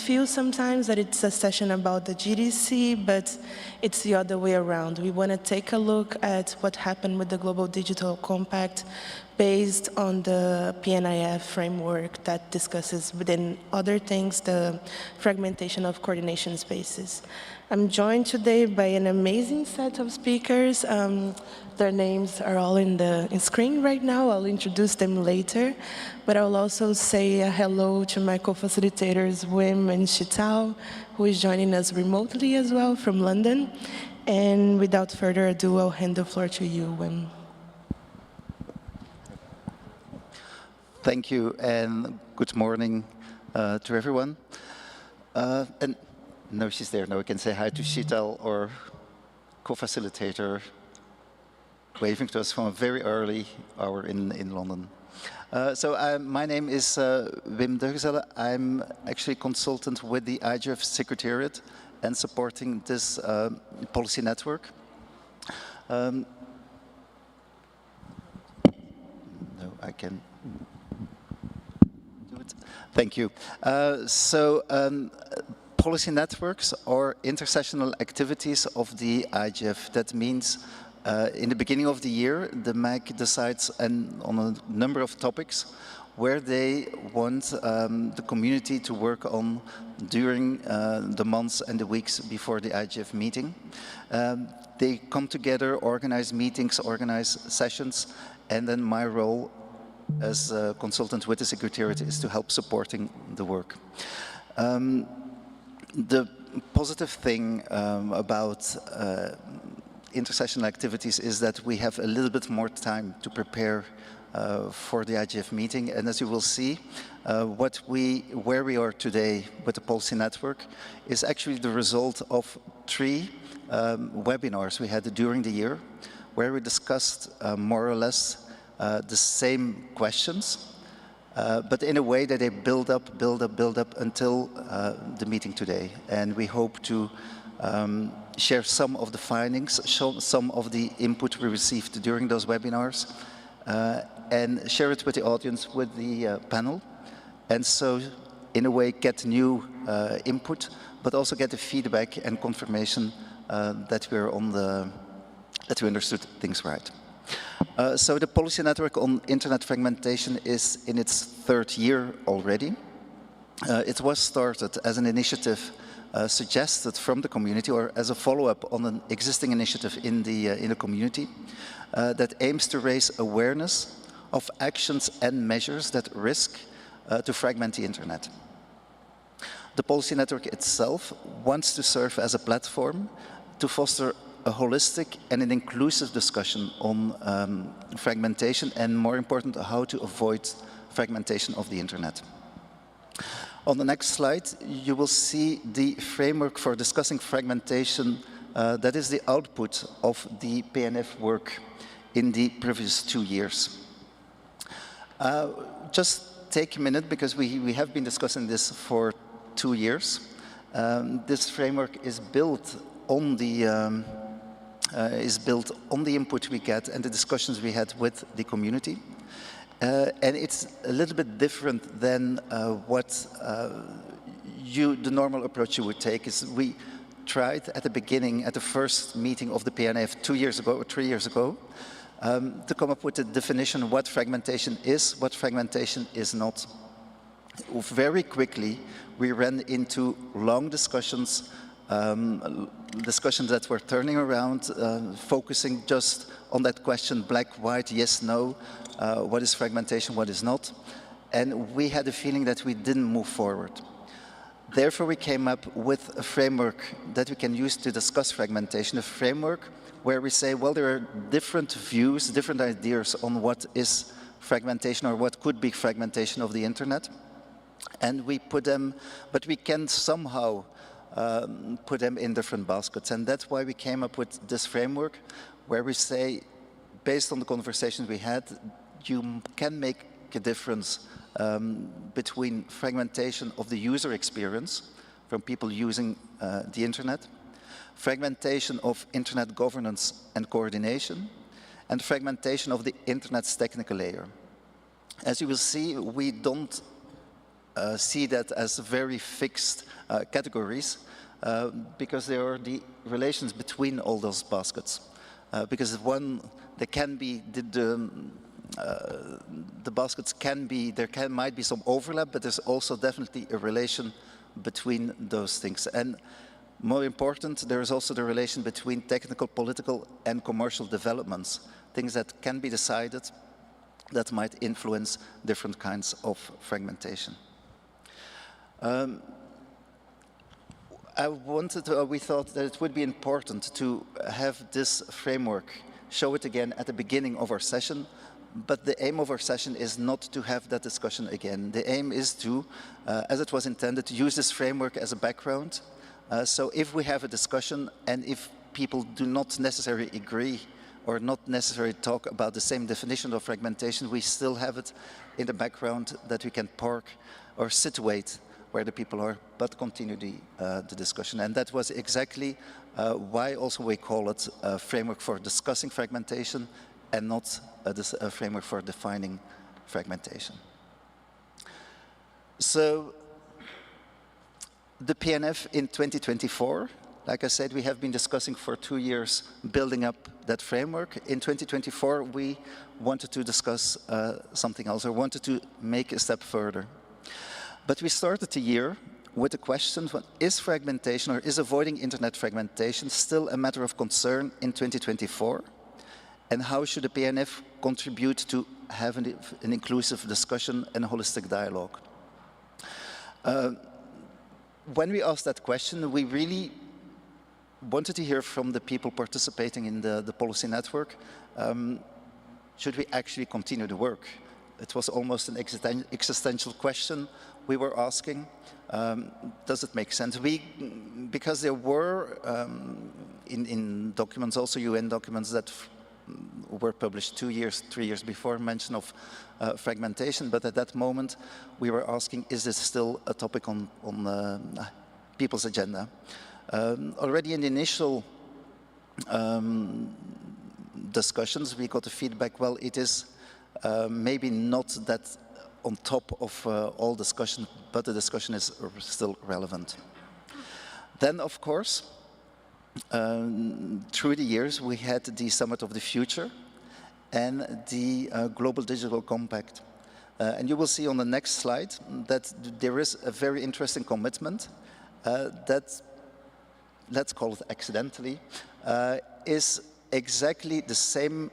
feel sometimes that it's a session about the GDC, but it's the other way around. We want to take a look at what happened with the Global Digital Compact based on the PNIF framework that discusses, within other things, the fragmentation of coordination spaces. I'm joined today by an amazing set of speakers. Their names are all in the screen right now. I'll introduce them later. But I'll also say hello to my co-facilitators, Wim and Chitao, who is joining us remotely as well from London. And without further ado, I'll hand the floor to you, Wim. Thank you, and good morning to everyone. And no, she's there. No, I can say hi to Chital, or co-facilitator, waving to us from a very early hour in London. My name is Wim Deugezelle. I'm actually consultant with the IGF Secretariat and supporting this policy network. No, I can do it. Thank you. Policy networks are intersessional activities of the IGF. That means in the beginning of the year, the MAG decides on a number of topics where they want the community to work on during the months and the weeks before the IGF meeting. They come together, organize meetings, organize sessions, and then my role as a consultant with the Secretariat is to help supporting the work. The positive thing about intersessional activities is that we have a little bit more time to prepare for the IGF meeting. And as you will see, where we are today with the policy network is actually the result of 3 webinars we had during the year, where we discussed more or less the same questions, but in a way that they build up until the meeting today. And we hope to share some of the findings, show some of the input we received during those webinars, and share it with the audience, with the panel. And so, in a way, get new input, but also get the feedback and confirmation that that we understood things right. So the policy network on internet fragmentation is in its 3rd year already. It was started as an initiative suggested from the community, or as a follow-up on an existing initiative in the community that aims to raise awareness of actions and measures that risk to fragment the internet. The policy network itself wants to serve as a platform to foster a holistic and an inclusive discussion on fragmentation, and more important, how to avoid fragmentation of the internet. On the next slide, you will see the framework for discussing fragmentation that is the output of the PNF work in the previous 2 years. Just take a minute, because we have been discussing this for 2 years. This framework is built on the input we get and the discussions we had with the community. And it's a little bit different than the normal approach you would take. Is we tried at the beginning, at the first meeting of the PNF 2 years ago or 3 years ago, to come up with a definition of what fragmentation is, what fragmentation is not. Very quickly, we ran into long discussions, discussions that were turning around, focusing just on that question, black, white, yes, no, what is fragmentation, what is not. And we had a feeling that we didn't move forward. Therefore, we came up with a framework that we can use to discuss fragmentation, a framework where we say, well, there are different views, different ideas on what is fragmentation or what could be fragmentation of the internet. And we put them, but we can somehow put them in different baskets. And that's why we came up with this framework where we say, based on the conversations we had, you can make a difference between fragmentation of the user experience from people using the internet, fragmentation of internet governance and coordination, and fragmentation of the internet's technical layer. As you will see, we don't see that as very fixed categories because there are the relations between all those baskets. Because there can be the baskets can be, might be some overlap, but there's also definitely a relation between those things. And more important, there is also the relation between technical, political, and commercial developments, things that can be decided that might influence different kinds of fragmentation. We thought that it would be important to have this framework, show it again at the beginning of our session, but the aim of our session is not to have that discussion again. The aim is to, as it was intended, to use this framework as a background. So if we have a discussion and if people do not necessarily agree or not necessarily talk about the same definition of fragmentation, we still have it in the background that we can park or situate where the people are, but continue the discussion. And that was exactly why also we call it a framework for discussing fragmentation and not a framework for defining fragmentation. So the PNF in 2024, like I said, we have been discussing for 2 years building up that framework. In 2024, we wanted to discuss something else, or wanted to make a step further. But we started the year with the question, is fragmentation or is avoiding internet fragmentation still a matter of concern in 2024? And how should the PNF contribute to having an inclusive discussion and a holistic dialogue? When we asked that question, we really wanted to hear from the people participating in the policy network, should we actually continue the work? It was almost an existential question we were asking. Does it make sense? Because there were in documents, also UN documents that were published 2 years, 3 years before mention of fragmentation, but at that moment we were asking, is this still a topic on people's agenda? Already in the initial discussions we got the feedback, well, it is maybe not that on top of all discussion, but the discussion is still relevant. Then, of course, through the years, we had the Summit of the Future and the Global Digital Compact. And you will see on the next slide that there is a very interesting commitment that, let's call it accidentally, is exactly the same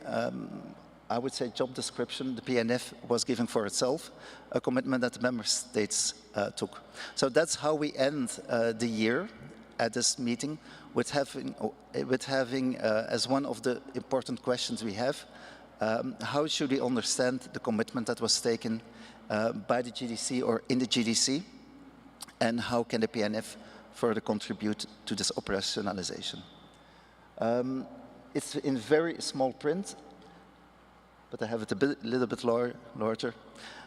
I would say job description the PNF was giving for itself, a commitment that the member states took. So that's how we end the year at this meeting, with having as one of the important questions we have, how should we understand the commitment that was taken by the GDC or in the GDC, and how can the PNF further contribute to this operationalization? It's in very small print, but I have it a little bit larger.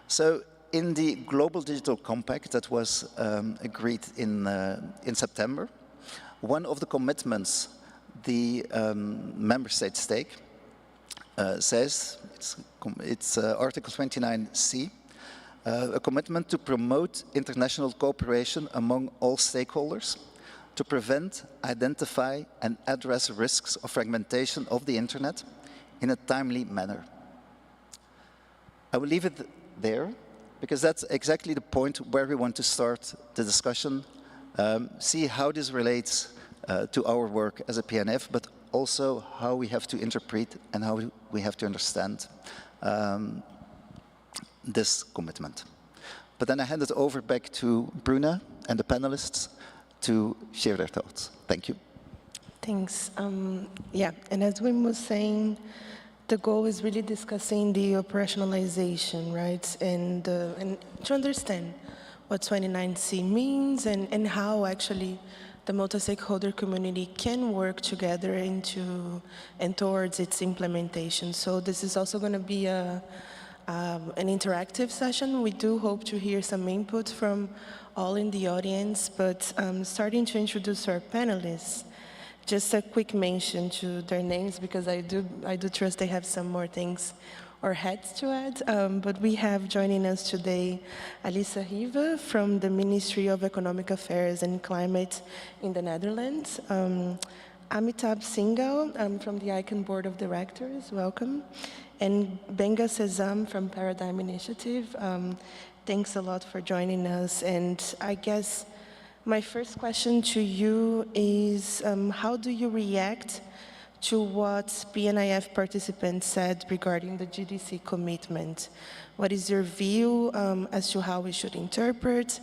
So in the Global Digital Compact that was agreed in September, one of the commitments the member states take says, it's Article 29C, a commitment to promote international cooperation among all stakeholders to prevent, identify and address risks of fragmentation of the internet in a timely manner. I will leave it there, because that's exactly the point where we want to start the discussion, see how this relates to our work as a PNF, but also how we have to interpret and how we have to understand this commitment. But then I hand it over back to Bruna and the panelists to share their thoughts. Thank you. Thanks. Yeah, and as Wim was saying, the goal is really discussing the operationalization, right? And to understand what 29C means and how actually the multi-stakeholder community can work together and towards its implementation. So this is also going to be an interactive session. We do hope to hear some input from all in the audience, but starting to introduce our panelists, just a quick mention to their names, because I do trust they have some more things or had to add, but we have joining us today Alissa Riva from the Ministry of Economic Affairs and Climate in the Netherlands, Amitabh Singhal from the ICANN Board of Directors, welcome, and Benga Sezam from Paradigm Initiative. Thanks a lot for joining us, and I guess my first question to you is, how do you react to what PNIF participants said regarding the GDC commitment? What is your view as to how we should interpret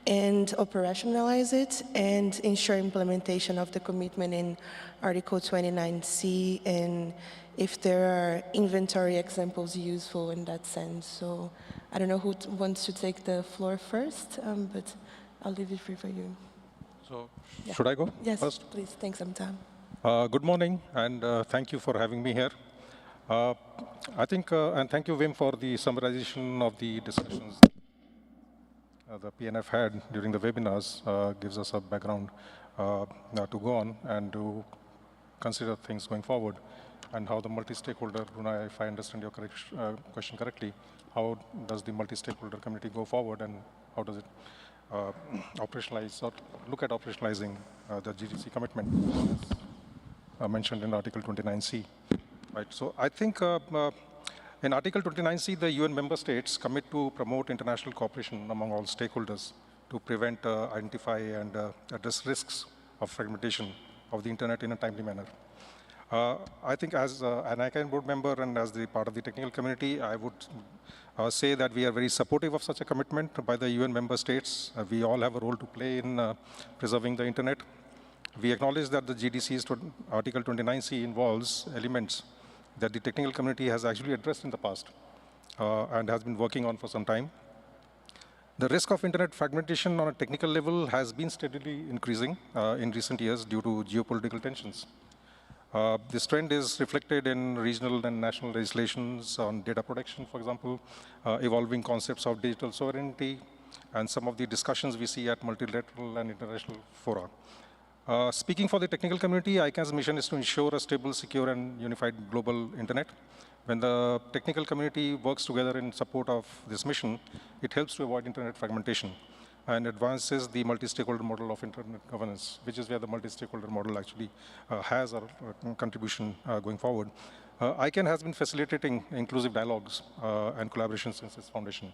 and operationalize it and ensure implementation of the commitment in Article 29C, and if there are inventory examples useful in that sense? So I don't know who wants to take the floor first, but I'll leave it free for you. So, should I go first? Yes, please. Thanks, Amitabh. Good morning, and thank you for having me here. I think, and thank you, Wim, for the summarization of the discussions the PNF had during the webinars. Gives us a background to go on and to consider things going forward, and how the multi-stakeholder, Runa, if I understand your question correctly, how does the multi-stakeholder community go forward, and how does it operationalize or look at operationalizing the GDC commitment mentioned in Article 29C. Right. So I think in Article 29C, the UN member states commit to promote international cooperation among all stakeholders to prevent, identify, and address risks of fragmentation of the internet in a timely manner. I think as an ICANN board member and as the part of the technical community, I would say that we are very supportive of such a commitment by the UN member states. We all have a role to play in preserving the internet. We acknowledge that the GDC's Article 29C involves elements that the technical community has actually addressed in the past and has been working on for some time. The risk of internet fragmentation on a technical level has been steadily increasing in recent years due to geopolitical tensions. This trend is reflected in regional and national legislations on data protection, for example, evolving concepts of digital sovereignty, and some of the discussions we see at multilateral and international fora. Speaking for the technical community, ICANN's mission is to ensure a stable, secure, and unified global internet. When the technical community works together in support of this mission, it helps to avoid internet fragmentation and advances the multi-stakeholder model of internet governance, which is where the multi-stakeholder model actually has a contribution going forward. ICANN has been facilitating inclusive dialogues and collaboration since its foundation.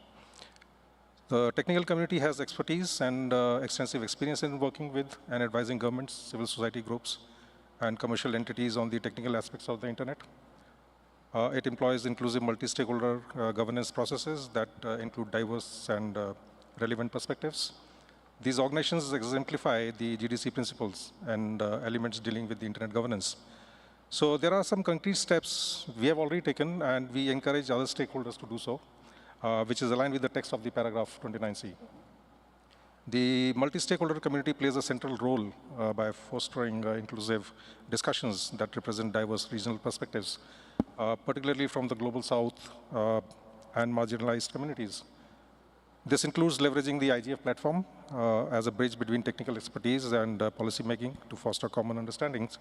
The technical community has expertise and extensive experience in working with and advising governments, civil society groups, and commercial entities on the technical aspects of the internet. It employs inclusive multi-stakeholder governance processes that include diverse and relevant perspectives. These organizations exemplify the GDC principles and elements dealing with the internet governance. So there are some concrete steps we have already taken, and we encourage other stakeholders to do so, which is aligned with the text of the paragraph 29C. The multi-stakeholder community plays a central role by fostering inclusive discussions that represent diverse regional perspectives, particularly from the global south and marginalized communities. This includes leveraging the IGF platform as a bridge between technical expertise and policy making to foster common understandings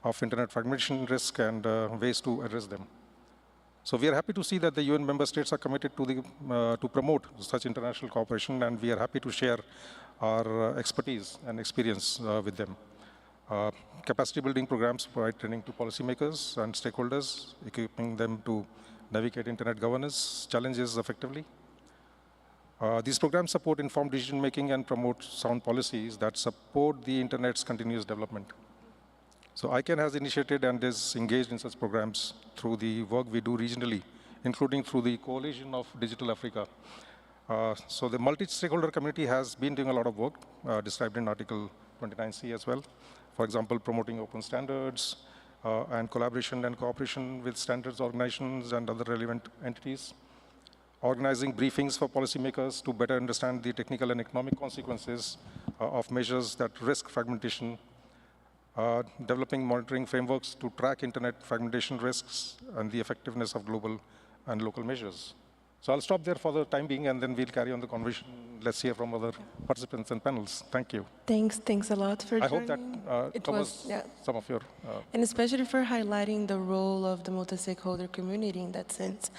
of internet fragmentation risk and ways to address them. So we are happy to see that the UN member states are committed to promote such international cooperation, and we are happy to share our expertise and experience with them. Capacity building programs provide training to policymakers and stakeholders, equipping them to navigate internet governance challenges effectively. These programs support informed decision-making and promote sound policies that support the internet's continuous development. So ICANN has initiated and is engaged in such programs through the work we do regionally, including through the Coalition of Digital Africa. So the multi-stakeholder community has been doing a lot of work described in Article 29C as well. For example, promoting open standards and collaboration and cooperation with standards organizations and other relevant entities. Organizing briefings for policymakers to better understand the technical and economic consequences of measures that risk fragmentation, developing monitoring frameworks to track internet fragmentation risks and the effectiveness of global and local measures. So I'll stop there for the time being, and then we'll carry on the conversation let's hear from other participants and panels. Thank you. Thanks a lot for I joining. hope that covers some of your... And especially for highlighting the role of the multi-stakeholder community in that sense.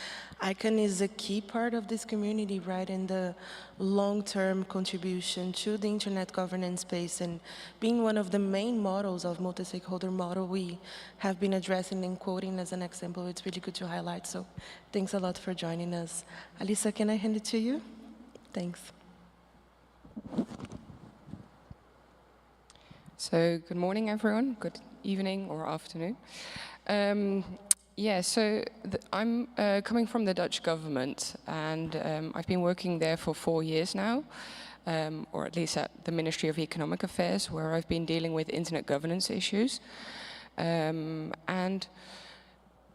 ICANN is a key part of this community, right, in the long-term contribution to the internet governance space, and being one of the main models of multi-stakeholder model we have been addressing and quoting as an example. It's really good to highlight, so thanks a lot for joining us. Alisa, can I hand it to you? Thanks. So good morning, everyone. Good evening or afternoon. So I'm coming from the Dutch government, and I've been working there for 4 years now, or at least at the Ministry of Economic Affairs, where I've been dealing with internet governance issues. And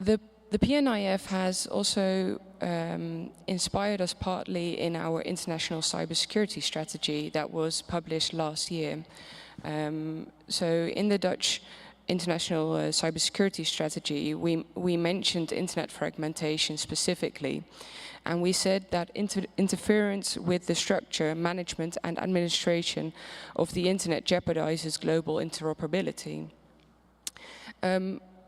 the PNIF has also inspired us partly in our international cybersecurity strategy that was published last year. So in the Dutch international cybersecurity strategy, we mentioned internet fragmentation specifically, and we said that interference with the structure, management and administration of the internet jeopardizes global interoperability.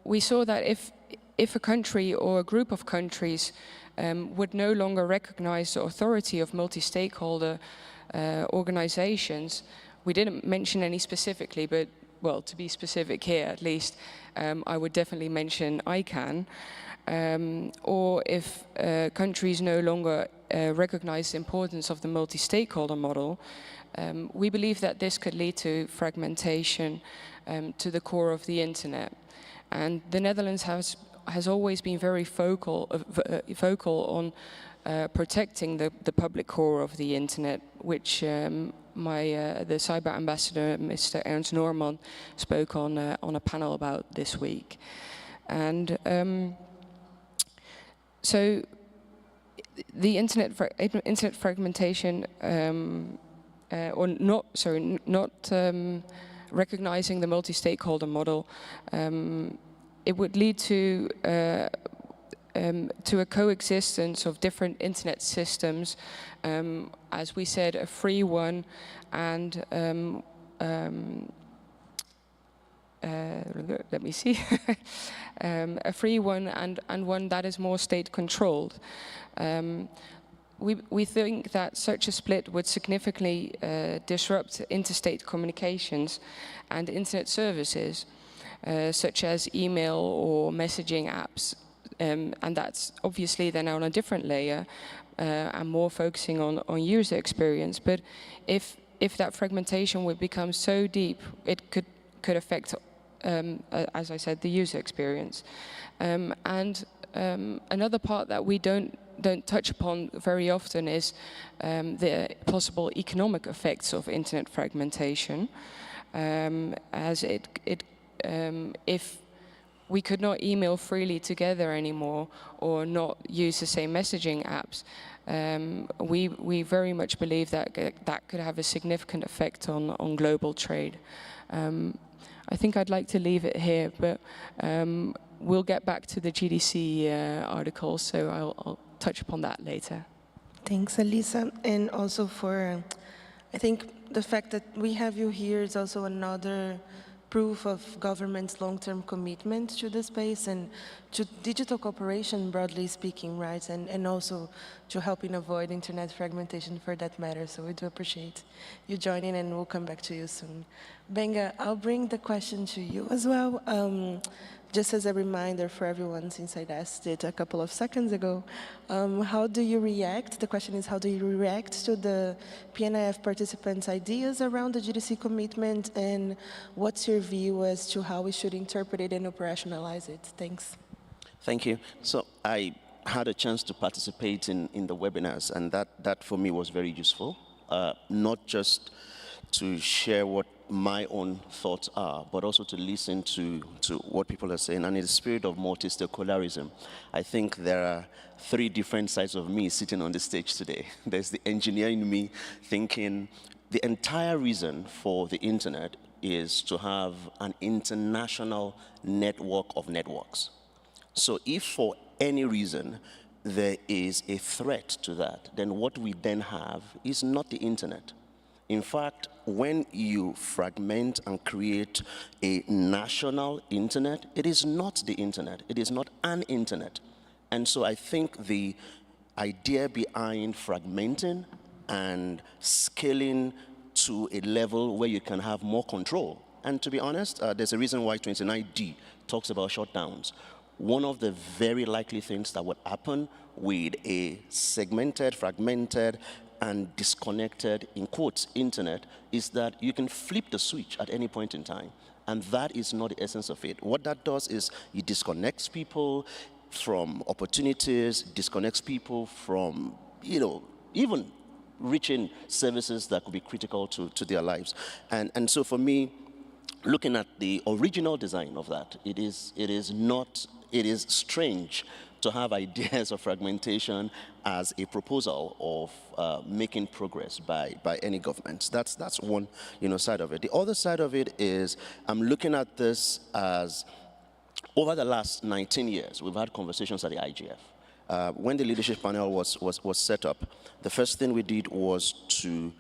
We saw that if a country or a group of countries would no longer recognize the authority of multi-stakeholder organizations, we didn't mention any specifically, but well, to be specific here at least, I would definitely mention ICANN. Or if countries no longer recognize the importance of the multi-stakeholder model, we believe that this could lead to fragmentation to the core of the internet. And the Netherlands has always been very vocal on protecting the public core of the internet, which the cyber ambassador, Mr. Ernst Norman, spoke on a panel about this week. And so the internet fragmentation, not recognizing the multi-stakeholder model, it would lead to a coexistence of different internet systems, as we said, a free one and let me see, a free one and one that is more state-controlled. We think that such a split would significantly disrupt interstate communications and internet services, such as email or messaging apps. And that's obviously then on a different layer and more focusing on user experience. But if that fragmentation would become so deep, it could affect, as I said, the user experience. And another part that we don't touch upon very often is the possible economic effects of internet fragmentation, as if we could not email freely together anymore or not use the same messaging apps, we very much believe that that could have a significant effect on global trade. I think I'd like to leave it here, but we'll get back to the GDC article, so I'll touch upon that later. Thanks, Alisa. And also for, I think the fact that we have you here is also another proof of government's long-term commitment to the space and to digital cooperation, broadly speaking, right? And also to helping avoid internet fragmentation for that matter. So we do appreciate you joining, and we'll come back to you soon. Benga, I'll bring the question to you as well. Just as a reminder for everyone, since I asked it a couple of seconds ago, how do you react? The question is, how do you react to the PNIF participants' ideas around the GDC commitment, and what's your view as to how we should interpret it and operationalize it? Thanks. Thank you. So I had a chance to participate in the webinars, and that for me was very useful, not just to share what my own thoughts are, but also to listen to what people are saying. And in the spirit of multi-stakeholderism, I think there are 3 different sides of me sitting on the stage today. There's the engineer in me thinking the entire reason for the internet is to have an international network of networks. So if for any reason there is a threat to that, then what we then have is not the internet. In fact, when you fragment and create a national internet, it is not the internet. It is not an internet. And so I think the idea behind fragmenting and scaling to a level where you can have more control. And to be honest, there's a reason why 29D talks about shutdowns. One of the very likely things that would happen with a segmented, fragmented, and disconnected, in quotes, internet, is that you can flip the switch at any point in time. And that is not the essence of it. What that does is it disconnects people from opportunities, disconnects people from, even reaching services that could be critical to their lives. And so for me, looking at the original design of that, it is strange to have ideas of fragmentation as a proposal of making progress by any government. That's one side of it. The other side of it is I'm looking at this as over the last 19 years, we've had conversations at the IGF. When the leadership panel was set up, the first thing we did was to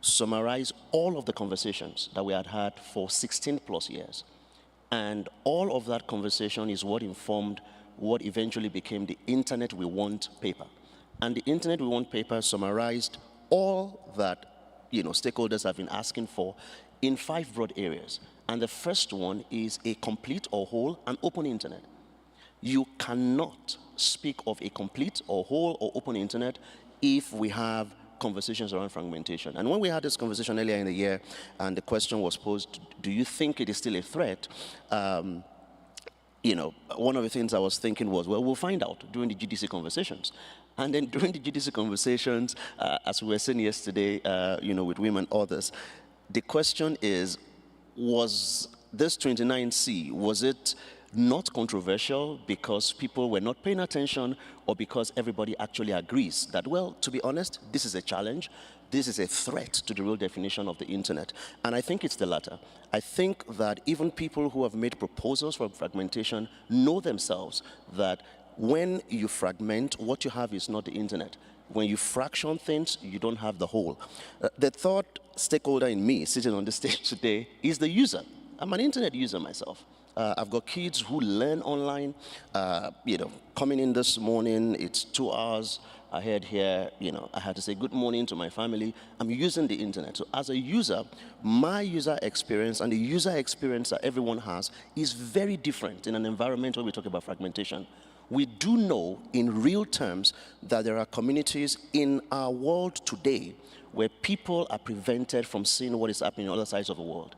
summarize all of the conversations that we had had for 16 plus years. And all of that conversation is what informed what eventually became the Internet We Want paper. And the Internet We Want paper summarized all that stakeholders have been asking for in 5 broad areas. And the first one is a complete or whole and open internet. You cannot speak of a complete or whole or open internet if we have conversations around fragmentation. And when we had this conversation earlier in the year, and the question was posed, do you think it is still a threat? One of the things I was thinking was, well, we'll find out during the GDC conversations. And then during the GDC conversations, as we were saying yesterday, with women and others, the question is, was this 29C, was it not controversial because people were not paying attention, or because everybody actually agrees that, well, to be honest, this is a challenge, this is a threat to the real definition of the internet? And I think it's the latter. I think that even people who have made proposals for fragmentation know themselves that when you fragment, what you have is not the internet. When you fraction things, you don't have the whole. The third stakeholder in me sitting on the stage today is the user. I'm an internet user myself. I've got kids who learn online. Coming in this morning, it's 2 hours ahead here. I had to say good morning to my family. I'm using the internet. So as a user, my user experience and the user experience that everyone has is very different in an environment where we talk about fragmentation. We do know in real terms that there are communities in our world today where people are prevented from seeing what is happening on other sides of the world.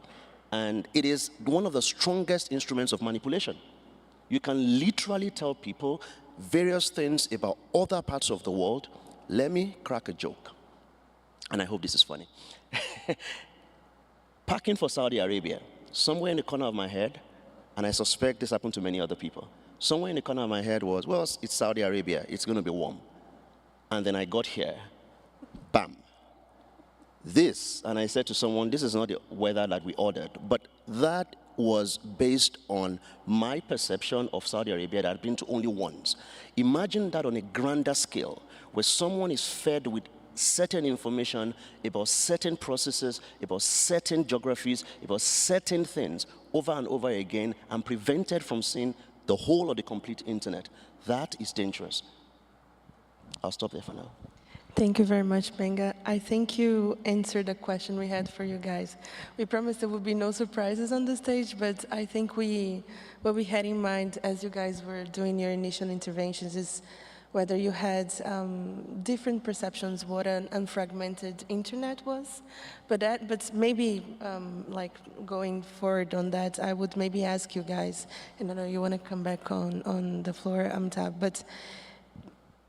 And it is one of the strongest instruments of manipulation. You can literally tell people various things about other parts of the world. Let me crack a joke, and I hope this is funny. Parking for Saudi Arabia, somewhere in the corner of my head, and I suspect this happened to many other people, somewhere in the corner of my head was, well, it's Saudi Arabia, it's going to be warm. And then I got here, bam. This, and I said to someone, this is not the weather that we ordered, but that was based on my perception of Saudi Arabia that I'd been to only once. Imagine that on a grander scale, where someone is fed with certain information about certain processes, about certain geographies, about certain things over and over again, and prevented from seeing the whole of the complete internet. That is dangerous. I'll stop there for now. Thank you very much, Benga. I think you answered a question we had for you guys. We promised there would be no surprises on the stage, but I think what we had in mind as you guys were doing your initial interventions is whether you had different perceptions what an unfragmented internet was. But maybe like going forward on that, I would maybe ask you guys, and I know you want to come back on the floor, Tab, but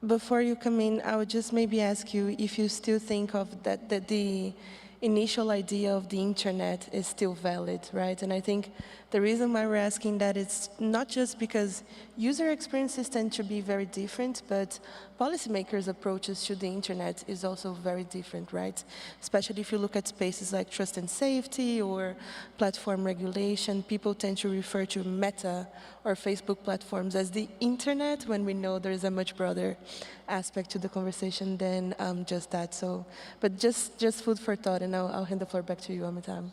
before you come in, I would just maybe ask you if you still think of that the initial idea of the internet is still valid, right? And I think the reason why we're asking that is not just because user experiences tend to be very different, but policymakers' approaches to the internet is also very different, right? Especially if you look at spaces like trust and safety or platform regulation, people tend to refer to Meta or Facebook platforms as the internet when we know there is a much broader aspect to the conversation than just that. So, but just food for thought, and I'll hand the floor back to you, Amitabh.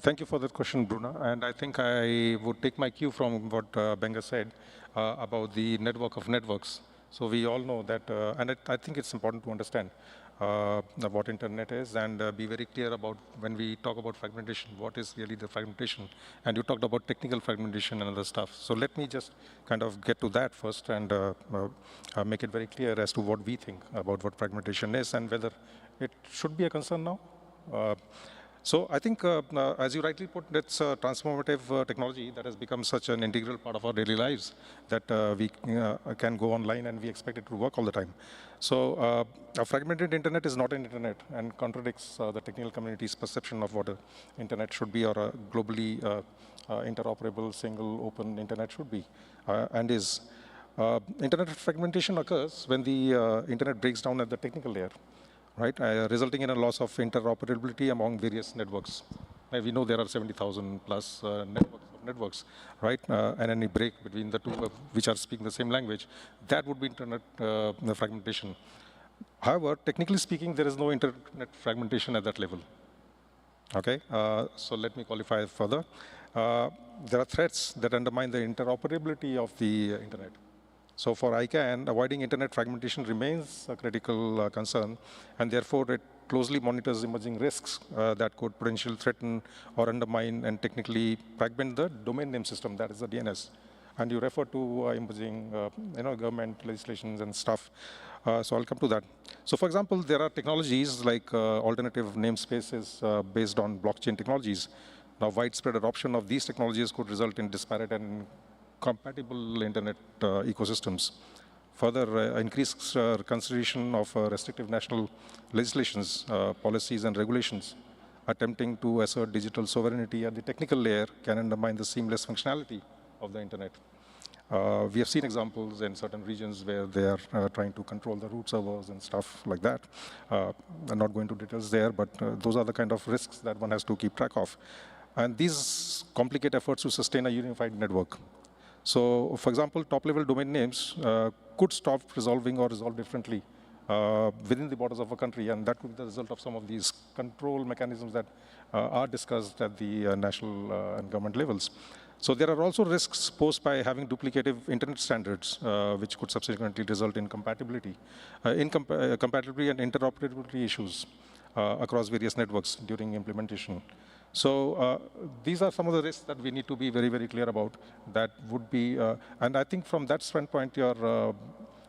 Thank you for that question, Bruna. And I think I would take my cue from what Benga said about the network of networks. So we all know that, and I think it's important to understand what internet is and be very clear about when we talk about fragmentation, what is really the fragmentation. And you talked about technical fragmentation and other stuff. So let me just kind of get to that first and make it very clear as to what we think about what fragmentation is and whether it should be a concern now. So I think, as you rightly put, it's a transformative technology that has become such an integral part of our daily lives that we can go online and we expect it to work all the time. So a fragmented internet is not an internet and contradicts the technical community's perception of what an internet should be or a globally interoperable, single, open internet should be and is. Internet fragmentation occurs when the internet breaks down at the technical layer, right, resulting in a loss of interoperability among various networks. We know there are 70,000 plus networks, right, and any break between the two which are speaking the same language, that would be internet fragmentation. However, technically speaking, there is no internet fragmentation at that level. Okay, so let me qualify further. There are threats that undermine the interoperability of the internet. So for ICANN, avoiding internet fragmentation remains a critical concern, and therefore it closely monitors emerging risks that could potentially threaten or undermine and technically fragment the domain name system, that is the DNS. And you refer to emerging government legislations and stuff. So I'll come to that. So for example, there are technologies like alternative namespaces based on blockchain technologies. Now, widespread adoption of these technologies could result in disparate and compatible internet ecosystems. Further, increased consideration of restrictive national legislations, policies, and regulations attempting to assert digital sovereignty at the technical layer can undermine the seamless functionality of the internet. We have seen examples in certain regions where they are trying to control the root servers and stuff like that. I'm not going into details there, but those are the kind of risks that one has to keep track of. And these complicate efforts to sustain a unified network. So, for example, top-level domain names could stop resolving or resolve differently within the borders of a country, and that could be the result of some of these control mechanisms that are discussed at the national and government levels. So there are also risks posed by having duplicative internet standards, which could subsequently result in compatibility, compatibility and interoperability issues across various networks during implementation. So these are some of the risks that we need to be very, very clear about. That would be, and I think from that standpoint, your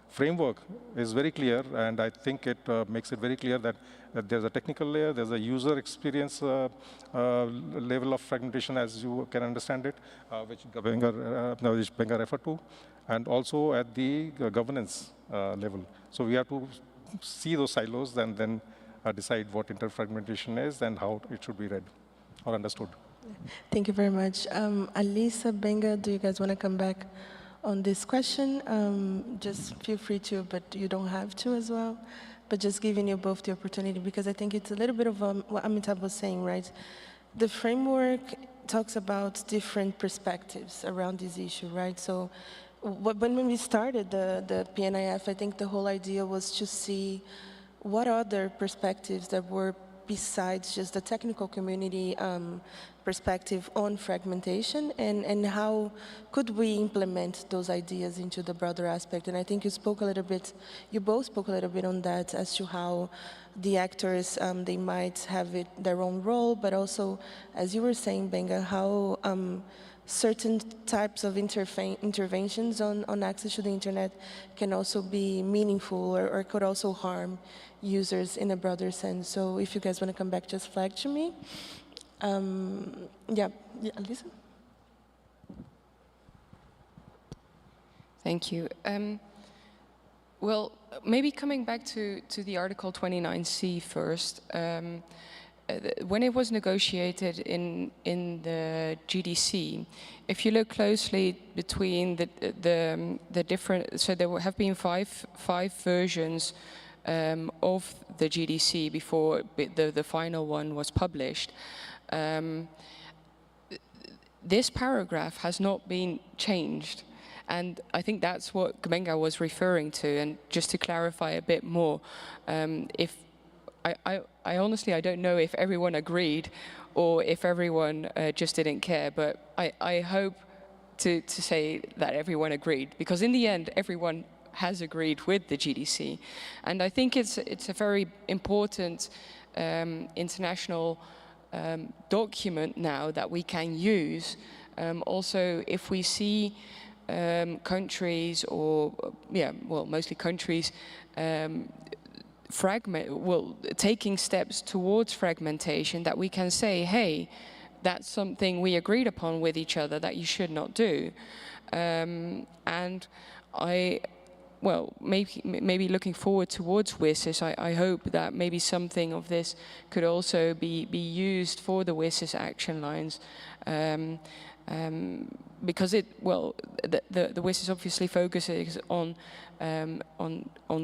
framework is very clear, and I think it makes it very clear that there's a technical layer, there's a user experience level of fragmentation, as you can understand it, which Benga referred to, and also at the governance level. So we have to see those silos and then decide what interfragmentation is and how it should be read or understood. Thank you very much. Alisa, Benga, do you guys want to come back on this question? Just feel free to, but you don't have to as well. But just giving you both the opportunity, because I think it's a little bit of what Amitabh was saying, right? The framework talks about different perspectives around this issue, right? So when we started the PNIF, I think the whole idea was to see what other perspectives that were besides just the technical community perspective on fragmentation, and how could we implement those ideas into the broader aspect. And I think you both spoke a little bit on that as to how the actors, they might have their own role, but also, as you were saying, Benga, how certain types of interventions on access to the internet can also be meaningful or could also harm users in a broader sense. So if you guys want to come back, just flag to me. Yeah, Lisa? Thank you. Well, maybe coming back to the Article 29C first. When it was negotiated in the GDC, if you look closely between the different, so there have been five versions of the GDC before the final one was published. This paragraph has not been changed. And I think that's what Gbenga was referring to. And just to clarify a bit more, if I honestly, I don't know if everyone agreed or if everyone just didn't care, but I hope to say that everyone agreed, because in the end, everyone has agreed with the GDC. And I think it's a very important international document now that we can use. Also, if we see countries, or mostly countries, taking steps towards fragmentation, that we can say, hey, that's something we agreed upon with each other that you should not do. And maybe looking forward towards WSIS, I hope that maybe something of this could also be used for the WSIS action lines. Because the WSIS obviously focuses on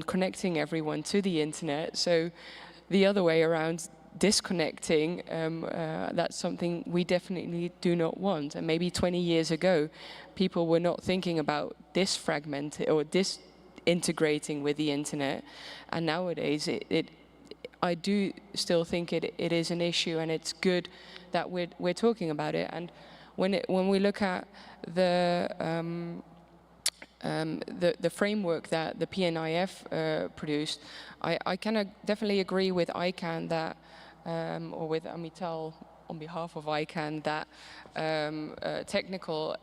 connecting everyone to the internet. So the other way around, disconnecting, that's something we definitely do not want. And maybe 20 years ago, people were not thinking about this fragmented or disintegrating with the internet. And nowadays, I do still think it is an issue, and it's good that we're talking about it. And when we look at the framework that the PNIF produced, I can definitely agree with ICANN that, or with Amital on behalf of ICANN, that technical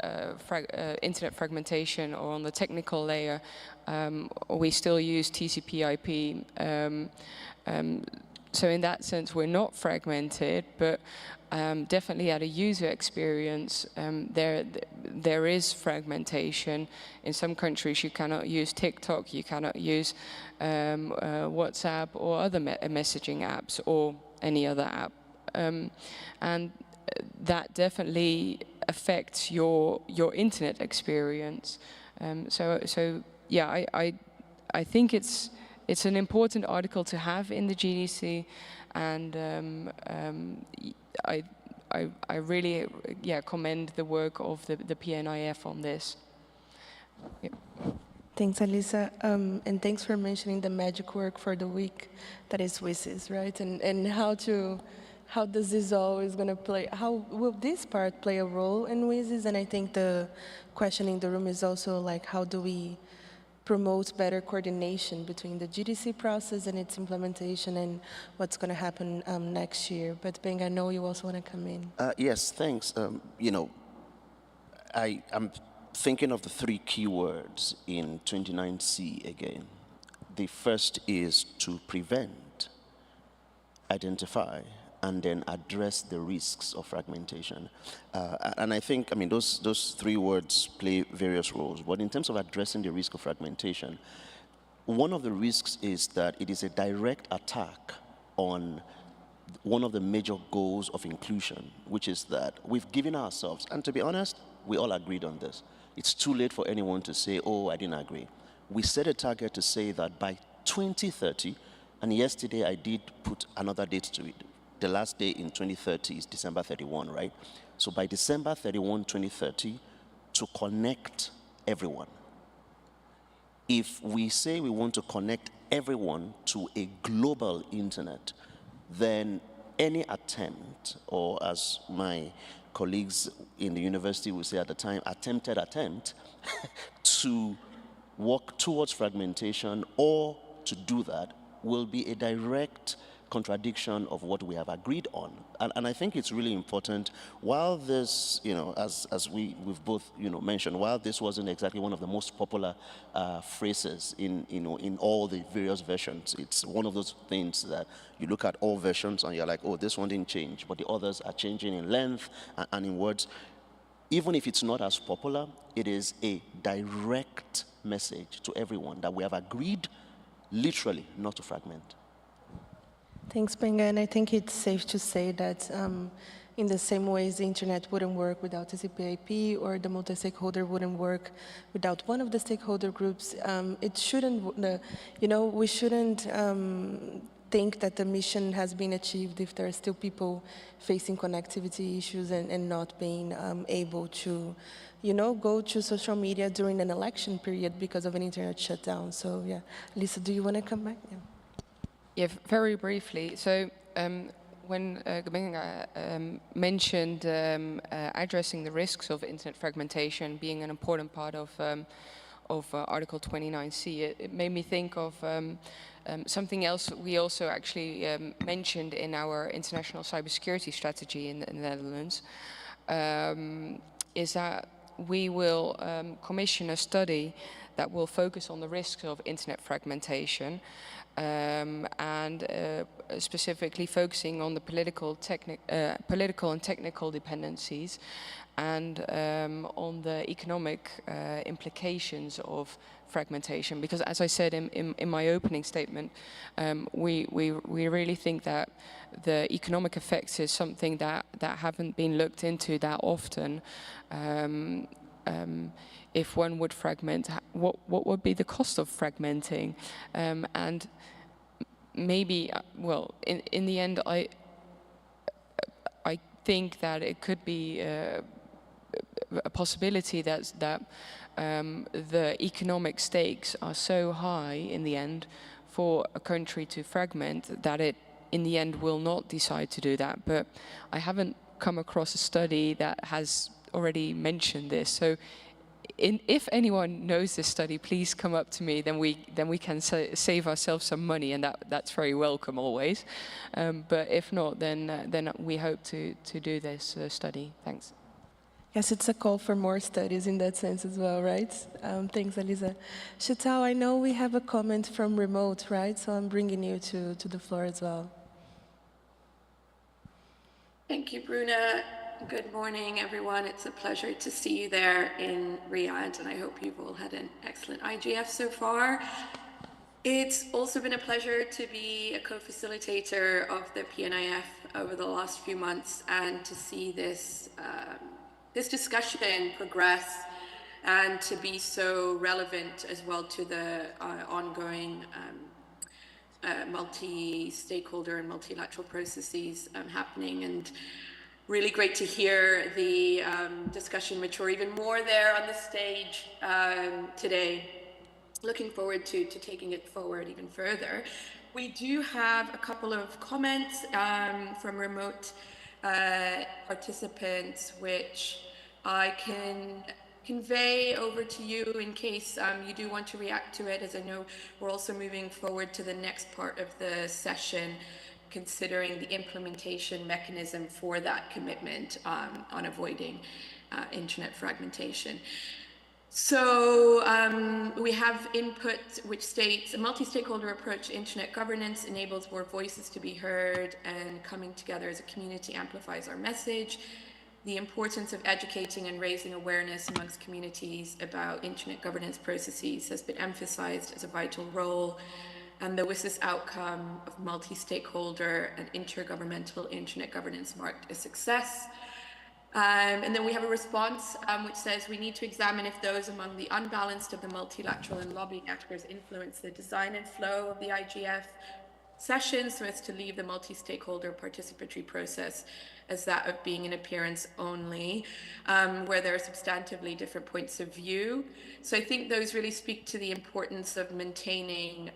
internet fragmentation, or on the technical layer, we still use TCP/IP. So in that sense, we're not fragmented, but definitely at a user experience, there is fragmentation. In some countries, you cannot use TikTok, you cannot use WhatsApp or other messaging apps, or any other app. And that definitely affects your internet experience. So yeah, I think it's an important article to have in the GDC, and I really commend the work of the PNIF on this. Yep. Thanks, Elisa, and thanks for mentioning the magic work for the week that is WSIS, right? And how does this all is going to play? How will this part play a role in WSIS? And I think the question in the room is also like, how do we promote better coordination between the GDC process and its implementation, and what's going to happen next year? But Beng, I know you also want to come in. Yes, thanks. I'm thinking of the three keywords in 29C again. The first is to prevent, identify, and then address the risks of fragmentation. And I think, those three words play various roles. But in terms of addressing the risk of fragmentation, one of the risks is that it is a direct attack on one of the major goals of inclusion, which is that we've given ourselves, and to be honest, we all agreed on this. It's too late for anyone to say, oh, I didn't agree. We set a target to say that by 2030, and yesterday I did put another date to it. The last day in 2030 is December 31, right? So by December 31, 2030, to connect everyone. If we say we want to connect everyone to a global internet, then any attempt, or as my colleagues in the university would say at the time, attempted attempt to work towards fragmentation or to do that will be a direct contradiction of what we have agreed on. And I think it's really important, while this, as we've both, mentioned, while this wasn't exactly one of the most popular phrases in all the various versions, it's one of those things that you look at all versions and you're like, oh, this one didn't change, but the others are changing in length and in words. even if it's not as popular, it is a direct message to everyone that we have agreed, literally, not to fragment. Thanks, Benga. And I think it's safe to say that in the same ways the internet wouldn't work without TCP/IP, or the multi-stakeholder wouldn't work without one of the stakeholder groups, it shouldn't, we shouldn't think that the mission has been achieved if there are still people facing connectivity issues and not being able to, go to social media during an election period because of an internet shutdown. So yeah, Lisa, do you want to come back? Yeah. Yeah, very briefly. So when Gbenga mentioned addressing the risks of internet fragmentation being an important part of Article 29C, it made me think of something else we also actually mentioned in our international cybersecurity strategy in the Netherlands, is that we will commission a study that will focus on the risks of internet fragmentation, and specifically focusing on the political and technical dependencies, and on the economic implications of fragmentation. Because as I said in my opening statement, we really think that the economic effects is something that haven't been looked into that often. If one would fragment, what would be the cost of fragmenting? And maybe, well, in the end, I think that it could be a possibility that the economic stakes are so high in the end for a country to fragment that it, in the end, will not decide to do that. But I haven't come across a study that has already mentioned this. So if anyone knows this study, please come up to me, then we can save ourselves some money, and that's very welcome always. But if not, then we hope to do this study. Thanks. Yes, it's a call for more studies in that sense as well, right? Thanks, Elisa. Chantal, I know we have a comment from remote, right? So I'm bringing you to the floor as well. Thank you, Bruna. Good morning, everyone. It's a pleasure to see you there in Riyadh, and I hope you've all had an excellent IGF so far. It's also been a pleasure to be a co-facilitator of the PNIF over the last few months, and to see this discussion progress, and to be so relevant as well to the ongoing multi-stakeholder and multilateral processes happening. And really great to hear the discussion mature even more there on the stage today. Looking forward to taking it forward even further. We do have a couple of comments from remote participants, which I can convey over to you in case you do want to react to it, as I know we're also moving forward to the next part of the session, considering the implementation mechanism for that commitment on avoiding internet fragmentation. So we have input which states a multi-stakeholder approach to internet governance enables more voices to be heard, and coming together as a community amplifies our message. The importance of educating and raising awareness amongst communities about internet governance processes has been emphasized as a vital role, and the WSIS outcome of multi-stakeholder and intergovernmental internet governance marked a success. And then we have a response which says we need to examine if those among the unbalanced of the multilateral and lobbying actors influence the design and flow of the IGF sessions, so as to leave the multi-stakeholder participatory process as that of being an appearance only, where there are substantively different points of view. So I think those really speak to the importance of maintaining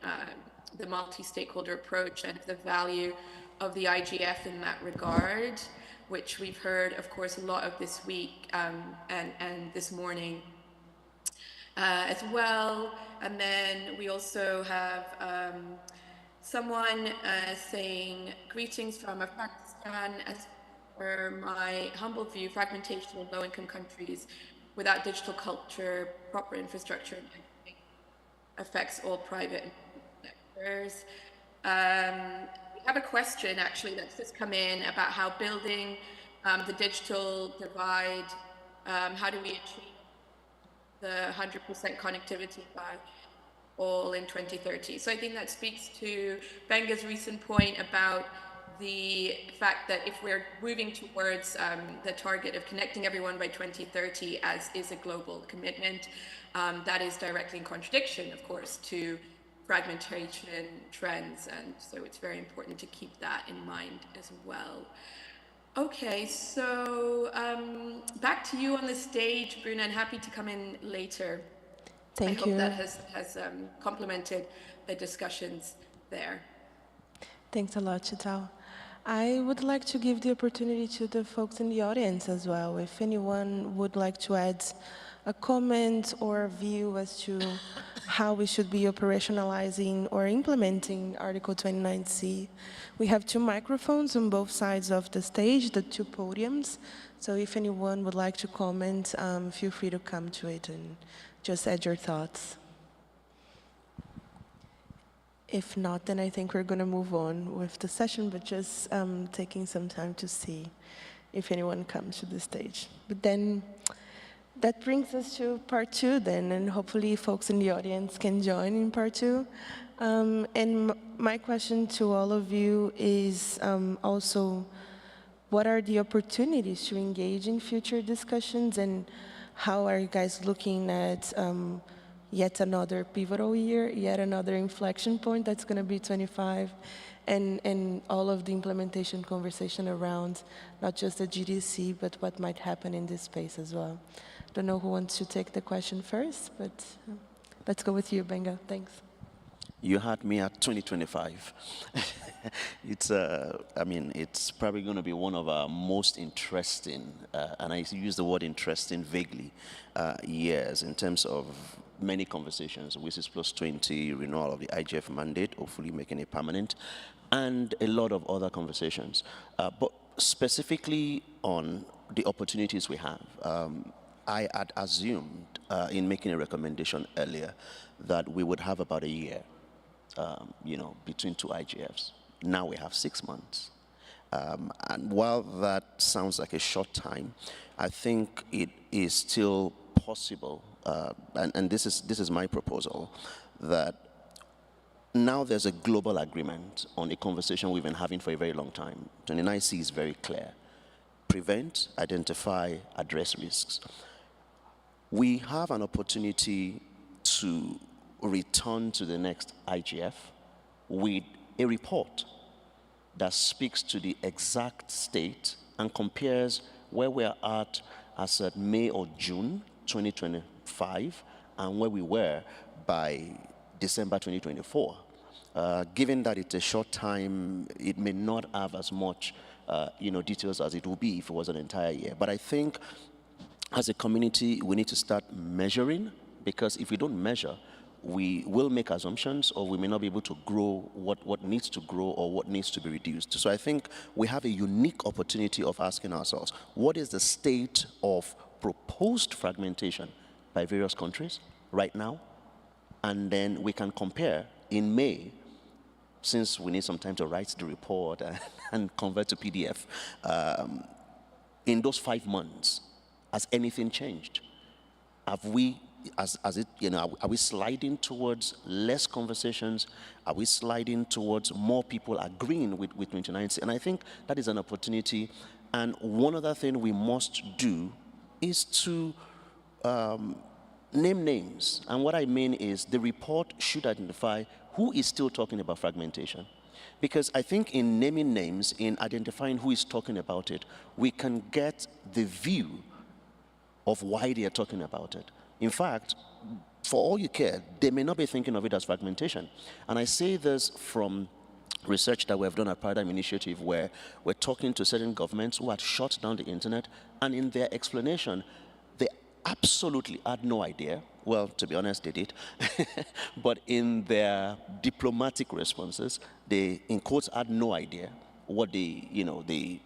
the multi-stakeholder approach and the value of the IGF in that regard, which we've heard, of course, a lot of this week and this morning as well. And then we also have someone saying, greetings from Afghanistan. As per my humble view, fragmentation in low-income countries without digital culture, proper infrastructure, affects all private sectors. We have a question actually that's just come in about how building the digital divide How do we achieve the 100% connectivity by all in 2030? So I think that speaks to Benga's recent point about the fact that if we're moving towards the target of connecting everyone by 2030, as is a global commitment, that is directly in contradiction, of course, to fragmentation trends, and so it's very important to keep that in mind as well. Okay, so back to you on the stage, Bruna, and happy to come in later. Thank I you. hope that has complemented the discussions there. Thanks a lot, Chital. I would like to give the opportunity to the folks in the audience as well. If anyone would like to add a comment or a view as to how we should be operationalizing or implementing Article 29C. We have 2 microphones on both sides of the stage, the 2 podiums. So if anyone would like to comment, feel free to come to it and just add your thoughts. If not, then I think we're going to move on with the session, but just taking some time to see if anyone comes to the stage. But then that brings us to part 2 then, and hopefully folks in the audience can join in part 2. And my question to all of you is also, what are the opportunities to engage in future discussions, and how are you guys looking at yet another pivotal year, yet another inflection point that's going to be 25, and all of the implementation conversation around not just the GDC, but what might happen in this space as well. Don't know who wants to take the question first, but let's go with you, Benga. Thanks. You had me at 2025. I mean, it's probably going to be one of our most interesting, and I use the word interesting vaguely, years in terms of many conversations, WSIS Plus 20, renewal of the IGF mandate, hopefully making it permanent, and a lot of other conversations. But specifically on the opportunities we have, I had assumed in making a recommendation earlier that we would have about a year, between 2 IGFs. Now we have 6 months. And while that sounds like a short time, I think it is still possible, and this is my proposal, that now there's a global agreement on a conversation we've been having for a very long time. 29C is very clear. Prevent, identify, address risks. We have an opportunity to return to the next IGF with a report that speaks to the exact state and compares where we are at as at May or June 2025 and where we were by December 2024. Given that it's a short time, it may not have as much details as it would be if it was an entire year. But I think as a community, we need to start measuring, because if we don't measure, we will make assumptions, or we may not be able to grow what needs to grow or what needs to be reduced. So I think we have a unique opportunity of asking ourselves, what is the state of proposed fragmentation by various countries right now? And then we can compare in May, since we need some time to write the report and convert to PDF, in those 5 months, has anything changed? Have we, are we sliding towards less conversations? Are we sliding towards more people agreeing with 29C? And I think that is an opportunity. And one other thing we must do is to name names. And what I mean is the report should identify who is still talking about fragmentation. Because I think in naming names, in identifying who is talking about it, we can get the view of why they are talking about it. In fact, for all you care, they may not be thinking of it as fragmentation. And I say this from research that we have done at Paradigm Initiative, where we're talking to certain governments who had shut down the internet, and in their explanation, they absolutely had no idea. Well, to be honest, they did. But in their diplomatic responses, they, in quotes, had no idea what the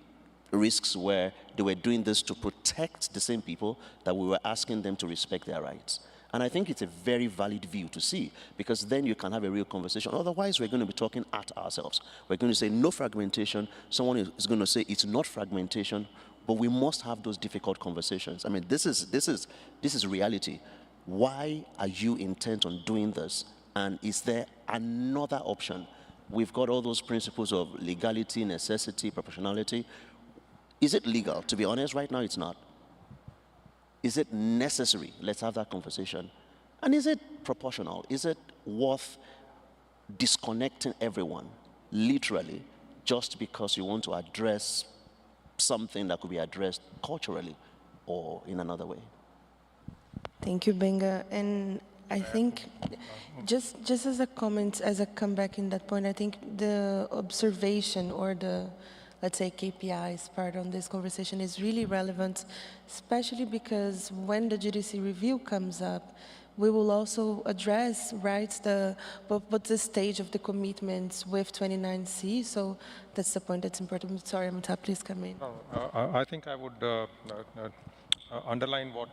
risks were. They were doing this to protect the same people that we were asking them to respect their rights. And I think it's a very valid view to see, because then you can have a real conversation. Otherwise, we're going to be talking at ourselves. We're going to say no fragmentation. Someone is going to say it's not fragmentation. but we must have those difficult conversations. I mean, this is reality. Why are you intent on doing this? And is there another option? We've got all those principles of legality, necessity, proportionality. Is it legal? To be honest, right now it's not. Is it necessary? Let's have that conversation. And is it proportional? Is it worth disconnecting everyone, literally, just because you want to address something that could be addressed culturally or in another way? Thank you, Benga. And I think, just as a comment, as a comeback in that point, I think the observation or the, let's say, KPIs part on this conversation is really relevant, especially because when the GDC review comes up, we will also address, right, what's the stage of the commitments with 29C. So that's the point that's important. Sorry, Amita, please come in. I think I would underline what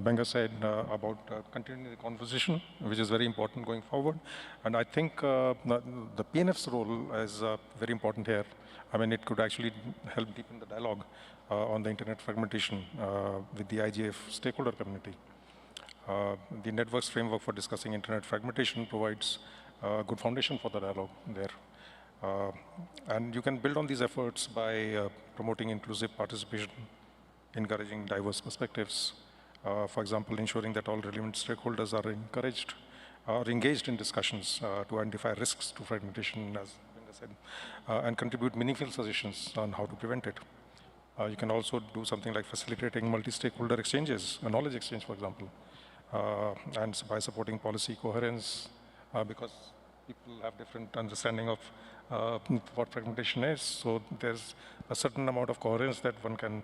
Benga said about continuing the conversation, which is very important going forward. And I think the PNF's role is very important here. I mean, it could actually help deepen the dialogue on the internet fragmentation with the IGF stakeholder community. The networks framework for discussing internet fragmentation provides a good foundation for the dialogue there. And you can build on these efforts by promoting inclusive participation, encouraging diverse perspectives. For example, ensuring that all relevant stakeholders are engaged in discussions to identify risks to fragmentation, as Benga said, and contribute meaningful suggestions on how to prevent it. You can also do something like facilitating multi-stakeholder exchanges, a knowledge exchange, for example, and by supporting policy coherence, because people have different understanding of what fragmentation is. So there's a certain amount of coherence that one can,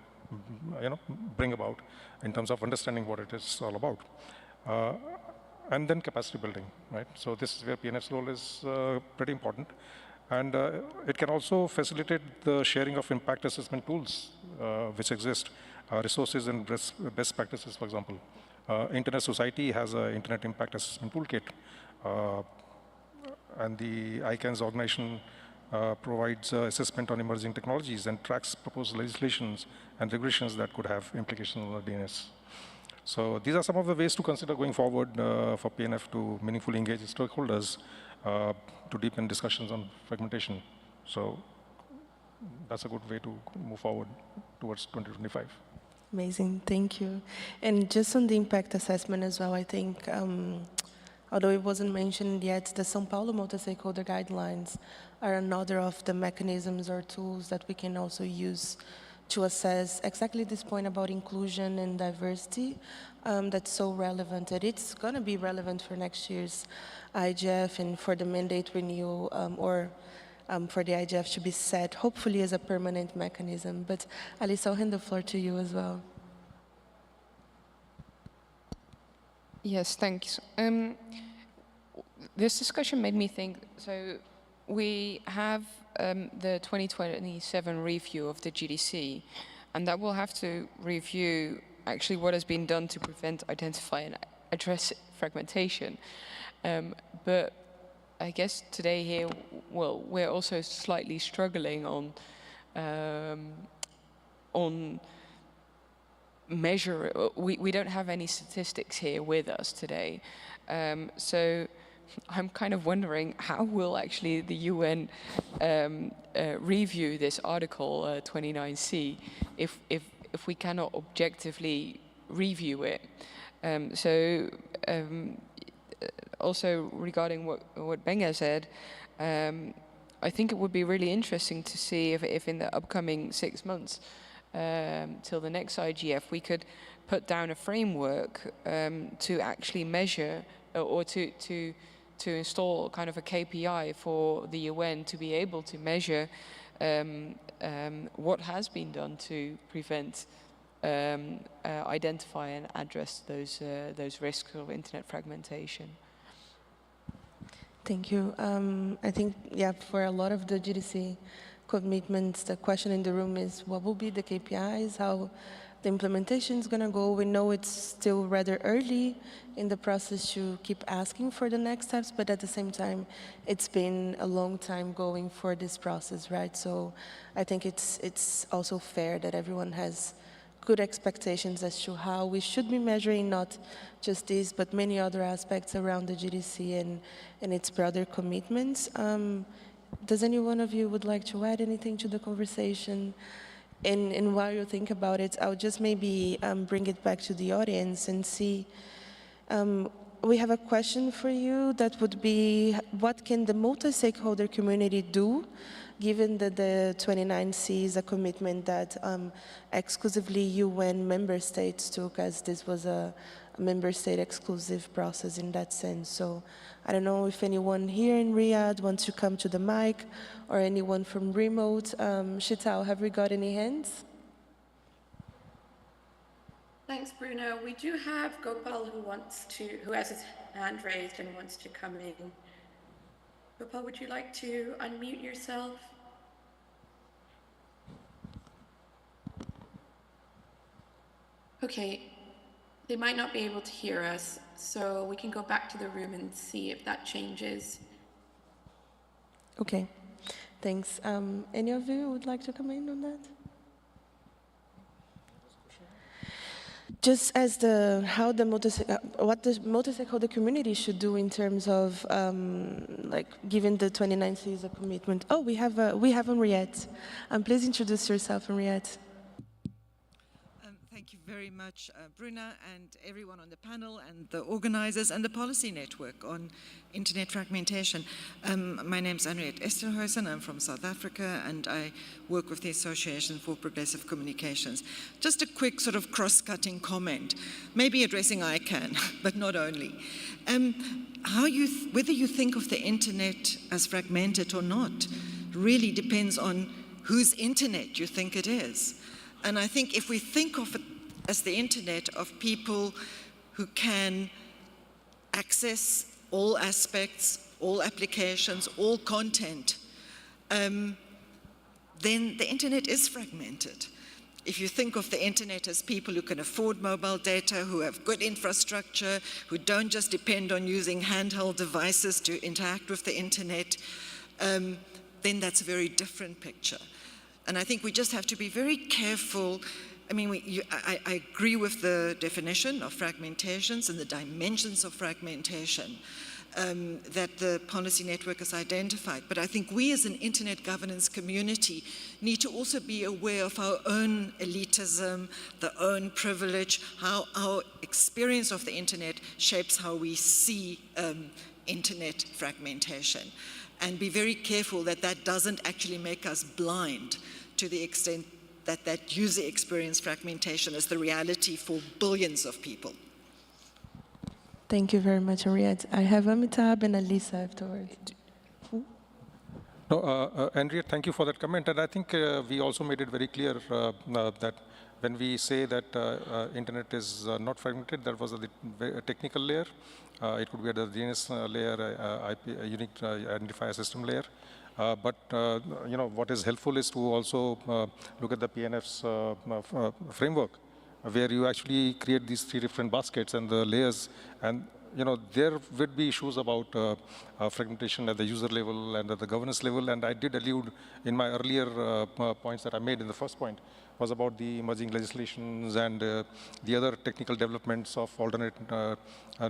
bring about in terms of understanding what it is all about. And then capacity building, right? So this is where PNF's role is pretty important. And it can also facilitate the sharing of impact assessment tools which exist, resources and best practices, for example. Internet Society has an Internet Impact Assessment Toolkit, and the ICANN's organization provides assessment on emerging technologies and tracks proposed legislations and regulations that could have implications on the DNS. So these are some of the ways to consider going forward for PNF to meaningfully engage stakeholders to deepen discussions on fragmentation. So that's a good way to move forward towards 2025. Amazing, thank you. And just on the impact assessment as well, I think, although it wasn't mentioned yet, the São Paulo multi-stakeholder guidelines are another of the mechanisms or tools that we can also use to assess exactly this point about inclusion and diversity that's so relevant. And it's going to be relevant for next year's IGF and for the mandate renewal or for the IGF to be set, hopefully as a permanent mechanism. But Alice, I'll hand the floor to you as well. Yes, thanks. This discussion made me think, so we have the 2027 review of the GDC, and that will have to review actually what has been done to prevent, identify, and address fragmentation. But I guess today here, well, we're also slightly struggling on measure. We don't have any statistics here with us today, so I'm kind of wondering how will actually the UN review this Article 29C if we cannot objectively review it. Also regarding what Benga said, I think it would be really interesting to see if in the upcoming 6 months till the next IGF we could put down a framework to actually measure or to install kind of a KPI for the UN to be able to measure what has been done to prevent, identify and address those risks of internet fragmentation. Thank you. I think, yeah, for a lot of the GDC commitments, the question in the room is what will be the KPIs, how the implementation is going to go. We know it's still rather early in the process to keep asking for the next steps, but at the same time, it's been a long time going for this process, right? So I think it's also fair that everyone has good expectations as to how we should be measuring not just this, but many other aspects around the GDC and its broader commitments. Does any one of you would like to add anything to the conversation? And while you think about it, I'll just maybe bring it back to the audience and see. We have a question for you that would be, what can the multi-stakeholder community do, given that the 29C is a commitment that exclusively UN member states took, as this was a member state exclusive process in that sense. So I don't know if anyone here in Riyadh wants to come to the mic, or anyone from remote. Shital, have we got any hands? Thanks, Bruno. We do have Gopal who has his hand raised and wants to come in. Gopal, would you like to unmute yourself? Okay, they might not be able to hear us, so we can go back to the room and see if that changes. Okay, thanks. Any of you would like to come in on that? Just as what the multi-stakeholder community should do in terms of, like, given the 29th is a commitment. Oh, we have Henriette. Please introduce yourself, Henriette. Thank you very much, Bruna, and everyone on the panel, and the organizers, and the policy network on internet fragmentation. My name is Henriette Esterhuizen. I'm from South Africa, and I work with the Association for Progressive Communications. Just a quick sort of cross-cutting comment, maybe addressing ICANN, but not only. Whether you think of the internet as fragmented or not really depends on whose internet you think it is. And I think if we think of it as the internet of people who can access all aspects, all applications, all content, then the internet is fragmented. If you think of the internet as people who can afford mobile data, who have good infrastructure, who don't just depend on using handheld devices to interact with the internet, then that's a very different picture. And I think we just have to be very careful. I mean, I agree with the definition of fragmentations and the dimensions of fragmentation that the policy network has identified. But I think we as an internet governance community need to also be aware of our own elitism, the own privilege, how our experience of the internet shapes how we see internet fragmentation. And be very careful that that doesn't actually make us blind to the extent that that user experience fragmentation is the reality for billions of people. Thank you very much, Henriette. I have Amitabh and Alisa afterwards. No, Henriette, thank you for that comment. And I think we also made it very clear that when we say that internet is not fragmented, that was a technical layer. It could be at the DNS layer, IP, a unique identifier system layer. But what is helpful is to also look at the PNF's framework, where you actually create these three different baskets and the layers. And there would be issues about fragmentation at the user level and at the governance level. And I did allude in my earlier points that I made in the first point was about the emerging legislations and the other technical developments of alternate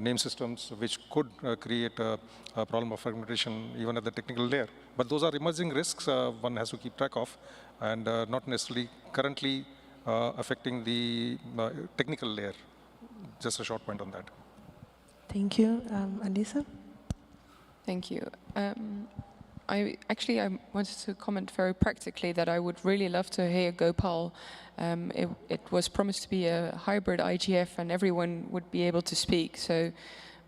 name systems, which could create a problem of fragmentation even at the technical layer. But those are emerging risks one has to keep track of, and not necessarily currently affecting the technical layer. Just a short point on that. Thank you. Alisa? Thank you. I wanted to comment very practically that I would really love to hear Gopal. It was promised to be a hybrid IGF and everyone would be able to speak. So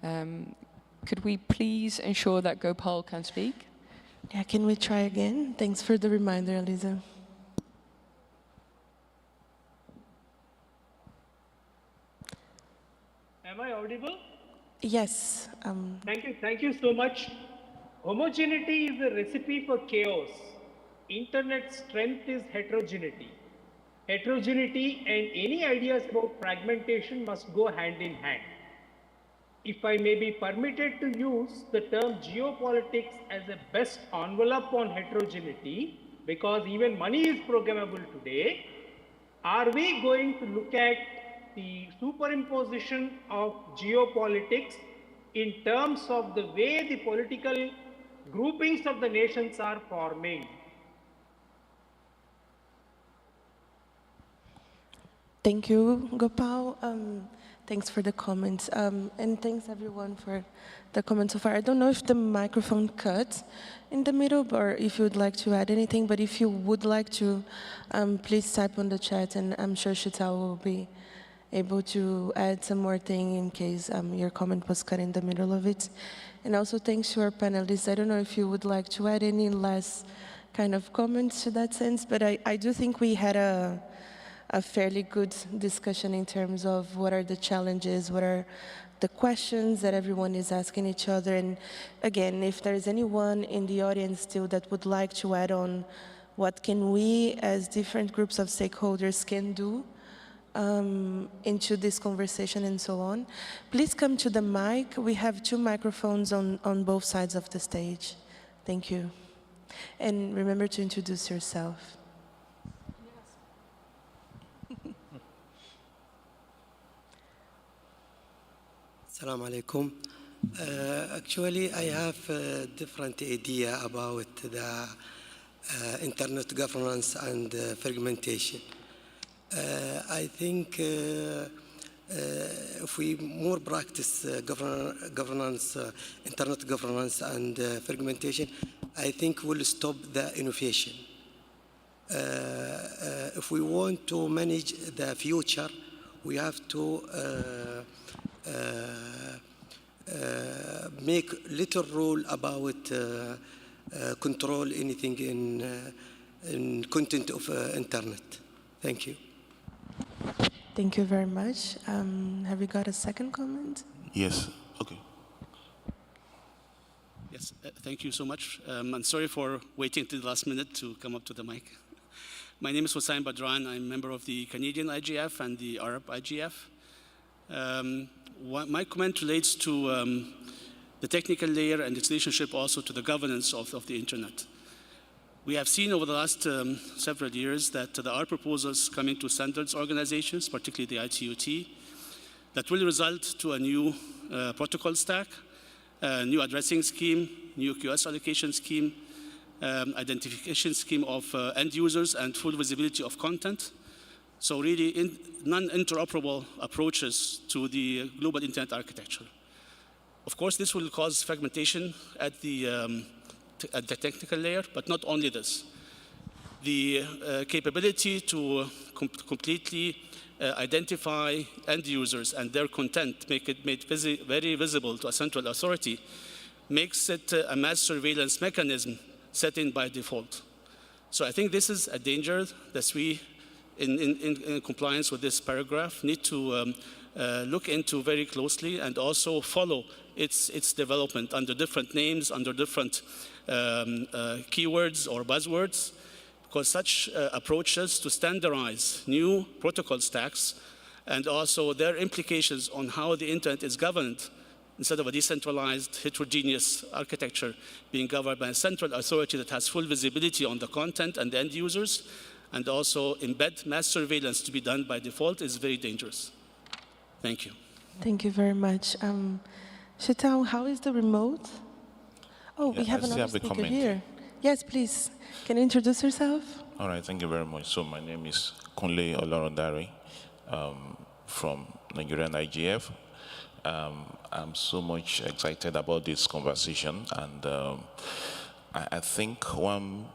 could we please ensure that Gopal can speak? Yeah, can we try again? Thanks for the reminder, Alisa. Am I audible? Yes. Thank you so much. Homogeneity is a recipe for chaos. Internet strength is heterogeneity. heterogeneity and any ideas about fragmentation must go hand in hand. If I may be permitted to use the term geopolitics as a best envelope on heterogeneity, because even money is programmable today, are we going to look at the superimposition of geopolitics in terms of the way the political groupings of the nations are forming? Thank you, Gopal. Thanks for the comments. And thanks everyone for the comments so far. I don't know if the microphone cut in the middle or if you would like to add anything, but if you would like to, please type on the chat and I'm sure Shital will be able to add some more thing in case your comment was cut in the middle of it. And also thanks to our panelists. I don't know if you would like to add any last kind of comments to that sense, but I do think we had a fairly good discussion in terms of what are the challenges, what are the questions that everyone is asking each other. And again, if there is anyone in the audience still that would like to add on what can we as different groups of stakeholders can do into this conversation and so on, please come to the mic. We have 2 microphones on both sides of the stage. Thank you. And remember to introduce yourself. Assalamu alaikum. Actually, I have a different idea about the internet governance and fragmentation. I think if we more practice governance, internet governance and fragmentation, I think we'll stop the innovation. If we want to manage the future, we have to make little rule about control anything in content of internet. Thank you. Thank you very much. Have you got a second comment? Yes. Okay. Yes. Thank you so much. I'm sorry for waiting till the last minute to come up to the mic. My name is Hossein Badran. I'm a member of the Canadian IGF and the Arab IGF. My comment relates to the technical layer and its relationship also to the governance of the internet. We have seen over the last several years that there are proposals coming to standards organizations, particularly the ITUT, that will result to a new protocol stack, a new addressing scheme, new QoS allocation scheme, identification scheme of end users, and full visibility of content. So really non-interoperable approaches to the global internet architecture. Of course, this will cause fragmentation at the technical layer, but not only this. The capability to completely identify end users and their content, make it made very visible to a central authority, makes it a mass surveillance mechanism set in by default. So I think this is a danger that we, in compliance with this paragraph, need to look into very closely and also follow its development under different names, under different keywords or buzzwords, because such approaches to standardize new protocol stacks and also their implications on how the internet is governed instead of a decentralized, heterogeneous architecture being governed by a central authority that has full visibility on the content and the end users, and also embed mass surveillance to be done by default is very dangerous. Thank you. Thank you very much. Shital, how is the remote? Oh, yeah, we have another speaker here. Yes, please. Can you introduce yourself? All right, thank you very much. So my name is Kunle Olorundare from Nigerian IGF. I'm so much excited about this conversation, and I think one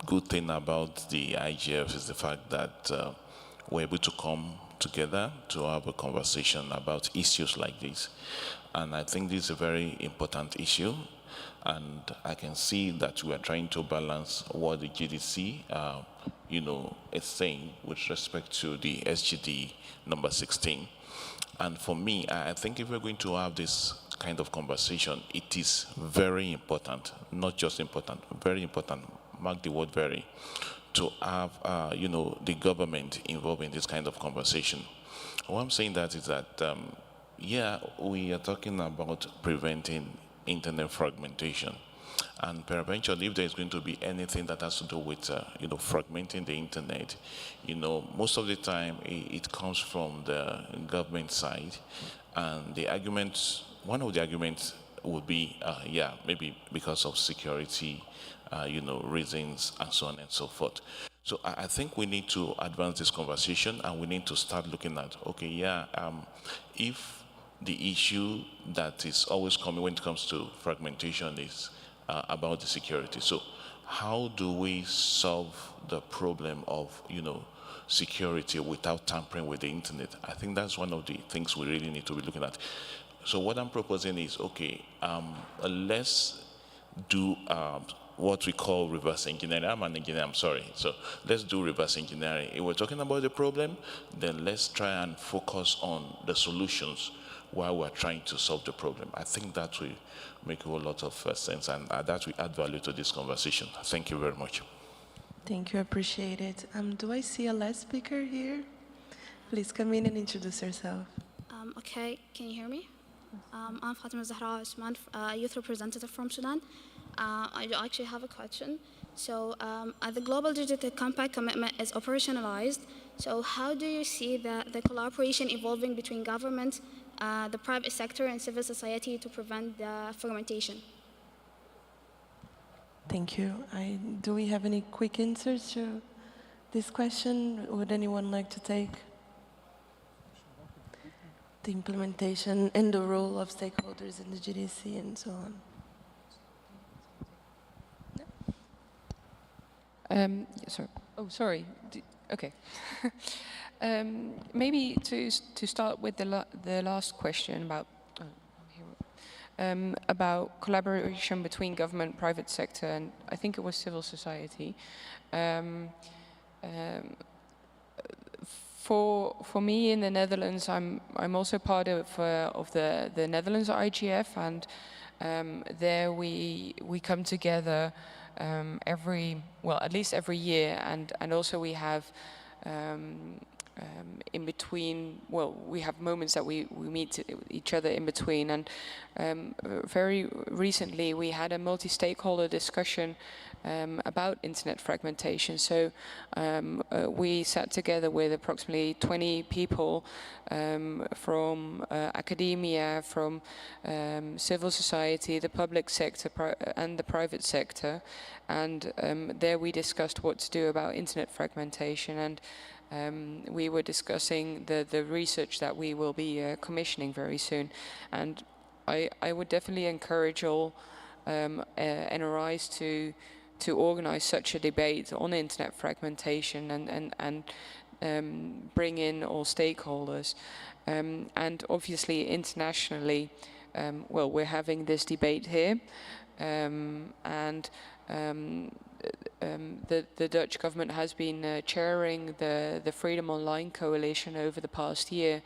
good thing about the IGF is the fact that we're able to come together to have a conversation about issues like this. And I think this is a very important issue, and I can see that we are trying to balance what the GDC is saying with respect to the SGD number 16. And for me, I think if we're going to have this kind of conversation, it is very important, not just important, very important, mark the word very, to have, the government involved in this kind of conversation. What I'm saying that is that, yeah, we are talking about preventing internet fragmentation. And peradventure, if there's going to be anything that has to do with, fragmenting the internet, most of the time it comes from the government side. And the arguments, one of the arguments would be, yeah, maybe because of security, reasons, and so on and so forth. So I think we need to advance this conversation, and we need to start looking at, okay, yeah, if the issue that is always coming when it comes to fragmentation is about the security. So how do we solve the problem of, security without tampering with the internet? I think that's one of the things we really need to be looking at. So what I'm proposing is, okay, let's do what we call reverse engineering. I'm an engineer, I'm sorry. So let's do reverse engineering. If we're talking about the problem, then let's try and focus on the solutions while we're trying to solve the problem. I think that will make a whole lot of sense, and that will add value to this conversation. Thank you very much. Thank you, appreciate it. Do I see a last speaker here? Please come in and introduce yourself. Okay, can you hear me? I'm Fatima Zahra Osman, youth representative from Sudan. I do actually have a question. So the Global Digital Compact commitment is operationalized. So how do you see the collaboration evolving between government, the private sector, and civil society to prevent the fragmentation? Thank you. Do we have any quick answers to this question? Would anyone like to take? The implementation and the role of stakeholders in the GDC and so on. Sorry. Oh, sorry. Okay. Maybe to start with the last question about collaboration between government, private sector, and I think it was civil society. For me in the Netherlands, I'm also part of the Netherlands IGF, and there we come together at least every year, and also we have in between, we have moments that we meet each other in between, and very recently we had a multi-stakeholder discussion about internet fragmentation. So we sat together with approximately 20 people from academia, from civil society, the public sector, and the private sector, and there we discussed what to do about internet fragmentation, and we were discussing the research that we will be commissioning very soon. And I would definitely encourage all NRIs to organize such a debate on internet fragmentation and bring in all stakeholders. And obviously internationally, we're having this debate here, and the Dutch government has been chairing the Freedom Online Coalition over the past year.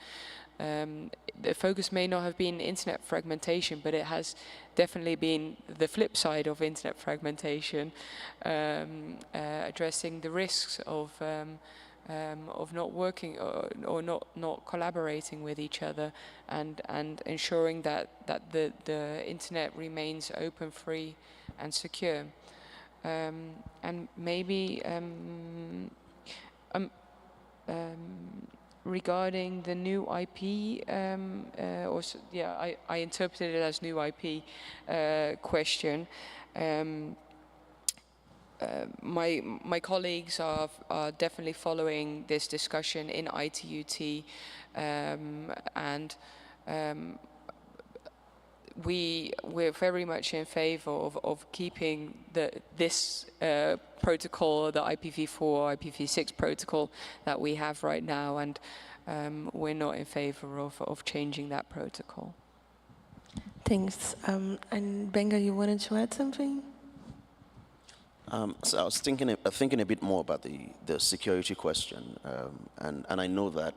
The focus may not have been internet fragmentation, but it has definitely been the flip side of internet fragmentation, addressing the risks of not working or not collaborating with each other, and ensuring that the internet remains open, free, and secure. And maybe regarding the new IP, I interpreted it as new IP question. My colleagues are definitely following this discussion in ITUT, and we're very much in favor of keeping this protocol, the IPv4, IPv6 protocol that we have right now, and we're not in favor of changing that protocol. Thanks. And Benga, you wanted to add something? So I was thinking a bit more about the security question, and I know that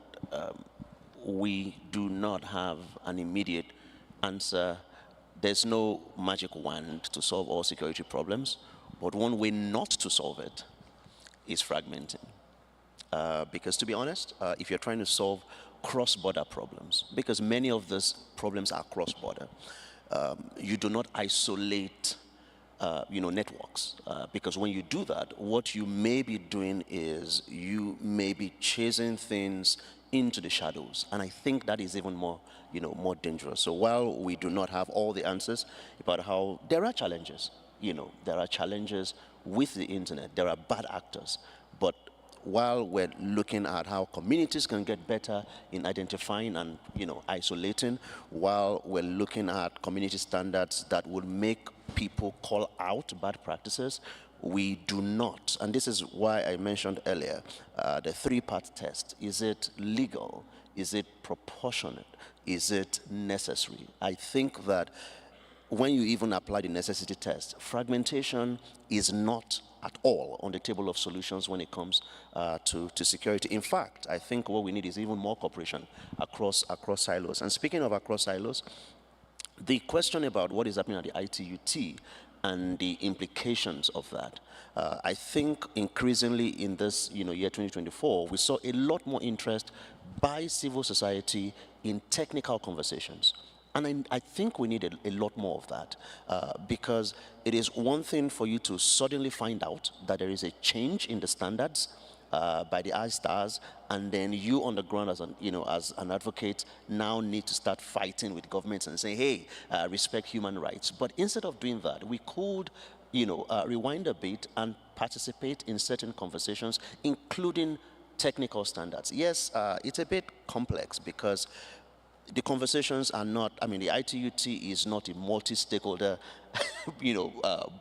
we do not have an immediate answer. There's no magic wand to solve all security problems, but one way not to solve it is fragmenting. Because to be honest, if you're trying to solve cross-border problems, because many of these problems are cross-border, you do not isolate networks, because when you do that, what you may be doing is you may be chasing things into the shadows, and I think that is even more, more dangerous. So while we do not have all the answers about how there are challenges, there are challenges with the internet, there are bad actors, but while we're looking at how communities can get better in identifying and isolating, while we're looking at community standards that will make people call out bad practices, we do not, and this is why I mentioned earlier, the three-part test. Is it legal? Is it proportionate? Is it necessary? I think that when you even apply the necessity test, fragmentation is not at all on the table of solutions when it comes to security. In fact, I think what we need is even more cooperation across silos. And speaking of across silos, the question about what is happening at the ITUT and the implications of that, I think increasingly in this year 2024, we saw a lot more interest by civil society in technical conversations. And I think we need a lot more of that, because it is one thing for you to suddenly find out that there is a change in the standards by the ISTARS, and then you on the ground as an advocate now need to start fighting with governments and say, hey, respect human rights. But instead of doing that, we could rewind a bit and participate in certain conversations, including technical standards. Yes, it's a bit complex because the conversations are not, the ITUT is not a multi-stakeholder,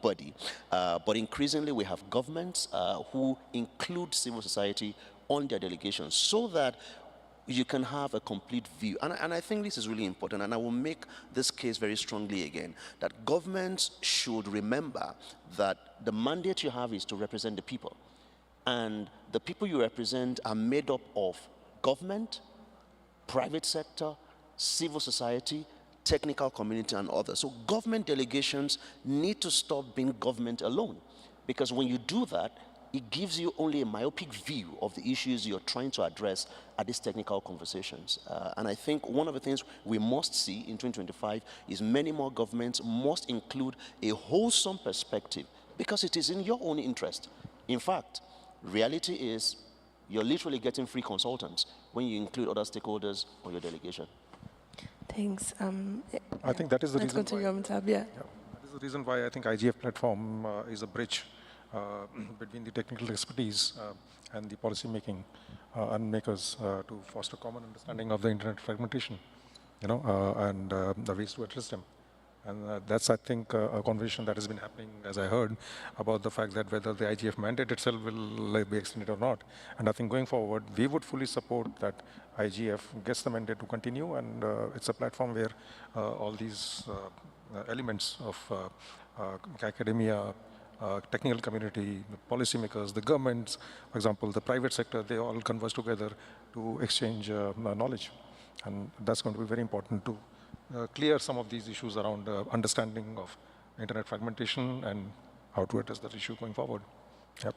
body. But increasingly we have governments who include civil society on their delegations so that you can have a complete view. And I think this is really important, and I will make this case very strongly again, that governments should remember that the mandate you have is to represent the people. And the people you represent are made up of government, private sector, civil society, technical community, and others. So government delegations need to stop being government alone, because when you do that, it gives you only a myopic view of the issues you're trying to address at these technical conversations. And I think one of the things we must see in 2025 is many more governments must include a wholesome perspective, because it is in your own interest. In fact, reality is you're literally getting free consultants when you include other stakeholders on your delegation. Thanks. I think that is the Let's reason go to why, you, Amitabh. Yeah. that is the reason why I think IGF platform is a bridge between the technical expertise and the policy making and makers to foster common understanding of the internet fragmentation, and the ways to address them. And that's, I think, a conversation that has been happening, as I heard, about the fact that whether the IGF mandate itself will be extended or not. And I think going forward, we would fully support that IGF gets the mandate to continue, and it's a platform where all these elements of academia, technical community, the policymakers, the governments, for example, the private sector, they all converge together to exchange knowledge. And that's going to be very important to clear some of these issues around understanding of internet fragmentation and how to address that issue going forward. Yep.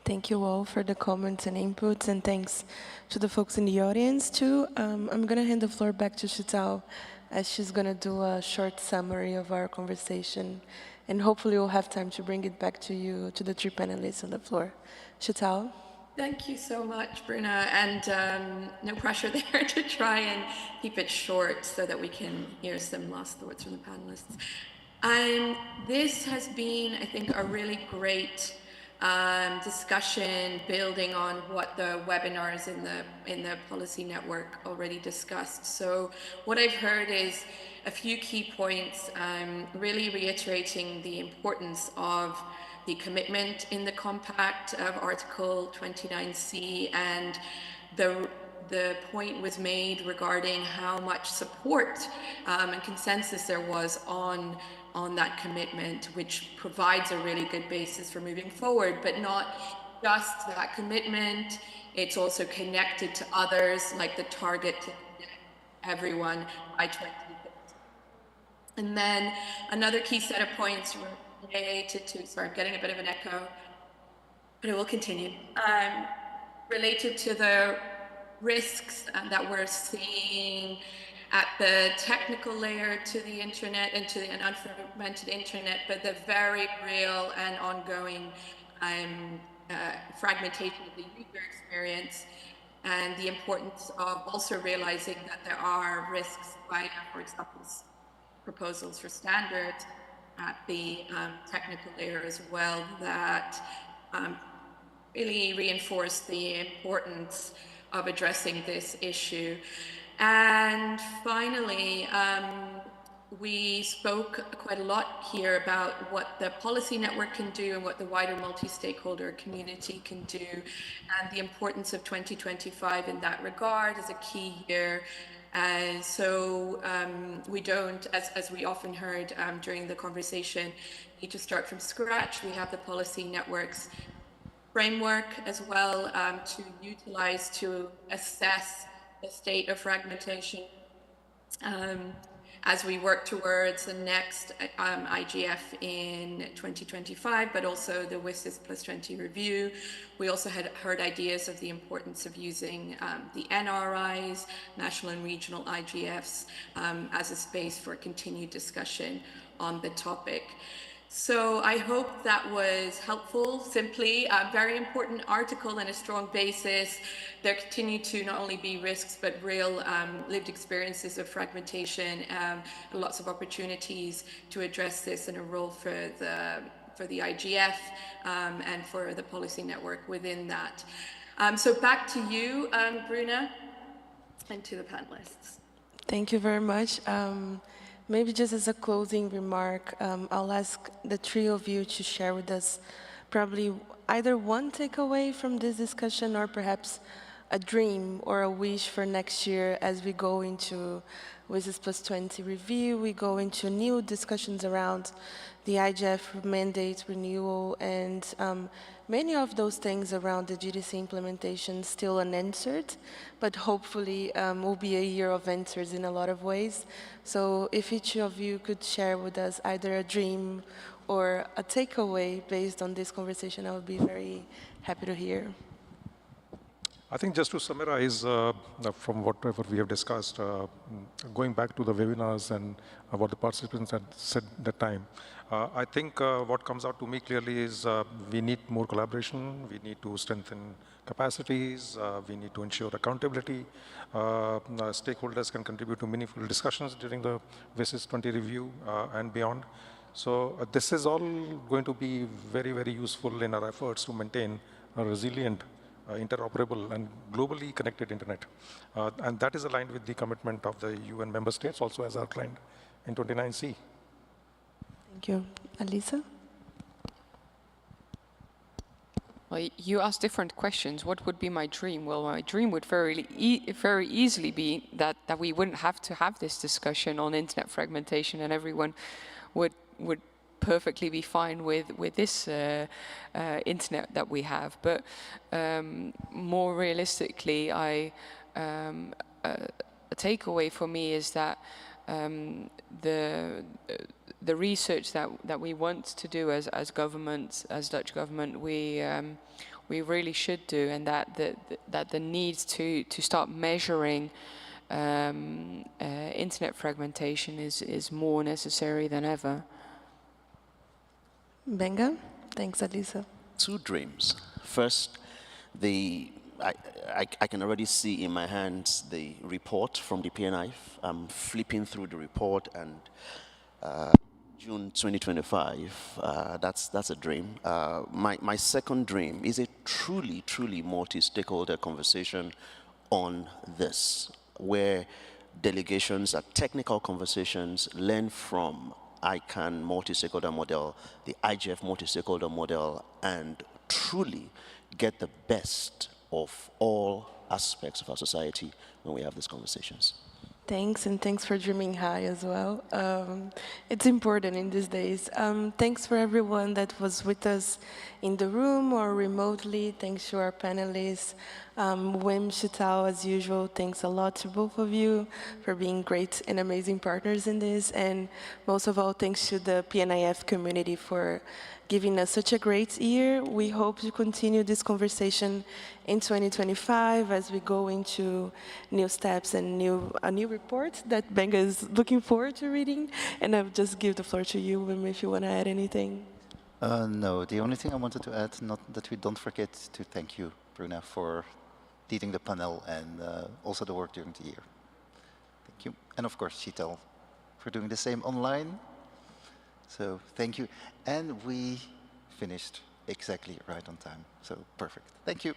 Thank you all for the comments and inputs, and thanks to the folks in the audience too. I'm going to hand the floor back to Chitao, as she's going to do a short summary of our conversation, and hopefully we'll have time to bring it back to you, to the three panelists on the floor. Chitao? Thank you so much, Bruna, and no pressure there to try and keep it short so that we can hear some last thoughts from the panelists. This has been, I think, a really great discussion building on what the webinars in the policy network already discussed. So what I've heard is a few key points, really reiterating the importance of the commitment in the compact of Article 29C, and the point was made regarding how much support and consensus there was on that commitment, which provides a really good basis for moving forward, but not just that commitment, it's also connected to others, like the target to everyone by 2050. And then another key set of points related to, sorry, I'm getting a bit of an echo. but I will continue. Related to the risks that we're seeing at the technical layer to the internet and to an unfragmented internet, but the very real and ongoing fragmentation of the user experience, and the importance of also realizing that there are risks by, for example, proposals for standards at the technical layer as well that really reinforce the importance of addressing this issue. And finally, we spoke quite a lot here about what the policy network can do and what the wider multi-stakeholder community can do, and the importance of 2025 in that regard as a key year. So we don't, as we often heard during the conversation, need to start from scratch. We have the policy networks framework as well to utilize to assess the state of fragmentation as we work towards the next IGF in 2025, but also the WSIS plus 20 review. We also had heard ideas of the importance of using the NRIs, national and regional IGFs, as a space for continued discussion on the topic. So I hope that was helpful. Simply a very important article and a strong basis. There continue to not only be risks, but real lived experiences of fragmentation, lots of opportunities to address this, and a role for the IGF and for the policy network within that. So back to you, Bruna, and to the panelists. Thank you very much. Maybe just as a closing remark, I'll ask the three of you to share with us probably either one takeaway from this discussion or perhaps a dream or a wish for next year as we go into WSIS plus 20 review, we go into new discussions around the IGF mandate renewal, and many of those things around the GDC implementation still unanswered, but hopefully will be a year of answers in a lot of ways. So if each of you could share with us either a dream or a takeaway based on this conversation, I would be very happy to hear. I think just to summarize from whatever we have discussed, going back to the webinars and what the participants had said at the time, I think what comes out to me clearly is we need more collaboration, we need to strengthen capacities, we need to ensure accountability. Stakeholders can contribute to meaningful discussions during the WSIS 20 review and beyond. So this is all going to be very, very useful in our efforts to maintain a resilient, interoperable and globally connected internet. And that is aligned with the commitment of the UN member states, also as outlined in 29C. Thank you. Alisa? Well, you asked different questions. What would be my dream? Well, my dream would very easily be that we wouldn't have to have this discussion on internet fragmentation, and everyone would perfectly be fine with this internet that we have. But more realistically, a takeaway for me is that the research that we want to do as governments, as Dutch government, we really should do, and that the need to start measuring internet fragmentation is more necessary than ever. Benga? Thanks, Alisa. Two dreams. First, I can already see in my hands the report from the PNI. I'm flipping through the report, and June 2025, that's a dream. My second dream is a truly multi-stakeholder conversation on this, where delegations at technical conversations learn from ICANN multi-stakeholder model, the IGF multi-stakeholder model, and truly get the best of all aspects of our society when we have these conversations. Thanks, and thanks for dreaming high as well. It's important in these days. Thanks for everyone that was with us in the room or remotely. Thanks to our panelists. Wim, Chital, as usual, thanks a lot to both of you for being great and amazing partners in this. And most of all, thanks to the PNIF community for giving us such a great year. We hope to continue this conversation in 2025 as we go into new steps and a new report that Benga is looking forward to reading. And I'll just give the floor to you, Wim, if you want to add anything. No, the only thing I wanted to add, not that we don't forget to thank you, Bruna, for leading the panel and also the work during the year. Thank you. And of course, Chital, for doing the same online. So thank you. And we finished exactly right on time. So perfect. Thank you.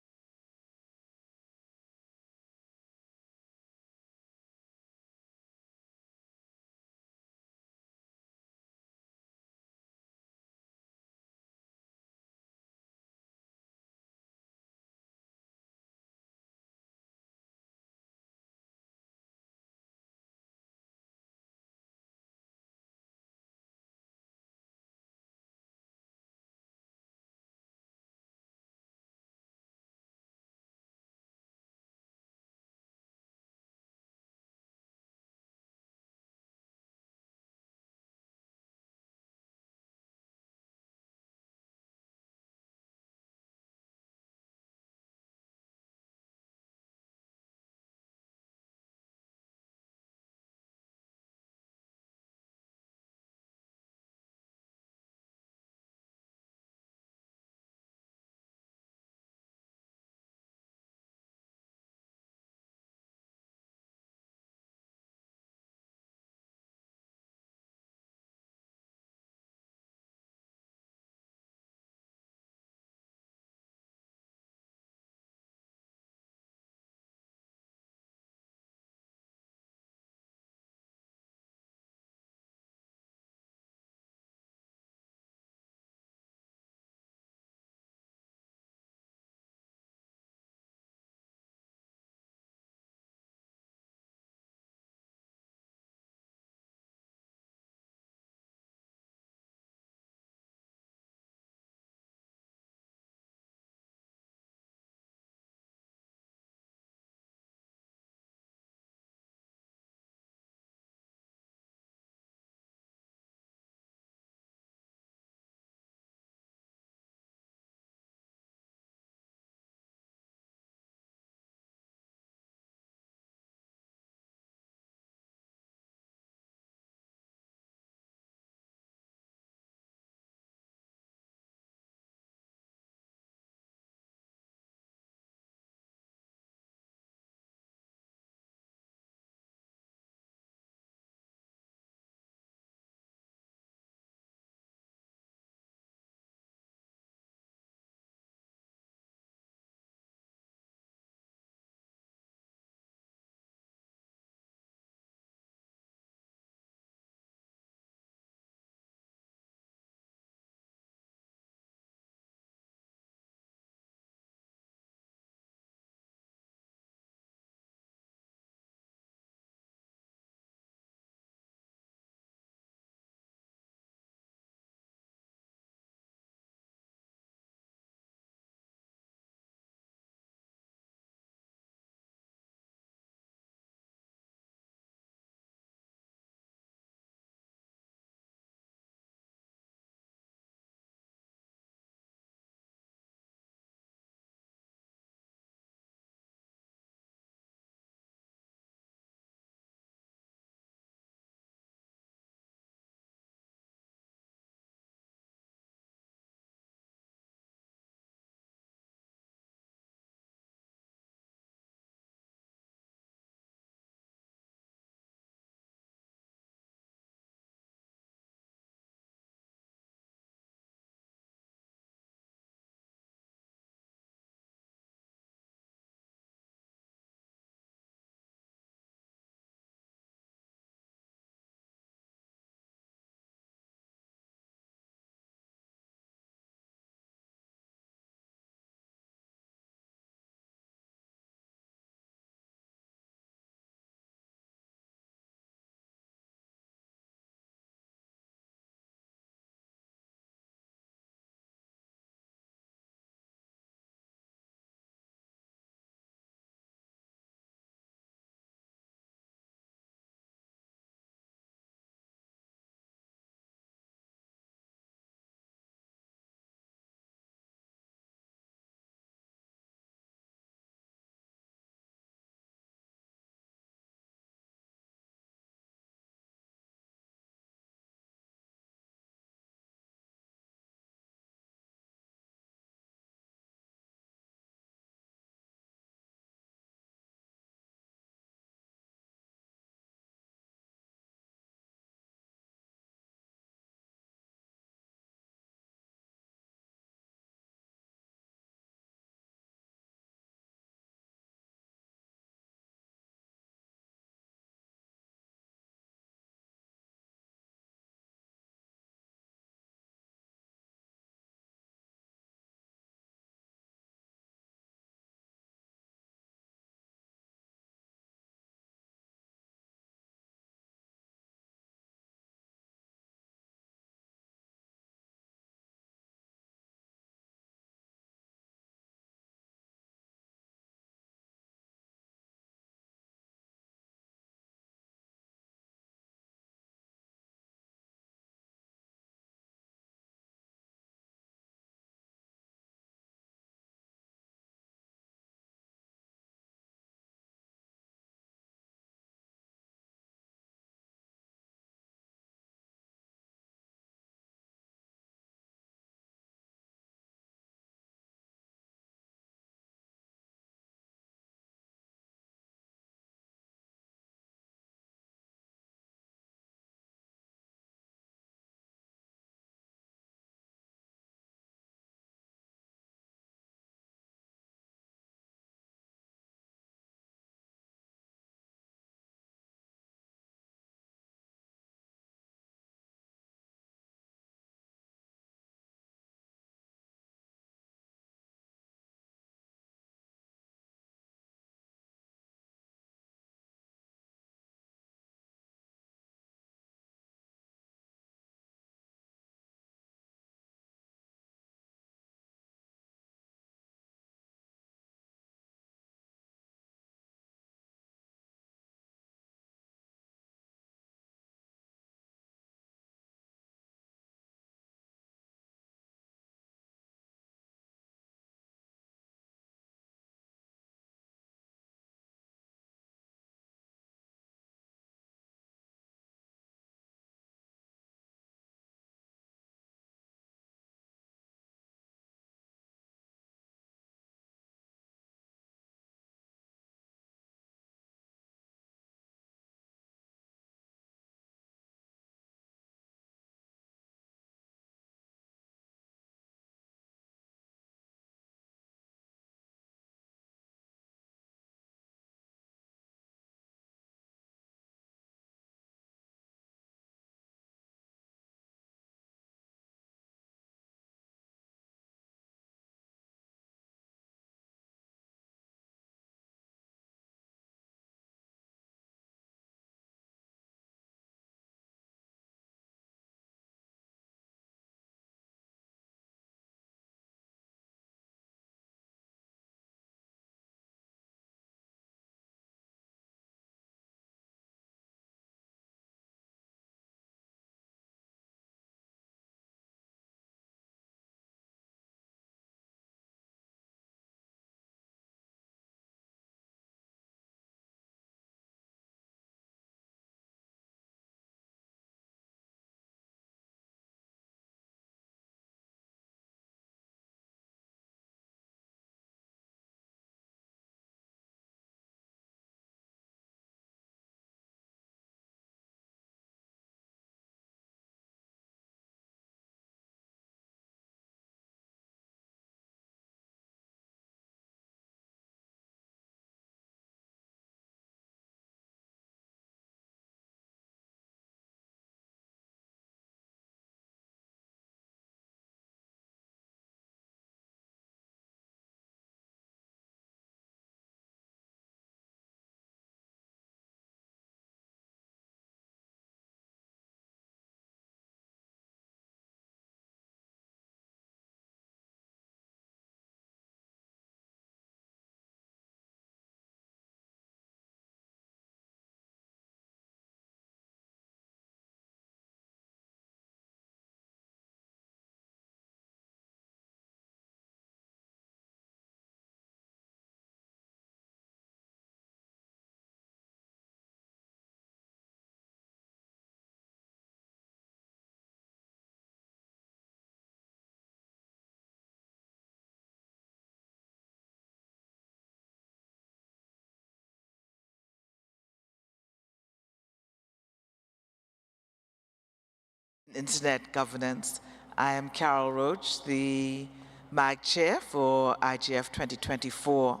Internet Governance. I am Carol Roach, the MAG Chair for IGF 2024.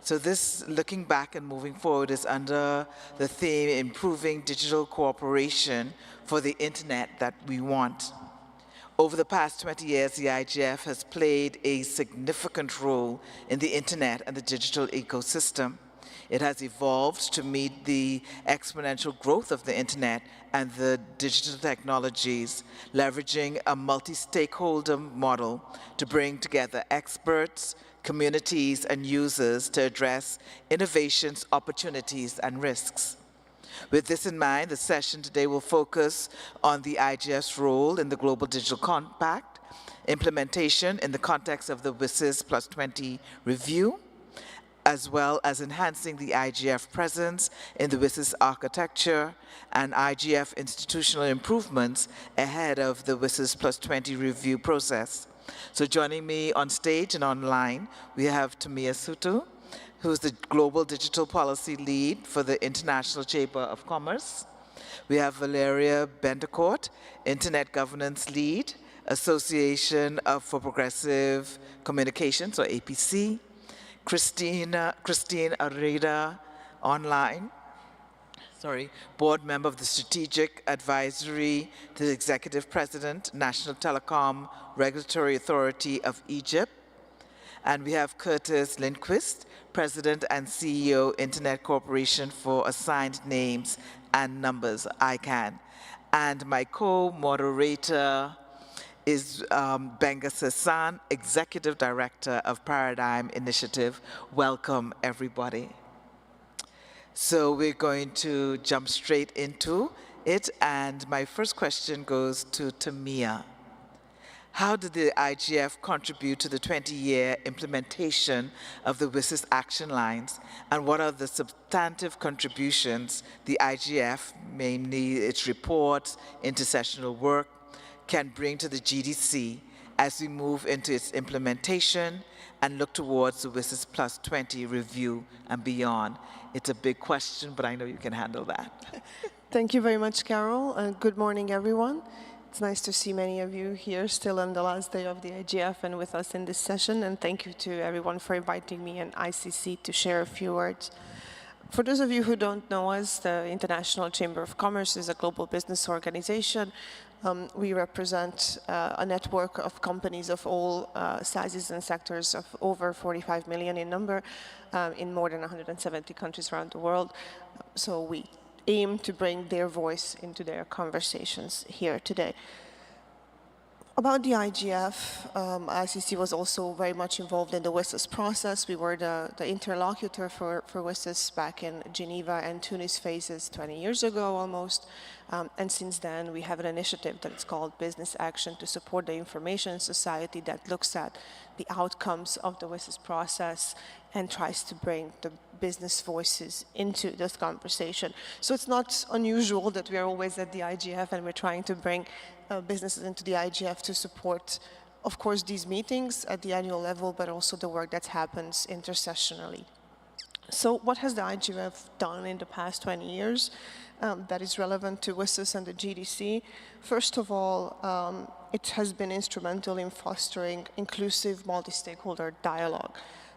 So this, looking back and moving forward, is under the theme Improving Digital Cooperation for the Internet that we want. Over the past 20 years, the IGF has played a significant role in the Internet and the digital ecosystem. It has evolved to meet the exponential growth of the Internet and the digital technologies, leveraging a multi-stakeholder model to bring together experts, communities, and users to address innovations, opportunities, and risks. With this in mind, the session today will focus on the IGF's role in the Global Digital Compact, implementation in the context of the WSIS Plus 20 review, as well as enhancing the IGF presence in the WSIS architecture and IGF institutional improvements ahead of the WSIS Plus 20 review process. So joining me on stage and online, we have Tamia Sutu, who's the Global Digital Policy Lead for the International Chamber of Commerce. We have Valeria Bendecourt, Internet Governance Lead, Association for Progressive Communications, or APC. Christine Arreda, online, board member of the Strategic Advisory to the Executive President, National Telecom Regulatory Authority of Egypt. And we have Curtis Lindquist, President and CEO, Internet Corporation for Assigned Names and Numbers, ICANN. And my co-moderator is Benga Sassan, Executive Director of Paradigm Initiative. Welcome, everybody. So we're going to jump straight into it, and my first question goes to Tamia. How did the IGF contribute to the 20-year implementation of the WSIS action lines, and what are the substantive contributions the IGF, mainly its reports, intersessional work, can bring to the GDC as we move into its implementation and look towards the WSIS Plus 20 review and beyond? It's a big question, but I know you can handle that. Thank you very much, Carol, and good morning, everyone. It's nice to see many of you here still on the last day of the IGF and with us in this session, and thank you to everyone for inviting me and ICC to share a few words. For those of you who don't know us, the International Chamber of Commerce is a global business organization. We represent a network of companies of all sizes and sectors of over 45 million in number in more than 170 countries around the world. So we aim to bring their voice into their conversations here today. About the IGF, ICC was also very much involved in the WSIS process. We were the interlocutor for WSIS back in Geneva and Tunis phases 20 years ago almost. And since then, we have an initiative that's called Business Action to support the information society that looks at the outcomes of the WSIS process and tries to bring the business voices into this conversation. So it's not unusual that we are always at the IGF and we're trying to bring businesses into the IGF to support, of course, these meetings at the annual level, but also the work that happens intersessionally. So what has the IGF done in the past 20 years that is relevant to WSIS and the GDC? First of all, it has been instrumental in fostering inclusive multi-stakeholder dialogue.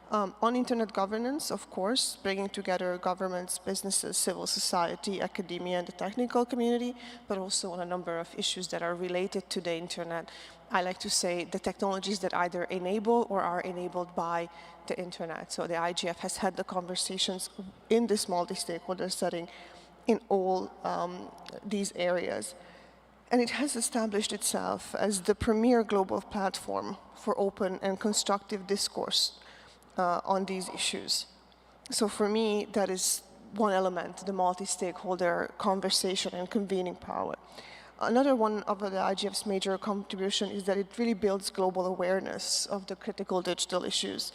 On internet governance, of course, bringing together governments, businesses, civil society, academia, and the technical community, but also on a number of issues that are related to the internet. I like to say the technologies that either enable or are enabled by the internet. So the IGF has had the conversations in this multi-stakeholder setting in all these areas. And it has established itself as the premier global platform for open and constructive discourse on these issues. So for me, that is one element, the multi-stakeholder conversation and convening power. Another one of the IGF's major contribution is that it really builds global awareness of the critical digital issues,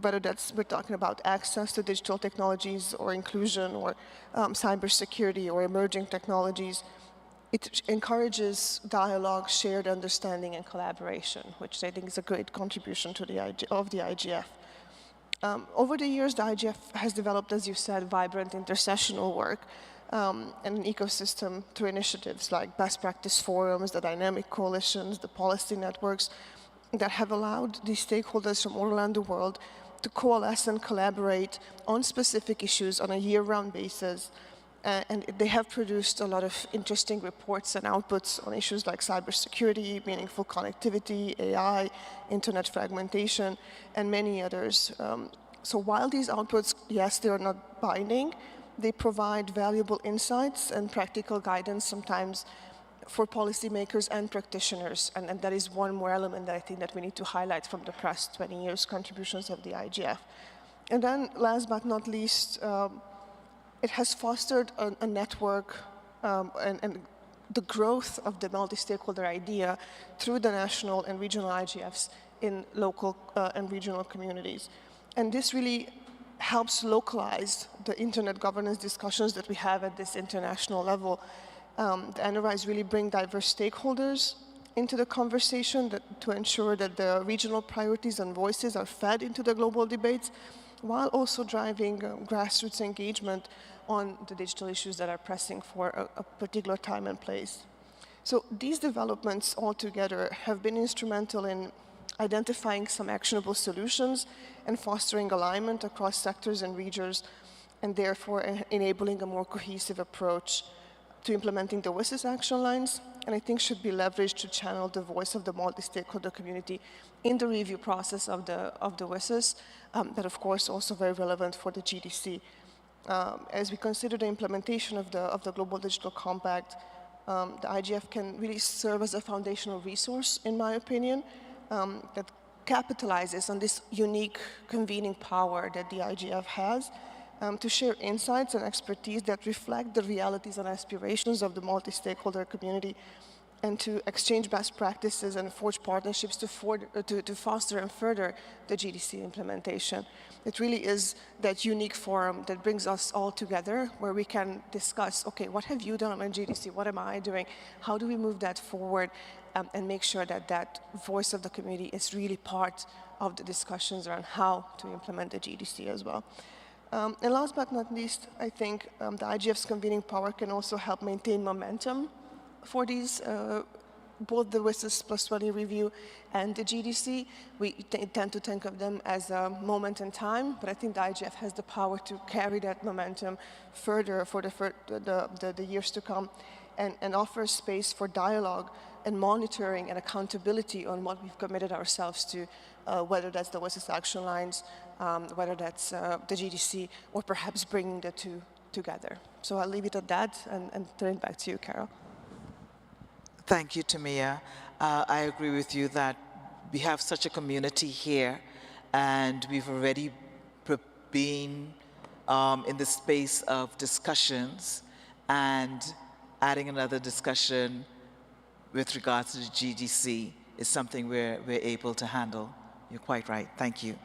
whether that's we're talking about access to digital technologies or inclusion or cybersecurity or emerging technologies. It encourages dialogue, shared understanding, and collaboration, which I think is a great contribution to the IGF. Over the years, the IGF has developed, as you said, vibrant intersessional work. and an ecosystem through initiatives like best practice forums, the dynamic coalitions, the policy networks that have allowed these stakeholders from all around the world to coalesce and collaborate on specific issues on a year-round basis. And they have produced a lot of interesting reports and outputs on issues like cybersecurity, meaningful connectivity, AI, internet fragmentation, and many others. So while these outputs, yes, they are not binding, they provide valuable insights and practical guidance sometimes for policymakers and practitioners. And that is one more element that I think that we need to highlight from the past 20 years contributions of the IGF. And then last but not least, it has fostered a network and the growth of the multi-stakeholder idea through the national and regional IGFs in local and regional communities. And this really helps localize the internet governance discussions that we have at this international level. The NRIs really bring diverse stakeholders into the conversation to ensure that the regional priorities and voices are fed into the global debates, while also driving grassroots engagement on the digital issues that are pressing for a particular time and place. So these developments altogether have been instrumental in identifying some actionable solutions and fostering alignment across sectors and regions, and therefore enabling a more cohesive approach to implementing the WSIS action lines, and I think should be leveraged to channel the voice of the multi-stakeholder community in the review process of the WSIS, but of course also very relevant for the GDC. As we consider the implementation of the Global Digital Compact, the IGF can really serve as a foundational resource, in my opinion, that capitalizes on this unique convening power that the IGF has to share insights and expertise that reflect the realities and aspirations of the multi-stakeholder community, and to exchange best practices and forge partnerships to foster and further the GDC implementation. It really is that unique forum that brings us all together, where we can discuss, okay, what have you done on GDC? What am I doing? How do we move that forward? And make sure that that voice of the community is really part of the discussions around how to implement the GDC as well. And last but not least, I think the IGF's convening power can also help maintain momentum for these, both the WSIS plus 20 review and the GDC. We tend to think of them as a moment in time, but I think the IGF has the power to carry that momentum further for the years to come, and offer space for dialogue and monitoring and accountability on what we've committed ourselves to, whether that's the WSIS action lines, whether that's the GDC, or perhaps bringing the two together. So I'll leave it at that and turn it back to you, Carol. Thank you, Tamia. I agree with you that we have such a community here, and we've already been in the space of discussions, and adding another discussion with regards to the GDC is something we're able to handle. You're quite right. Thank you.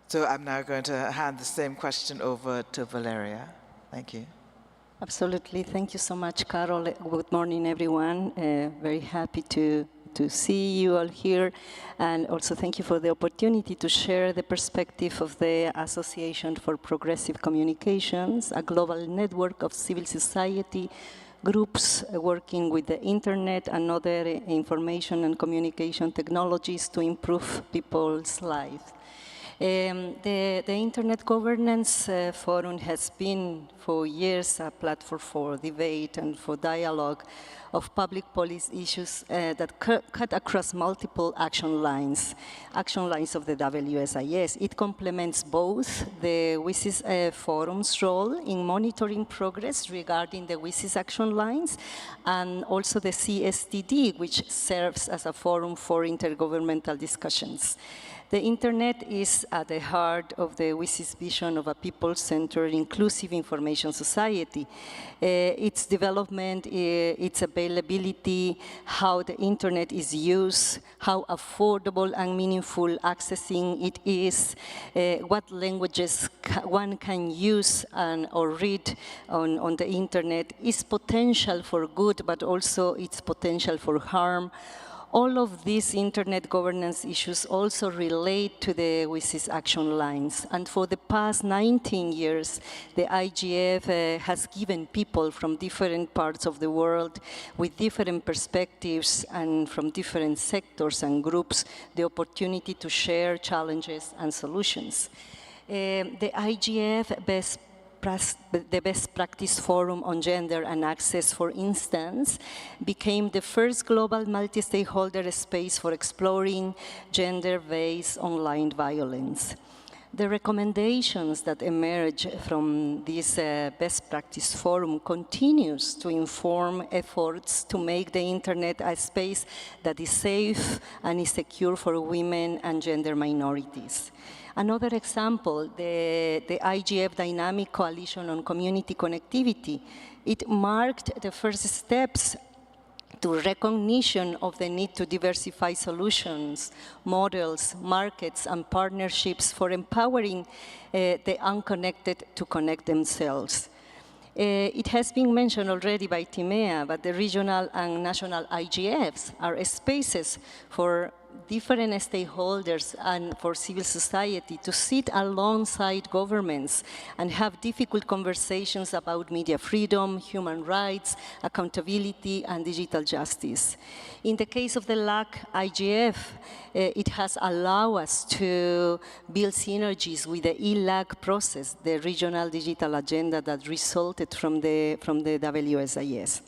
So I'm now going to hand the same question over to Valeria. Thank you. Absolutely. Thank you so much, Carol. Good morning, everyone. Very happy to see you all here. And also thank you for the opportunity to share the perspective of the Association for Progressive Communications, a global network of civil society groups working with the internet and other information and communication technologies to improve people's lives. The Internet Governance Forum has been for years a platform for debate and for dialogue of public policy issues that cut across multiple action lines of the WSIS. It complements both the WSIS forum's role in monitoring progress regarding the WSIS action lines, and also the CSTD, which serves as a forum for intergovernmental discussions. The internet is at the heart of the WSIS vision of a people-centered, inclusive information society. Its development, its availability, how the internet is used, how affordable and meaningful accessing it is, what languages one can use or read on the internet, is potential for good, but also its potential for harm. All of these internet governance issues also relate to the WSIS action lines. And for the past 19 years, the IGF has given people from different parts of the world with different perspectives and from different sectors and groups the opportunity to share challenges and solutions. The IGF the Best Practice Forum on Gender and Access, for instance, became the first global multi-stakeholder space for exploring gender-based online violence. The recommendations that emerge from this Best Practice Forum continues to inform efforts to make the internet a space that is safe and is secure for women and gender minorities. Another example, the IGF Dynamic Coalition on Community Connectivity. It marked the first steps to recognition of the need to diversify solutions, models, markets, and partnerships for empowering the unconnected to connect themselves. It has been mentioned already by Timea, but the regional and national IGFs are spaces for different stakeholders and for civil society to sit alongside governments and have difficult conversations about media freedom, human rights, accountability, and digital justice. In the case of the LAC IGF, it has allowed us to build synergies with the ELAC process, the regional digital agenda that resulted from the WSIS.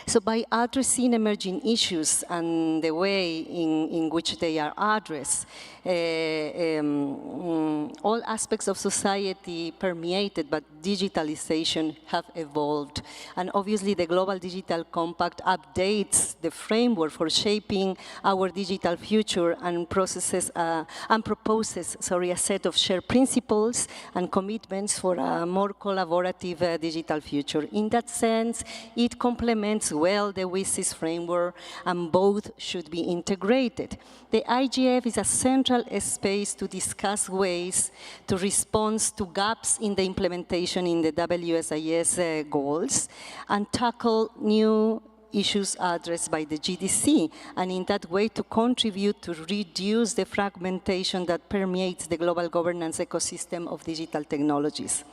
So by addressing emerging issues and the way in which they are addressed, all aspects of society permeated, but digitalization have evolved. And obviously the Global Digital Compact updates the framework for shaping our digital future and proposes a set of shared principles and commitments for a more collaborative digital future. In that sense, it complements well the WSIS framework, and both should be integrated. The IGF is a central space to discuss ways to respond to gaps in the implementation in the WSIS goals and tackle new issues addressed by the GDC, and in that way to contribute to reduce the fragmentation that permeates the global governance ecosystem of digital technologies.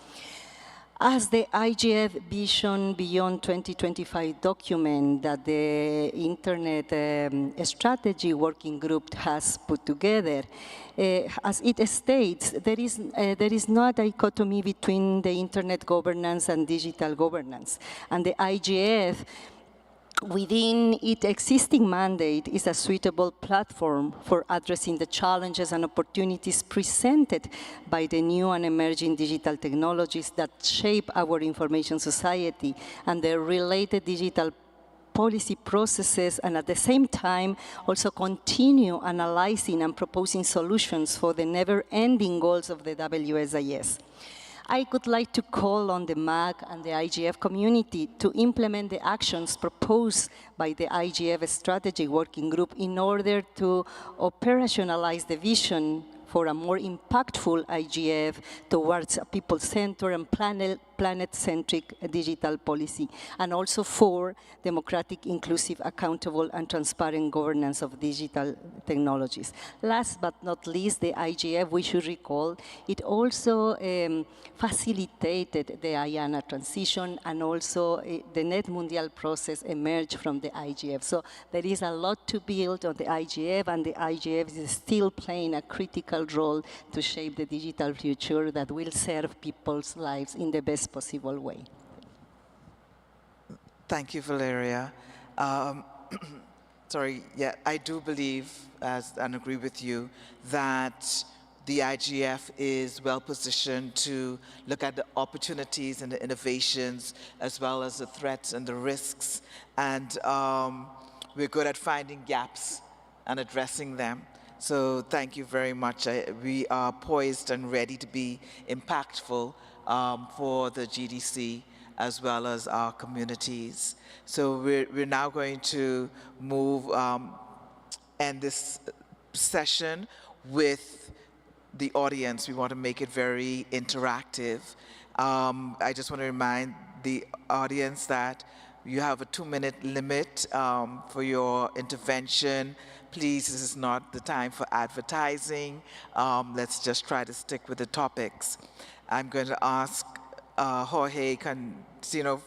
As the IGF Vision Beyond 2025 document that the Internet Strategy Working Group has put together, as it states, there is no dichotomy between the Internet governance and digital governance. And the IGF, within its existing mandate, is a suitable platform for addressing the challenges and opportunities presented by the new and emerging digital technologies that shape our information society and the related digital policy processes, and at the same time also continue analyzing and proposing solutions for the never-ending goals of the WSIS. I would like to call on the MAG and the IGF community to implement the actions proposed by the IGF Strategy Working Group in order to operationalize the vision for a more impactful IGF towards a people-centered and planet-centric digital policy, and also for democratic, inclusive, accountable, and transparent governance of digital technologies. Last but not least, the IGF, we should recall, it also facilitated the IANA transition, and also the Net Mundial process emerged from the IGF. So there is a lot to build on the IGF, and the IGF is still playing a critical role to shape the digital future that will serve people's lives in the best possible way. Thank you, Valeria. Sorry, yeah, I do believe, and agree with you, that the IGF is well positioned to look at the opportunities and the innovations, as well as the threats and the risks. And we're good at finding gaps and addressing them. So thank you very much. We are poised and ready to be impactful for the GDC as well as our communities. So we're now going to end this session with the audience. We want to make it very interactive. I just want to remind the audience that You have a 2-minute limit for your intervention. Please, this is not the time for advertising. Let's just try to stick with the topics. I'm going to ask Jorge Cancino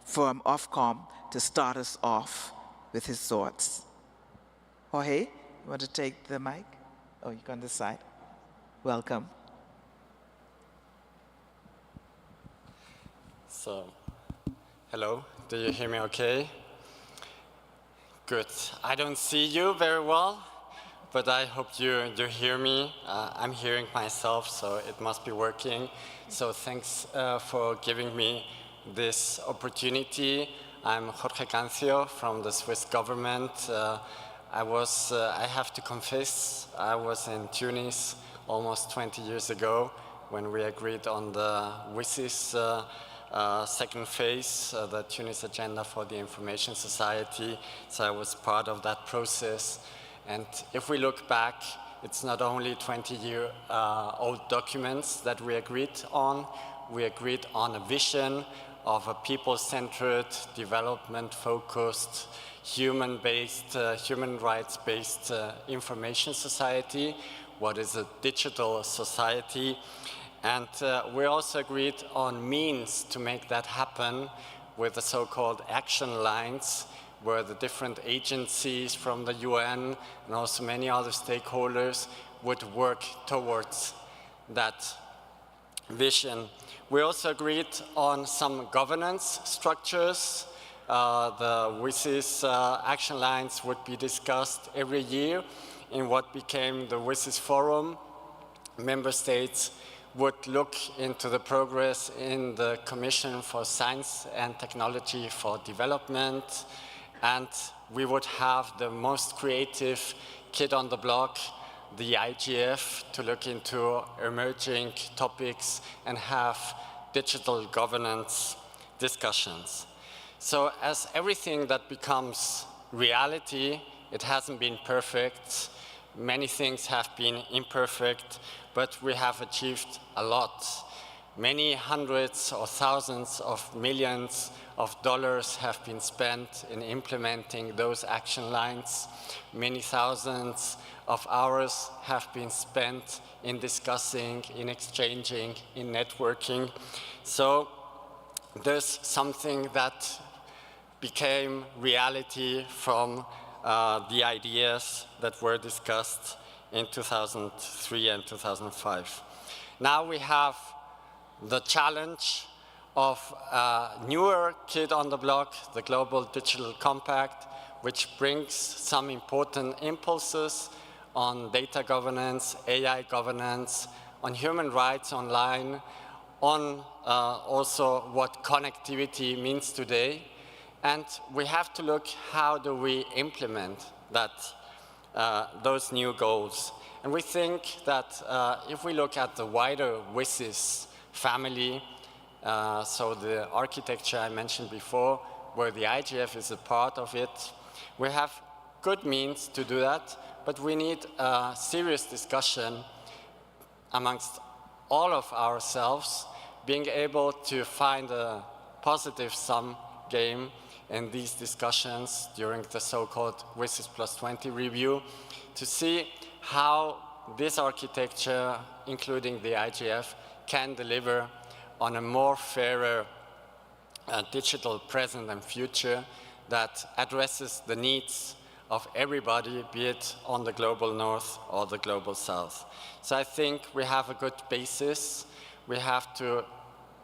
from Ofcom to start us off with his thoughts. Jorge, you want to take the mic? Oh, you're on this side. Welcome. So, hello, do you hear me okay? Good. I don't see you very well, but I hope you hear me. I'm hearing myself, so it must be working. So thanks for giving me this opportunity. I'm Jorge Cancio from the Swiss government. I have to confess, I was in Tunis almost 20 years ago when we agreed on the WSIS second phase, the Tunis Agenda for the Information Society. So I was part of that process. And if we look back, it's not only 20-year-old documents that we agreed on. We agreed on a vision of a people-centered, development-focused, human-based, human rights-based information society. What is a digital society? And we also agreed on means to make that happen with the so-called action lines, where the different agencies from the UN and also many other stakeholders would work towards that vision. We also agreed on some governance structures. The WSIS action lines would be discussed every year in what became the WSIS Forum. Member states would look into the progress in the Commission for Science and Technology for Development, and we would have the most creative kid on the block, the IGF, to look into emerging topics and have digital governance discussions. So as everything that becomes reality, it hasn't been perfect. Many things have been imperfect, but we have achieved a lot. Many hundreds or thousands of millions of dollars have been spent in implementing those action lines. Many thousands of hours have been spent in discussing, in exchanging, in networking. So there's something that became reality from the ideas that were discussed in 2003 and 2005. Now we have the challenge of a newer kid on the block, the Global Digital Compact, which brings some important impulses on data governance, AI governance, on human rights online, on also what connectivity means today. And we have to look how do we implement that, those new goals. And we think that if we look at the wider WSIS family, so the architecture I mentioned before, where the IGF is a part of it, we have good means to do that, but we need a serious discussion amongst all of ourselves, being able to find a positive sum game in these discussions during the so-called WSIS Plus 20 review to see how this architecture, including the IGF, can deliver on a more fairer digital present and future that addresses the needs of everybody, be it on the global north or the global south. So I think we have a good basis. We have to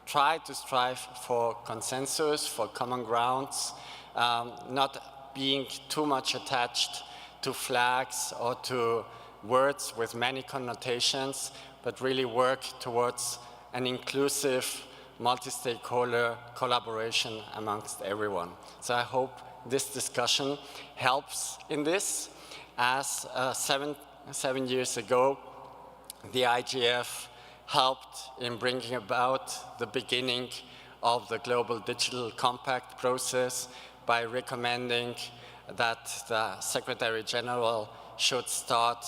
try to strive for consensus, for common grounds, not being too much attached to flags or to words with many connotations, but really work towards an inclusive, multi-stakeholder collaboration amongst everyone. So I hope this discussion helps in this, as 7 years ago, the IGF helped in bringing about the beginning of the Global Digital Compact process by recommending that the Secretary General should start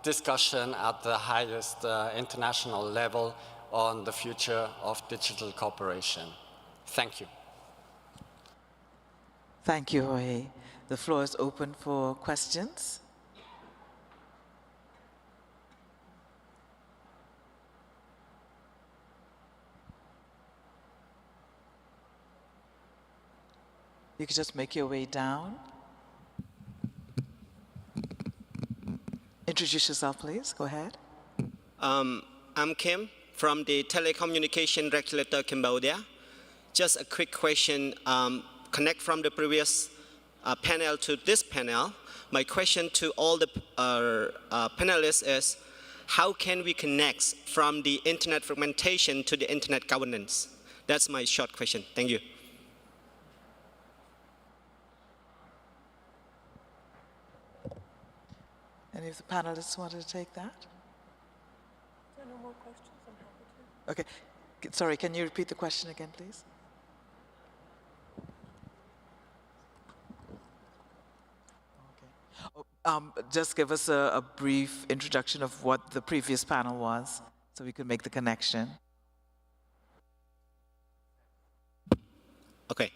discussion at the highest international level on the future of digital cooperation. Thank you. Thank you, Jorge. The floor is open for questions. You can just make your way down. Introduce yourself, please. Go ahead. I'm Kim from the Telecommunication Regulator Cambodia. Just a quick question, connect from the previous panel to this panel. My question to all the panelists is, how can we connect from the internet fragmentation to the internet governance? That's my short question. Thank you. Any of the panelists wanted to take that? There are no more questions. I'm happy to. Okay. Sorry, can you repeat the question again, please? Okay. Just give us a brief introduction of what the previous panel was, so we could make the connection. Okay.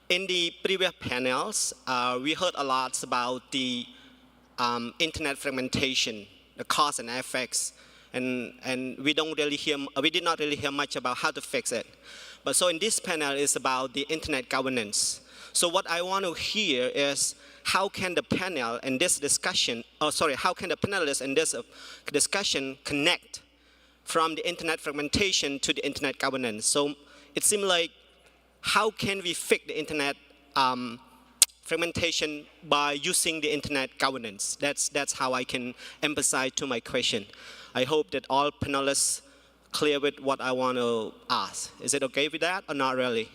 In the previous panels, we heard a lot about the internet fragmentation, the cause and effects, and we did not really hear much about how to fix it. But so in this panel is about the internet governance. So what I want to hear is, how can the panel in this discussion, how can the panelists in this discussion connect from the internet fragmentation to the internet governance? So it seems like, how can we fix the internet fragmentation by using the internet governance? That's how I can emphasize to my question. I hope that all panelists clear with what I want to ask. Is it okay with that or not really?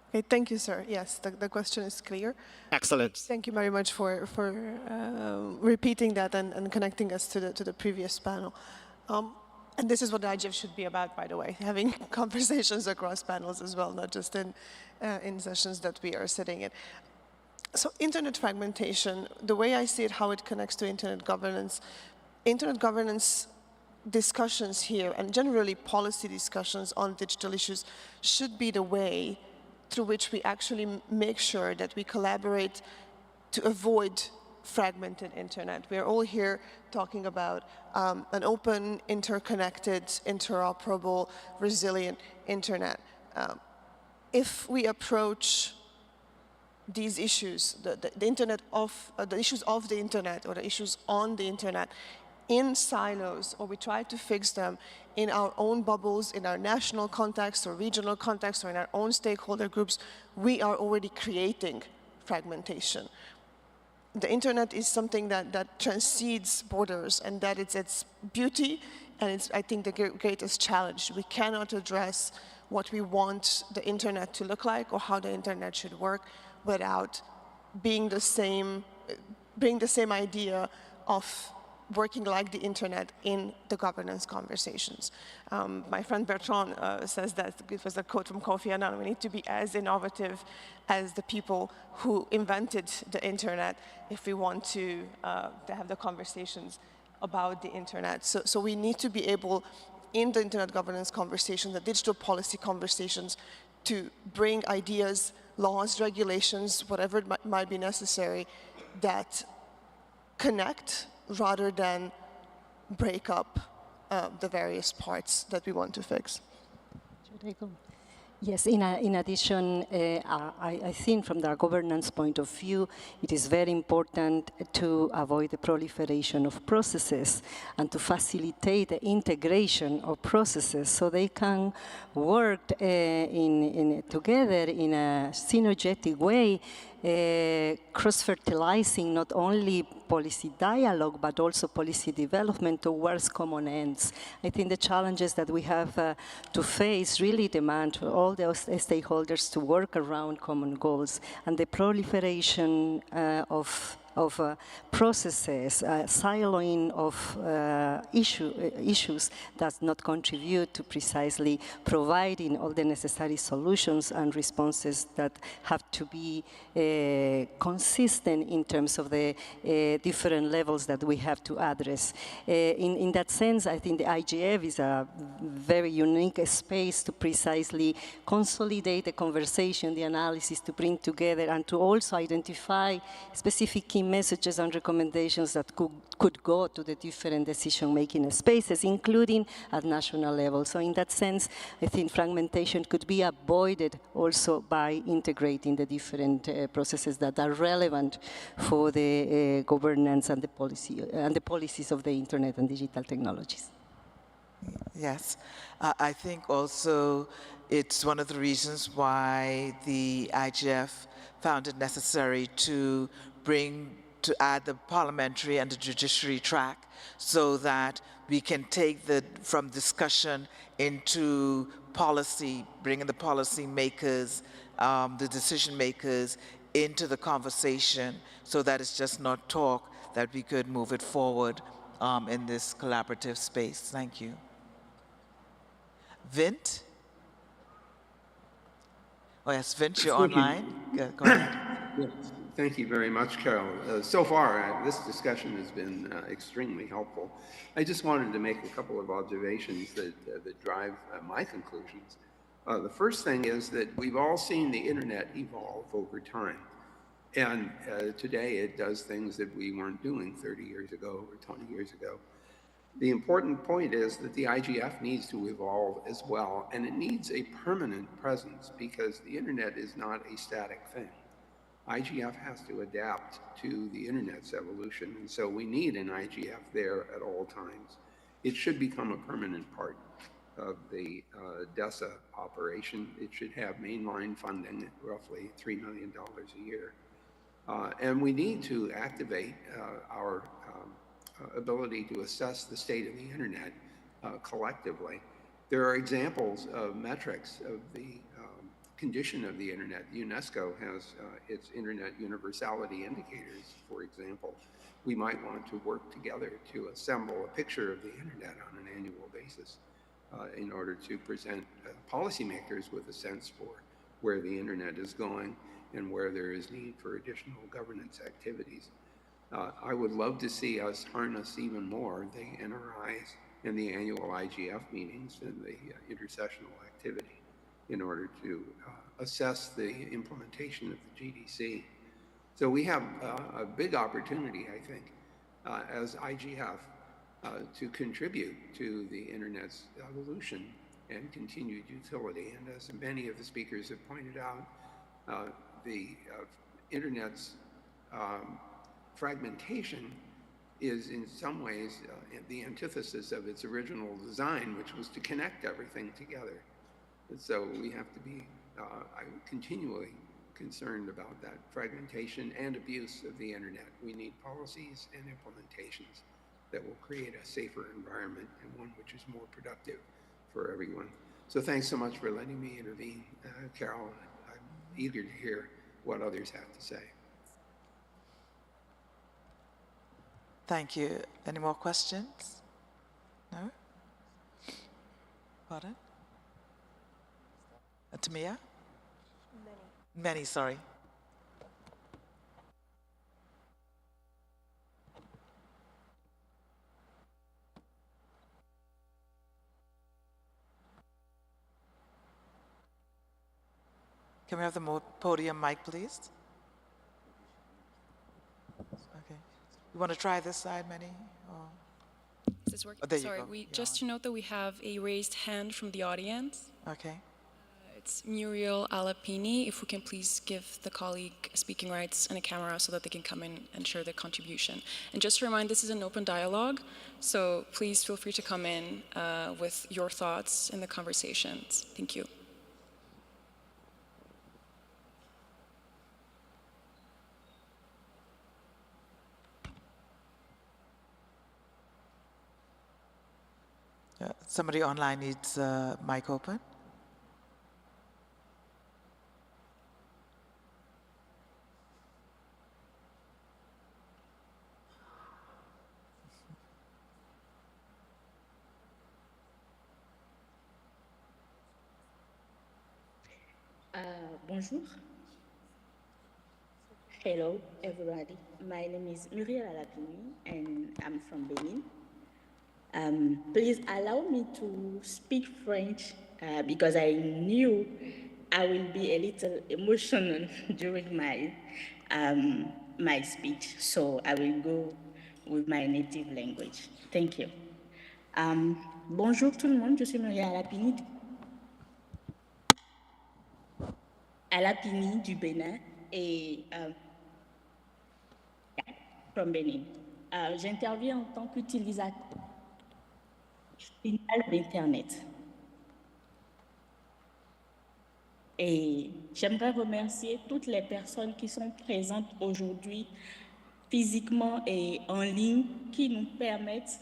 Okay, thank you, sir. Yes, the question is clear. Excellent. Thank you very much for repeating that and connecting us to the previous panel. And this is what the IGF should be about, by the way, having conversations across panels as well, not just in sessions that we are sitting in. So internet fragmentation, the way I see it, how it connects to internet governance discussions here, and generally policy discussions on digital issues, should be the way through which we actually make sure that we collaborate to avoid fragmented internet. We are all here talking about an open, interconnected, interoperable, resilient internet. If we approach these issues, the issues of the internet or the issues on the internet in silos, or we try to fix them in our own bubbles, in our national context or regional context or in our own stakeholder groups, we are already creating fragmentation. The internet is something that transcends borders, and that it's its beauty, and it's, I think, the greatest challenge. We cannot address what we want the internet to look like or how the internet should work without being the same idea of working like the internet in the governance conversations. My friend Bertrand says that, it was a quote from Kofi Annan, we need to be as innovative as the people who invented the internet if we want to have the conversations about the internet. So we need to be able, in the internet governance conversation, the digital policy conversations, to bring ideas, laws, regulations, whatever might be necessary, that connect rather than break up the various parts that we want to fix. Should I go? Yes, in addition, I think from the governance point of view, it is very important to avoid the proliferation of processes and to facilitate the integration of processes so they can work together in a synergetic way, cross-fertilizing not only policy dialogue, but also policy development towards common ends. I think the challenges that we have to face really demand all those stakeholders to work around common goals, and the proliferation of of processes, siloing of issues does not contribute to precisely providing all the necessary solutions and responses that have to be consistent in terms of the different levels that we have to address. In that sense, I think the IGF is a very unique space to precisely consolidate the conversation, the analysis, to bring together and to also identify specific key messages and recommendations that could go to the different decision-making spaces, including at national level. So in that sense, I think fragmentation could be avoided also by integrating the different processes that are relevant for the governance and the policies of the internet and digital technologies. Yes, I think also it's one of the reasons why the IGF found it necessary to add the parliamentary and the judiciary track so that we can take from discussion into policy, bringing the policy makers, the decision makers into the conversation so that it's just not talk, that we could move it forward in this collaborative space. Thank you. Vint? Oh yes, Vint, you're online. Go ahead. Yes. Thank you very much, Carol. So far, this discussion has been extremely helpful. I just wanted to make a couple of observations that drive my conclusions. The first thing is that we've all seen the internet evolve over time. And today it does things that we weren't doing 30 years ago or 20 years ago. The important point is that the IGF needs to evolve as well, and it needs a permanent presence because the internet is not a static thing. IGF has to adapt to the internet's evolution, and so we need an IGF there at all times. It should become a permanent part of the DESA operation. It should have mainline funding at roughly $3 million a year. And we need to activate our ability to assess the state of the internet collectively. There are examples of metrics of the condition of the internet. UNESCO has its internet universality indicators, for example. We might want to work together to assemble a picture of the internet on an annual basis in order to present policymakers with a sense for where the internet is going and where there is need for additional governance activities. I would love to see us harness even more the NRIs and the annual IGF meetings and the intersessional activity in order to assess the implementation of the GDC. So we have a big opportunity, I think, as IGF to contribute to the internet's evolution and continued utility. And as many of the speakers have pointed out, the internet's fragmentation is in some ways the antithesis of its original design, which was to connect everything together. And so we have to be continually concerned about that fragmentation and abuse of the internet. We need policies and implementations that will create a safer environment and one which is more productive for everyone. So thanks so much for letting me intervene, Carol. I'm eager to hear what others have to say. Thank you. Any more questions? No? Pardon? Tamia? Many, sorry. Can we have the podium mic, please? Okay. You want to try this side, Manny? Or? Is this working? Oh, there Sorry, you go. just to note that we have a raised hand from the audience. Okay. It's Muriel Alapini. If we can please give the colleague speaking rights and a camera so that they can come in and share their contribution. And just to remind, this is an open dialogue, so please feel free to come in with your thoughts in the conversations. Thank you. Somebody online needs a mic open. Bonjour. Hello, everybody. My name is Muriel Alapini, and I'm from Benin. Please allow me to speak French because I knew I will be a little emotional during my speech, so I will go with my native language. Thank you. Bonjour tout le monde, je suis Muriel Alapini du Bénin et from Benin. J'interviens en tant qu'utilisateur final d'Internet. Et j'aimerais remercier toutes les personnes qui sont présentes aujourd'hui physiquement et en ligne qui nous permettent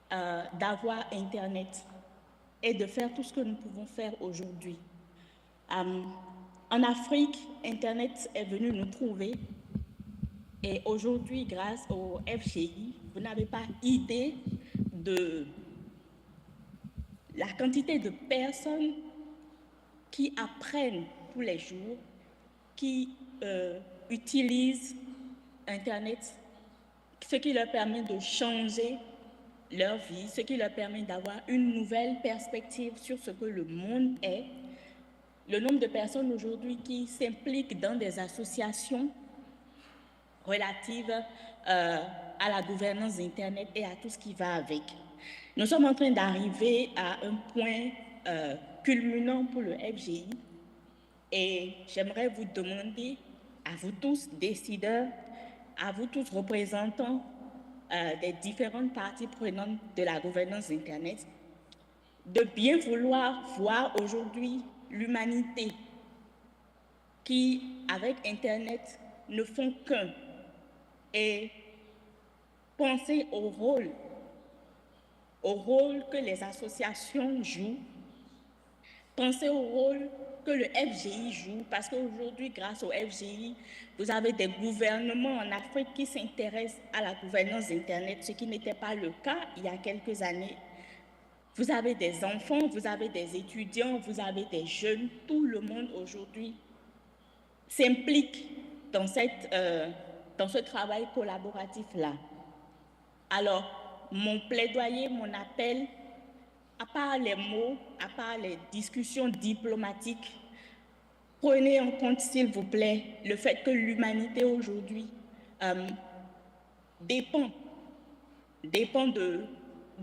d'avoir Internet et de faire tout ce que nous pouvons faire aujourd'hui. En Afrique, Internet est venu nous trouver et aujourd'hui, grâce au FGI, vous n'avez pas idée de la quantité de personnes qui apprennent tous les jours, qui utilisent Internet, ce qui leur permet de changer leur vie, ce qui leur permet d'avoir une nouvelle perspective sur ce que le monde est. Le nombre de personnes aujourd'hui qui s'impliquent dans des associations relatives à la gouvernance Internet et à tout ce qui va avec. Nous sommes en train d'arriver à un point culminant pour le FGI et j'aimerais vous demander, à vous tous décideurs, à vous tous représentants des différentes parties prenantes de la gouvernance Internet, de bien vouloir voir aujourd'hui l'humanité qui, avec Internet, ne font qu'un et penser au rôle que les associations jouent, penser au rôle que le FGI joue, parce qu'aujourd'hui, grâce au FGI, vous avez des gouvernements en Afrique qui s'intéressent à la gouvernance Internet, ce qui n'était pas le cas il y a quelques années. Vous avez des enfants, vous avez des étudiants, vous avez des jeunes, tout le monde aujourd'hui s'implique dans ce travail collaboratif-là. Alors, mon plaidoyer, mon appel, à part les mots, à part les discussions diplomatiques, prenez en compte, s'il vous plaît, le fait que l'humanité aujourd'hui dépend de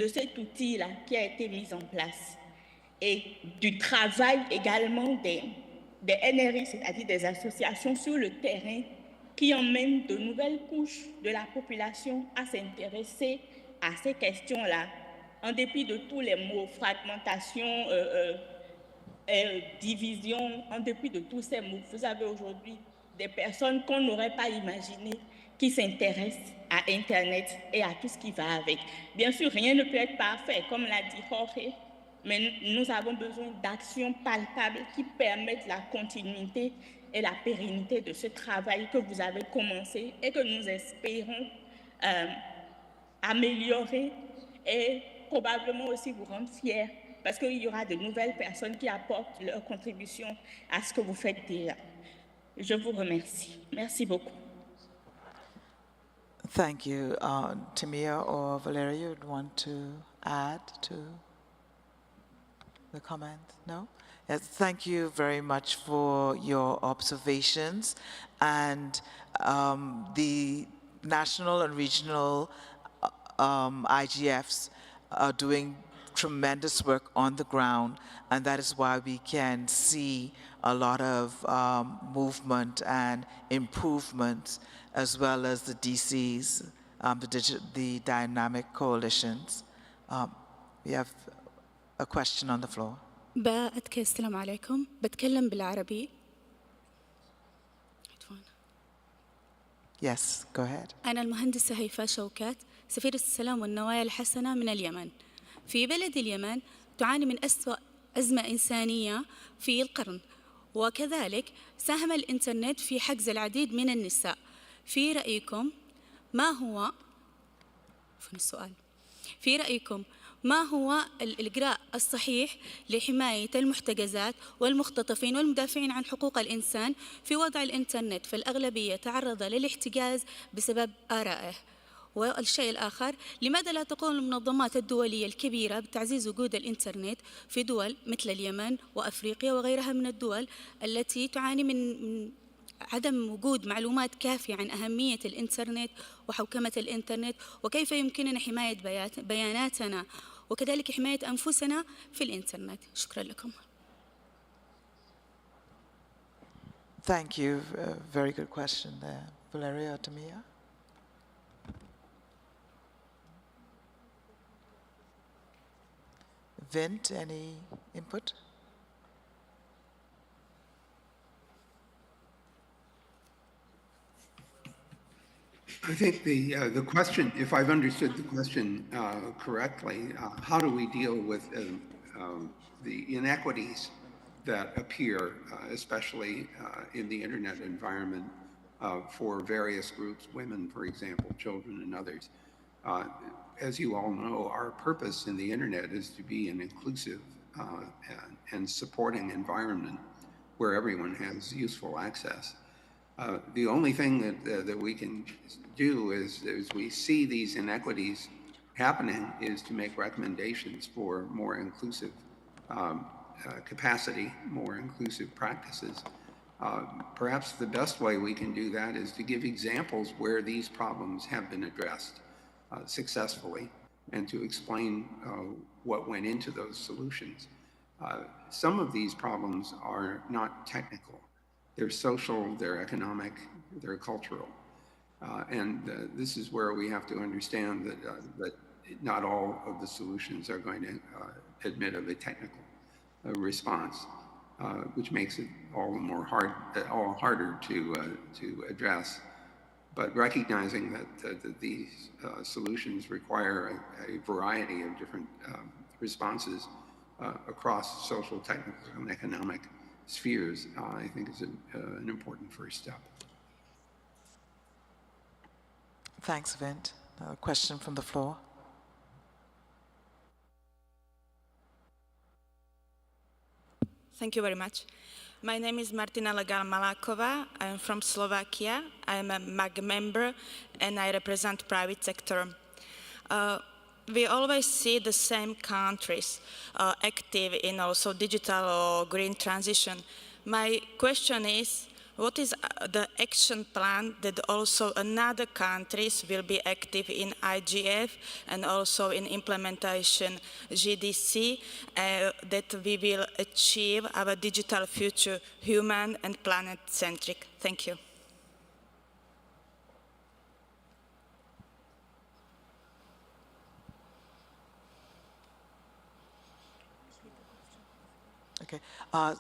cet outil-là qui a été mis en place et du travail également des NRI, c'est-à-dire des associations sur le terrain qui emmènent de nouvelles couches de la population à s'intéresser à ces questions-là, en dépit de tous les mots, fragmentation, division, en dépit de tous ces mots. Vous avez aujourd'hui des personnes qu'on n'aurait pas imaginées qui s'intéressent à Internet et à tout ce qui va avec. Bien sûr, rien ne peut être parfait, comme l'a dit Jorge, mais nous avons besoin d'actions palpables qui permettent la continuité et la pérennité de ce travail que vous avez commencé et que nous espérons améliorer et probablement aussi vous rendre fiers parce qu'il y aura de nouvelles personnes qui apportent leur contribution à ce que vous faites déjà. Je vous remercie. Merci beaucoup. Thank you. Timia or Valeria, you'd want to add to the comment? No? Yes, thank you very much for your observations. And the national and regional IGFs are doing tremendous work on the ground, and that is why we can see a lot of movement and improvements, as well as the DCs, the dynamic coalitions. We have a question on the floor. السلام عليكم. بتكلم بالعربي. Yes, go ahead. أنا المهندسة هيفاء شوكات، سفيرة السلام والنوايا الحسنة من اليمن. في بلد اليمن تعاني من أسوأ أزمة إنسانية في القرن، وكذلك ساهم الإنترنت في حجز العديد من النساء. في رأيكم ما هو السؤال؟ في رأيكم ما هو الإجراء الصحيح لحماية المحتجزات والمختطفين والمدافعين عن حقوق الإنسان في وضع الإنترنت، فالأغلبية تعرض للاحتجاز بسبب آرائه. والشيء الآخر، لماذا لا تقوم المنظمات الدولية الكبيرة بتعزيز وجود الإنترنت في دول مثل اليمن وأفريقيا وغيرها من الدول التي تعاني من عدم وجود معلومات كافية عن أهمية الإنترنت وحوكمة الإنترنت، وكيف يمكننا حماية بياناتنا وكذلك حماية أنفسنا في الإنترنت؟ شكرا لكم. Thank you. Very good question there. Valeria or Tamia? Vint, any input? I think the question, if I've understood the question correctly, how do we deal with the inequities that appear, especially in the internet environment for various groups, women, for example, children and others. As you all know, our purpose in the internet is to be an inclusive and supporting environment where everyone has useful access. The only thing that we can do is we see these inequities happening is to make recommendations for more inclusive capacity, more inclusive practices. Perhaps the best way we can do that is to give examples where these problems have been addressed successfully and to explain what went into those solutions. Some of these problems are not technical. They're social, they're economic, they're cultural. And this is where we have to understand that not all of the solutions are going to admit of a technical response, which makes it all harder to address. But recognizing that these solutions require a variety of different responses across social, technical, and economic spheres, I think is an important first step. Thanks, Vint. A question from the floor. Thank you very much. My name is Martina Lagal-Malakova. I'm from Slovakia. I'm a MAG member and I represent private sector. We always see the same countries active in also digital or green transition. My question is, what is the action plan that also another countries will be active in IGF and also in implementation GDC that we will achieve our digital future human and planet centric? Thank you. Okay.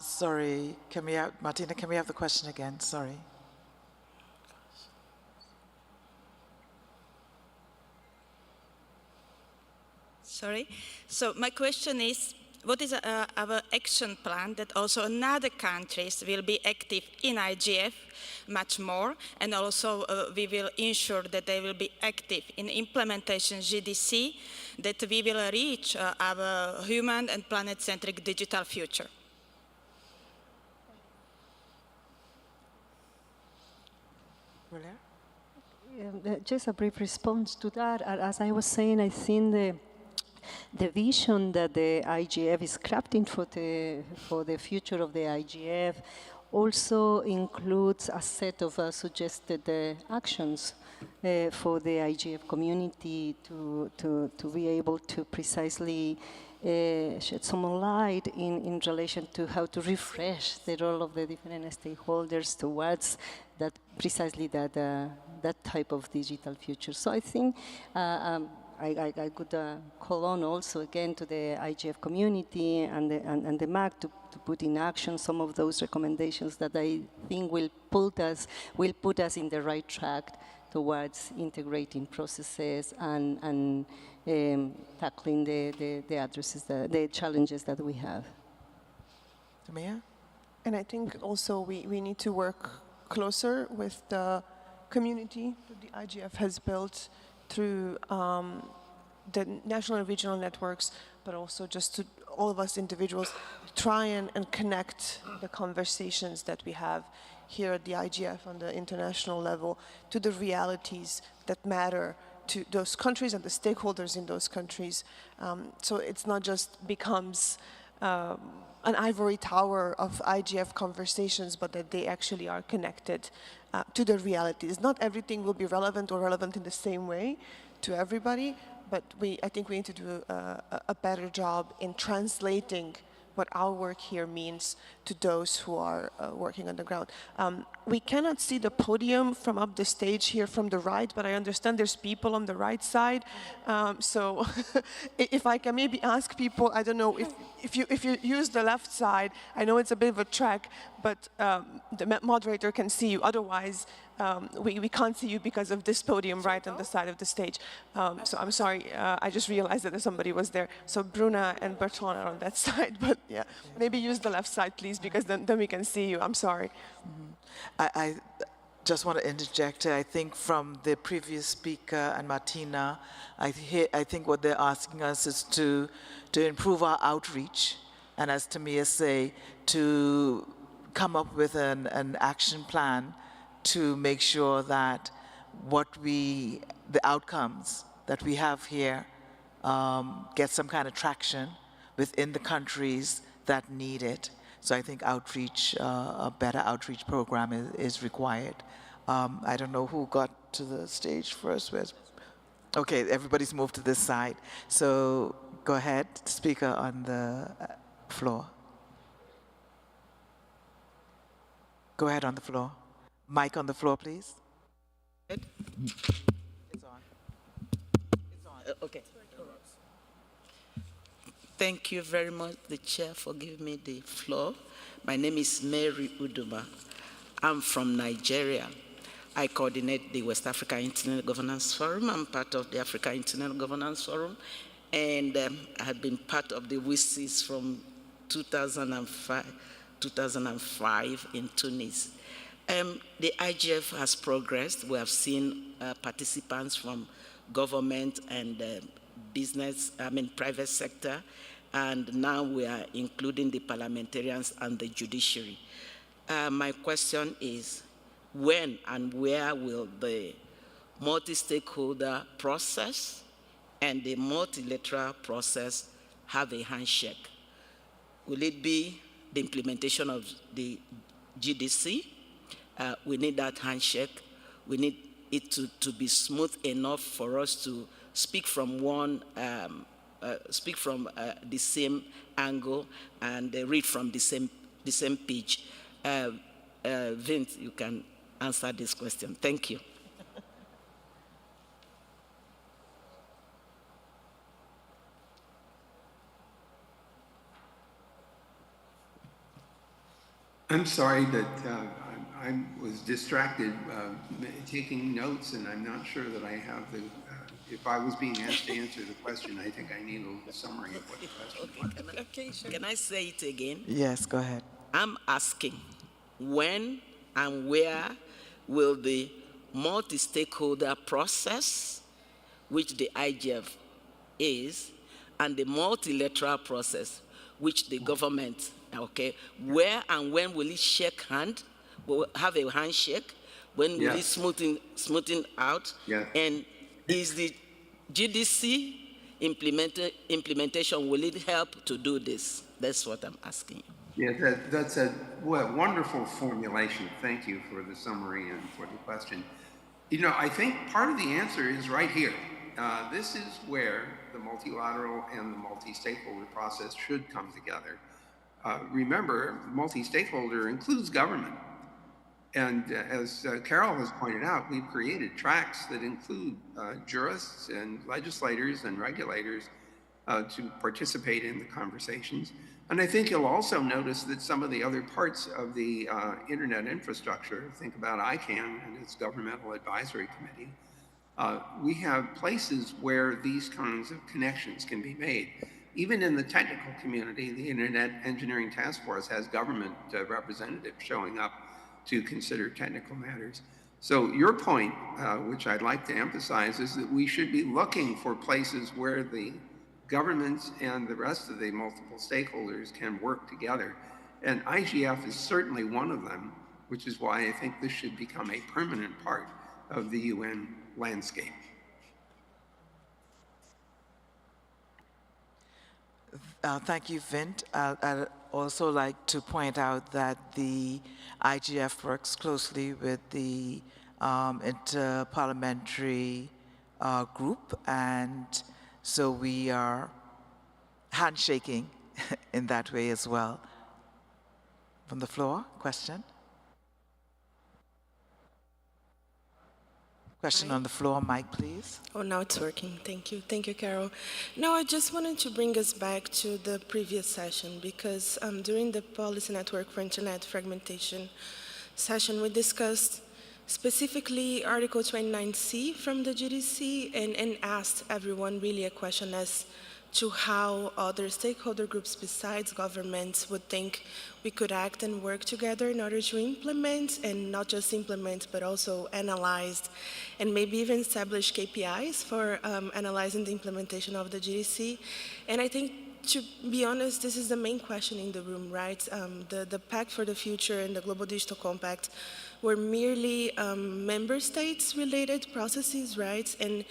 Sorry, Martina, can we have the question again? Sorry. Sorry. So my question is, what is our action plan that also another countries will be active in IGF much more, and also we will ensure that they will be active in implementation GDC, that we will reach our human and planet-centric digital future? Just a brief response to that. As I was saying, I think the vision that the IGF is crafting for the future of the IGF also includes a set of suggested actions for the IGF community to be able to precisely shed some light in relation to how to refresh the role of the different stakeholders towards that that type of digital future. So I think I could call on also again to the IGF community and the MAC to put in action some of those recommendations that I think will put us in the right track towards integrating processes and tackling the challenges that we have. Tamia? And I think also we need to work closer with the community that the IGF has built through the national and regional networks, but also just to all of us individuals, try and connect the conversations that we have here at the IGF on the international level to the realities that matter to those countries and the stakeholders in those countries. So it's not just becomes an ivory tower of IGF conversations, but that they actually are connected to the realities. Not everything will be relevant or relevant in the same way to everybody, but I think we need to do a better job in translating what our work here means to those who are working on the ground. We cannot see the podium from up the stage here from the right, but I understand there's people on the right side. So if I can maybe ask people, I don't know, if you use the left side, I know it's a bit of a trek, but the moderator can see you. Otherwise, we can't see you because of this podium right on the side of the stage. So I'm sorry, I just realized that somebody was there. So Bruna and Bertrand are on that side, but yeah, maybe use the left side, please, because then we can see you. I'm sorry. I just want to interject. I think from the previous speaker and Martina, I think what they're asking us is to improve our outreach, and as Tamia say, to come up with an action plan to make sure that the outcomes that we have here get some kind of traction within the countries that need it. So I think outreach, a better outreach program is required. I don't know who got to the stage first. Okay, everybody's moved to this side. So go ahead, speaker on the floor. Go ahead on the floor. Mic on the floor, please. It's on. It's on. Okay. Thank you very much, the chair, for giving me the floor. My name is Mary Uduma. I'm from Nigeria. I coordinate the West Africa Internet Governance Forum. I'm part of the Africa Internet Governance Forum, and I have been part of the WISIS from 2005 in Tunis. The IGF has progressed. We have seen participants from government and private sector, and now we are including the parliamentarians and the judiciary. My question is, when and where will the multi-stakeholder process and the multilateral process have a handshake? Will it be the implementation of the GDC? We need that handshake. We need it to be smooth enough for us to speak from the same angle and read from the same page. Vince, you can answer this question. Thank you. I'm sorry that I was distracted taking notes, and I'm not sure that I have the, if I was being asked to answer the question, I think I need a little summary of what the question was. Okay, can I say it again? Yes, go ahead. I'm asking, when and where will the multi-stakeholder process, which the IGF is, and the multilateral process, which the government, okay, where and when will it shake hand? Will have a handshake? When will it smoothing out? Yeah. And is the GDC implementation, will it help to do this? That's what I'm asking you. Yeah, that's a wonderful formulation. Thank you for the summary and for the question. You know, I think part of the answer is right here. This is where the multilateral and the multi-stakeholder process should come together. Remember, multi-stakeholder includes government. And as Carol has pointed out, we've created tracks that include jurists and legislators and regulators to participate in the conversations. And I think you'll also notice that some of the other parts of the internet infrastructure, think about ICANN and its governmental advisory committee, we have places where these kinds of connections can be made. Even in the technical community, the Internet Engineering Task Force has government representatives showing up to consider technical matters. So your point, which I'd like to emphasize, is that we should be looking for places where the governments and the rest of the multiple stakeholders can work together. And IGF is certainly one of them, which is why I think this should become a permanent part of the UN landscape. Thank you, Vint. I'd also like to point out that the IGF works closely with the Interparliamentary Group, and so we are handshaking in that way as well. From the floor, question? Question on the floor, mic, please. Oh, now it's working. Thank you. Thank you, Carol. No, I just wanted to bring us back to the previous session because during the Policy Network for Internet Fragmentation session, we discussed specifically Article 29C from the GDC and asked everyone really a question as to how other stakeholder groups besides governments would think we could act and work together in order to implement, and not just implement, but also analyze and maybe even establish KPIs for analyzing the implementation of the GDC. And I think, to be honest, this is the main question in the room, right? The Pact for the Future and the Global Digital Compact were merely member states related processes, right? And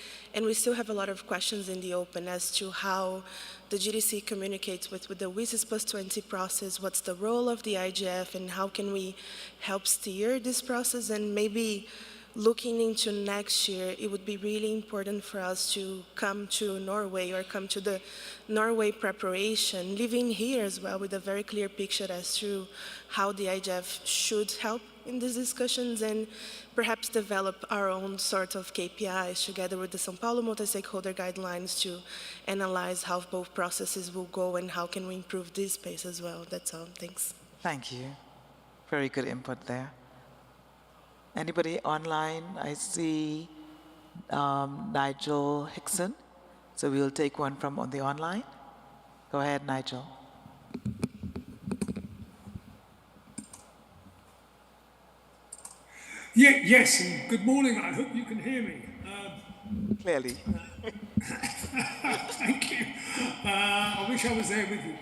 we still have a lot of questions in the open as to how the GDC communicates with the WSIS plus 20 process, what's the role of the IGF, and how can we help steer this process. And maybe looking into next year, it would be really important for us to come to Norway or come to the Norway preparation, living here as well with a very clear picture as to how the IGF should help in these discussions and perhaps develop our own sort of KPIs together with the São Paulo multi-stakeholder guidelines to analyze how both processes will go and how can we improve this space as well. That's all. Thanks. Thank you. Very good input there. Anybody online? I see Nigel Hickson. So we'll take one from on the online. Go ahead, Nigel. Yeah, yes, and good morning. I hope you can hear me. Clearly. Thank you. I wish I was there with you.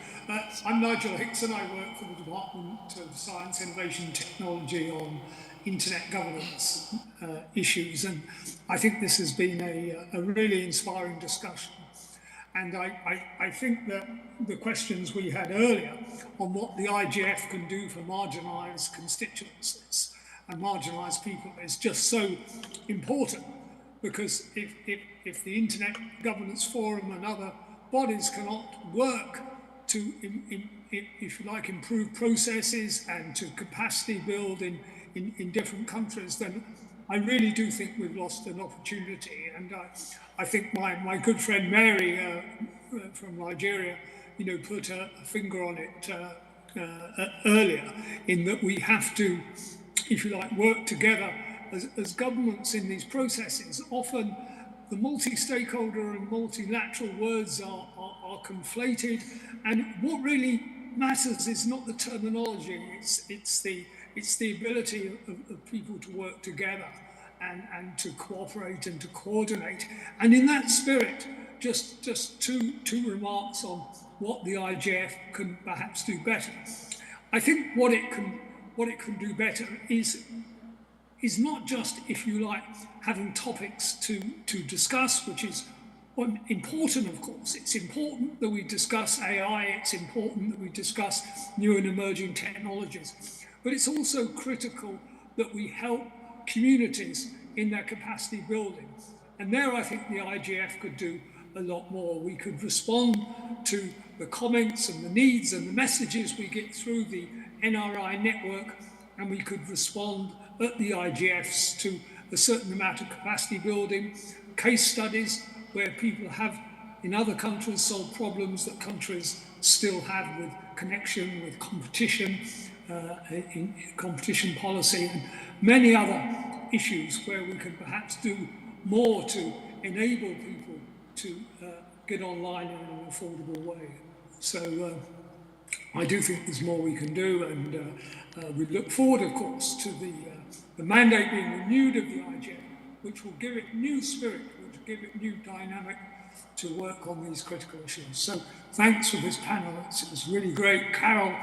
I'm Nigel Hickson. I work for the Department of Science, Innovation and Technology on internet governance issues, and I think this has been a really inspiring discussion. And I think that the questions we had earlier on what the IGF can do for marginalised constituencies and marginalised people is just so important, because if the Internet Governance Forum and other bodies cannot work to, if you like, improve processes and to capacity build in different countries, then I really do think we've lost an opportunity. And I think my good friend Mary from Nigeria, put a finger on it earlier, in that we have to, if you like, work together as governments in these processes. Often the multi-stakeholder and multilateral words are conflated, and what really matters is not the terminology, it's the ability of people to work together and to cooperate and to coordinate. And in that spirit, just two remarks on what the IGF can perhaps do better. I think what it can do better is not just, if you like, having topics to discuss, which is important, of course. It's important that we discuss AI, it's important that we discuss new and emerging technologies, but it's also critical that we help communities in their capacity building. And there I think the IGF could do a lot more. We could respond to the comments and the needs and the messages we get through the NRI network, and we could respond at the IGFs to a certain amount of capacity building, case studies where people have in other countries solved problems that countries still have with connection, with competition, in competition policy, and many other issues where we can perhaps do more to enable people to get online in an affordable way. So I do think there's more we can do, and we look forward, of course, to the mandate being renewed of the IGF, which will give it new spirit, which will give it new dynamic to work on these critical issues. So thanks for this panel. It was really great. Carol,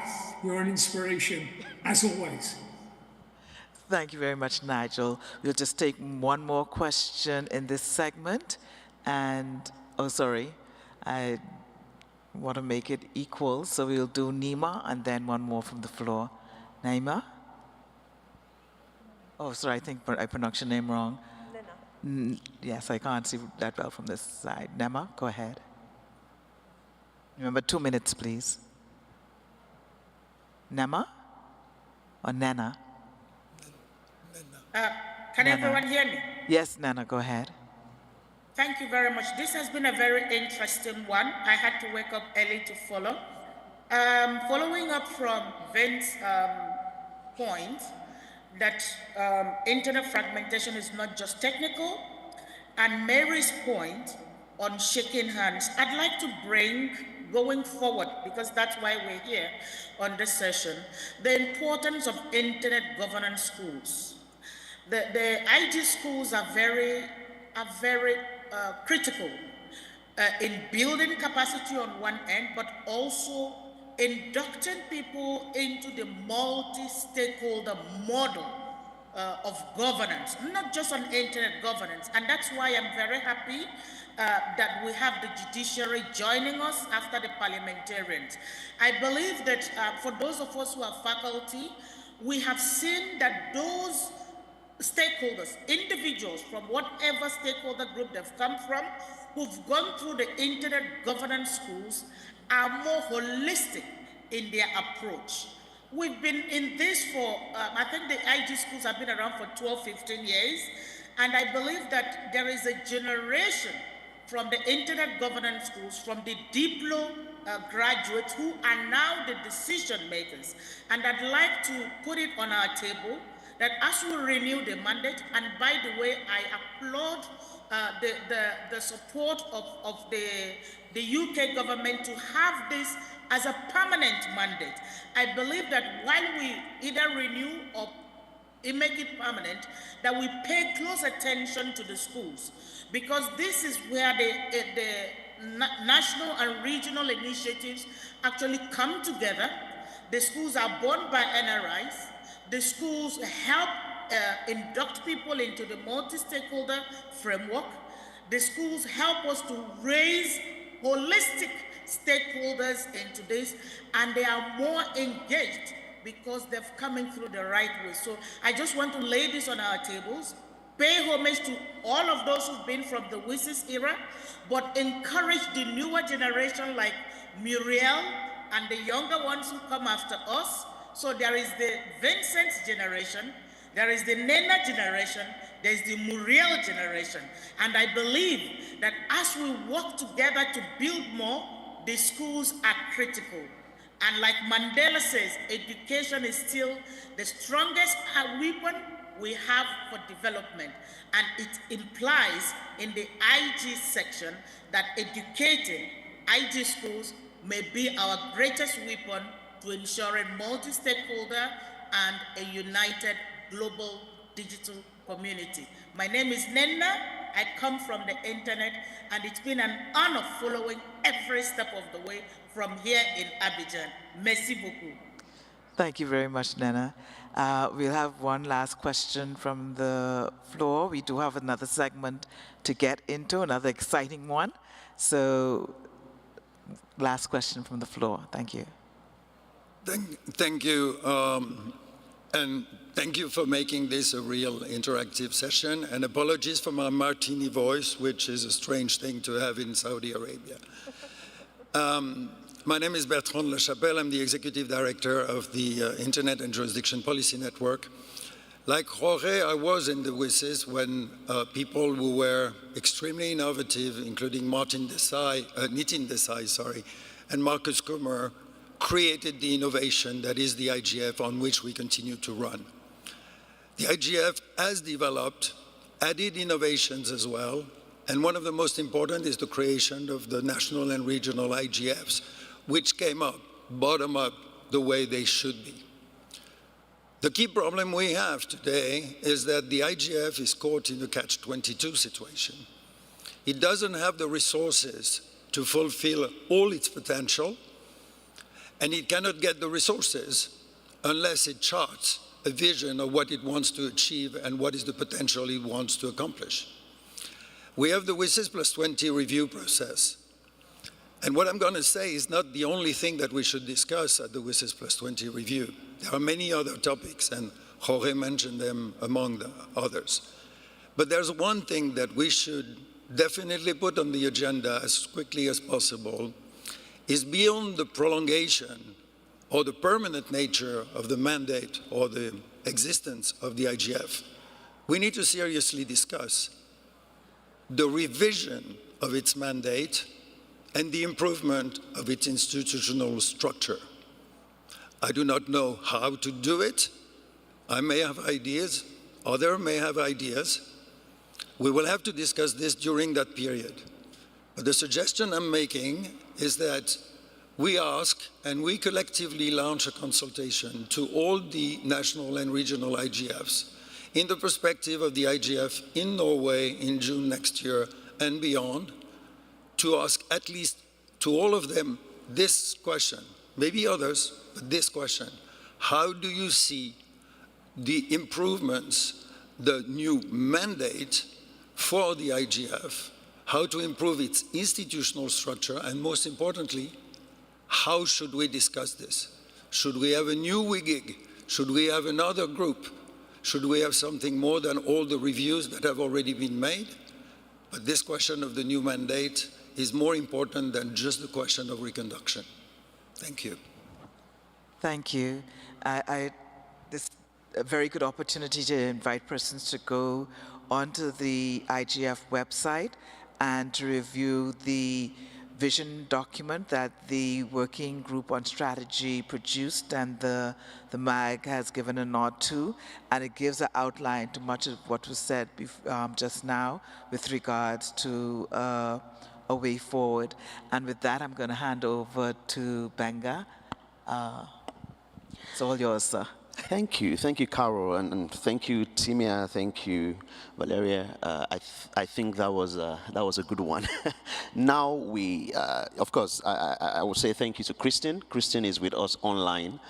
you're an inspiration, as always. Thank you very much, Nigel. We'll just take one more question in this segment. And, oh, sorry, I want to make it equal. So we'll do Nima and then one more from the floor. Naima? Oh, sorry, I think I pronounced your name wrong. Yes, I can't see that well from this side. Nema, go ahead. Remember, 2 minutes, please. Nema or Nana? Can everyone hear me? Yes, Nana, go ahead. Thank you very much. This has been a very interesting one. I had to wake up early to follow. Following up from Vince's point, that internet fragmentation is not just technical, and Mary's point on shaking hands, I'd like to bring, going forward, because that's why we're here on this session, the importance of internet governance schools. The IG schools are very critical in building capacity on one end, but also inducting people into the multi-stakeholder model of governance, not just on internet governance. And that's why I'm very happy that we have the judiciary joining us after the parliamentarians. I believe that for those of us who are faculty, we have seen that those stakeholders, individuals from whatever stakeholder group they've come from, who've gone through the internet governance schools, are more holistic in their approach. We've been in this for, I think the IG schools have been around for 12, 15 years, and I believe that there is a generation from the internet governance schools, from the Diplo graduates who are now the decision makers. And I'd like to put it on our table that as we renew the mandate, and by the way, I applaud the support of the UK government to have this as a permanent mandate. I believe that while we either renew or make it permanent, that we pay close attention to the schools, because this is where the national and regional initiatives actually come together. The schools are born by NRIs. The schools help induct people into the multi-stakeholder framework. The schools help us to raise holistic stakeholders into this, and they are more engaged because they're coming through the right way. So I just want to lay this on our tables, pay homage to all of those who've been from the WSIS era, but encourage the newer generation like Muriel and the younger ones who come after us. So there is the Vincent's generation, there is the Nena generation, there's the Muriel generation. And I believe that as we work together to build more, the schools are critical. And like Mandela says, education is still the strongest weapon we have for development. And it implies in the IG section that educating IG schools may be our greatest weapon to ensuring multi-stakeholder and a united global digital community. My name is Nenna. I come from the internet, and it's been an honor following every step of the way from here in Abidjan. Merci beaucoup. Thank you very much, Nena. We'll have one last question from the floor. We do have another segment to get into, another exciting one. So, last question from the floor. Thank you. Thank you. And thank you for making this a real interactive session. And apologies for my martini voice, which is a strange thing to have in Saudi Arabia. My name is Bertrand Lachapelle. I'm the Executive Director of the Internet and Jurisdiction Policy Network. Like Jorge, I was in the WSIS when people who were extremely innovative, including Nitin Desai, and Marcus Kummer, created the innovation that is the IGF on which we continue to run. The IGF has developed added innovations as well, and one of the most important is the creation of the national and regional IGFs, which came up bottom up the way they should be. The key problem we have today is that the IGF is caught in a catch-22 situation. It doesn't have the resources to fulfill all its potential, and it cannot get the resources unless it charts a vision of what it wants to achieve and what is the potential it wants to accomplish. We have the WSIS plus 20 review process. And what I'm going to say is not the only thing that we should discuss at the WSIS plus 20 review. There are many other topics, and Jorge mentioned them among the others. But there's one thing that we should definitely put on the agenda as quickly as possible, is beyond the prolongation or the permanent nature of the mandate or the existence of the IGF. We need to seriously discuss the revision of its mandate and the improvement of its institutional structure. I do not know how to do it. I may have ideas, others may have ideas. We will have to discuss this during that period. But the suggestion I'm making is that we ask and we collectively launch a consultation to all the national and regional IGFs in the perspective of the IGF in Norway in June next year and beyond, to ask at least to all of them this question, maybe others, but this question: how do you see the improvements, the new mandate for the IGF, how to improve its institutional structure, and most importantly, how should we discuss this? Should we have a new WIGIG? Should we have another group? Should we have something more than all the reviews that have already been made? But this question of the new mandate is more important than just the question of reconduction. Thank you. Thank you. This is a very good opportunity to invite persons to go onto the IGF website and to review the vision document that the working group on strategy produced and the MAG has given a nod to, and it gives an outline to much of what was said just now with regards to a way forward. And with that, I'm going to hand over to Benga. It's all yours, sir. Thank you, Carol, and thank you, Timia. Thank you, Valeria. I think that was a good one. Now we, of course, I would say thank you to Christine. Christine is with us online.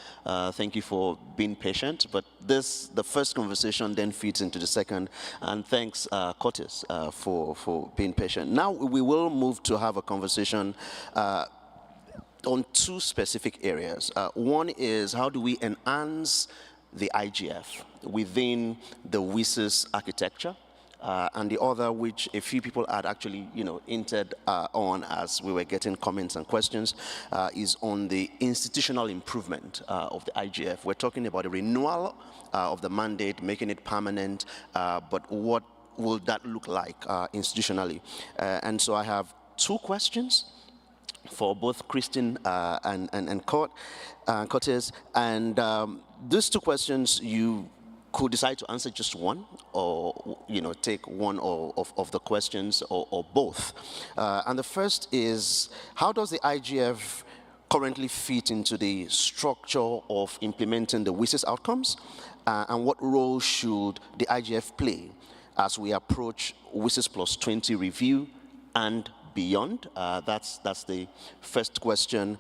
Thank you for being patient. But the first conversation then feeds into the second. And thanks, Curtis, for being patient. Now we will move to have a conversation on two specific areas. One is how do we enhance the IGF within the WSIS architecture, and the other, which a few people had actually, hinted on as we were getting comments and questions, is on the institutional improvement of the IGF. We're talking about a renewal of the mandate, making it permanent, but what will that look like institutionally? And so I have two questions for both Christine and Curtis. And these two questions, you could decide to answer just one, or take one of the questions, or both. And the first is, how does the IGF currently fit into the structure of implementing the WSIS outcomes? And what role should the IGF play as we approach WSIS plus 20 review and beyond? That's the first question.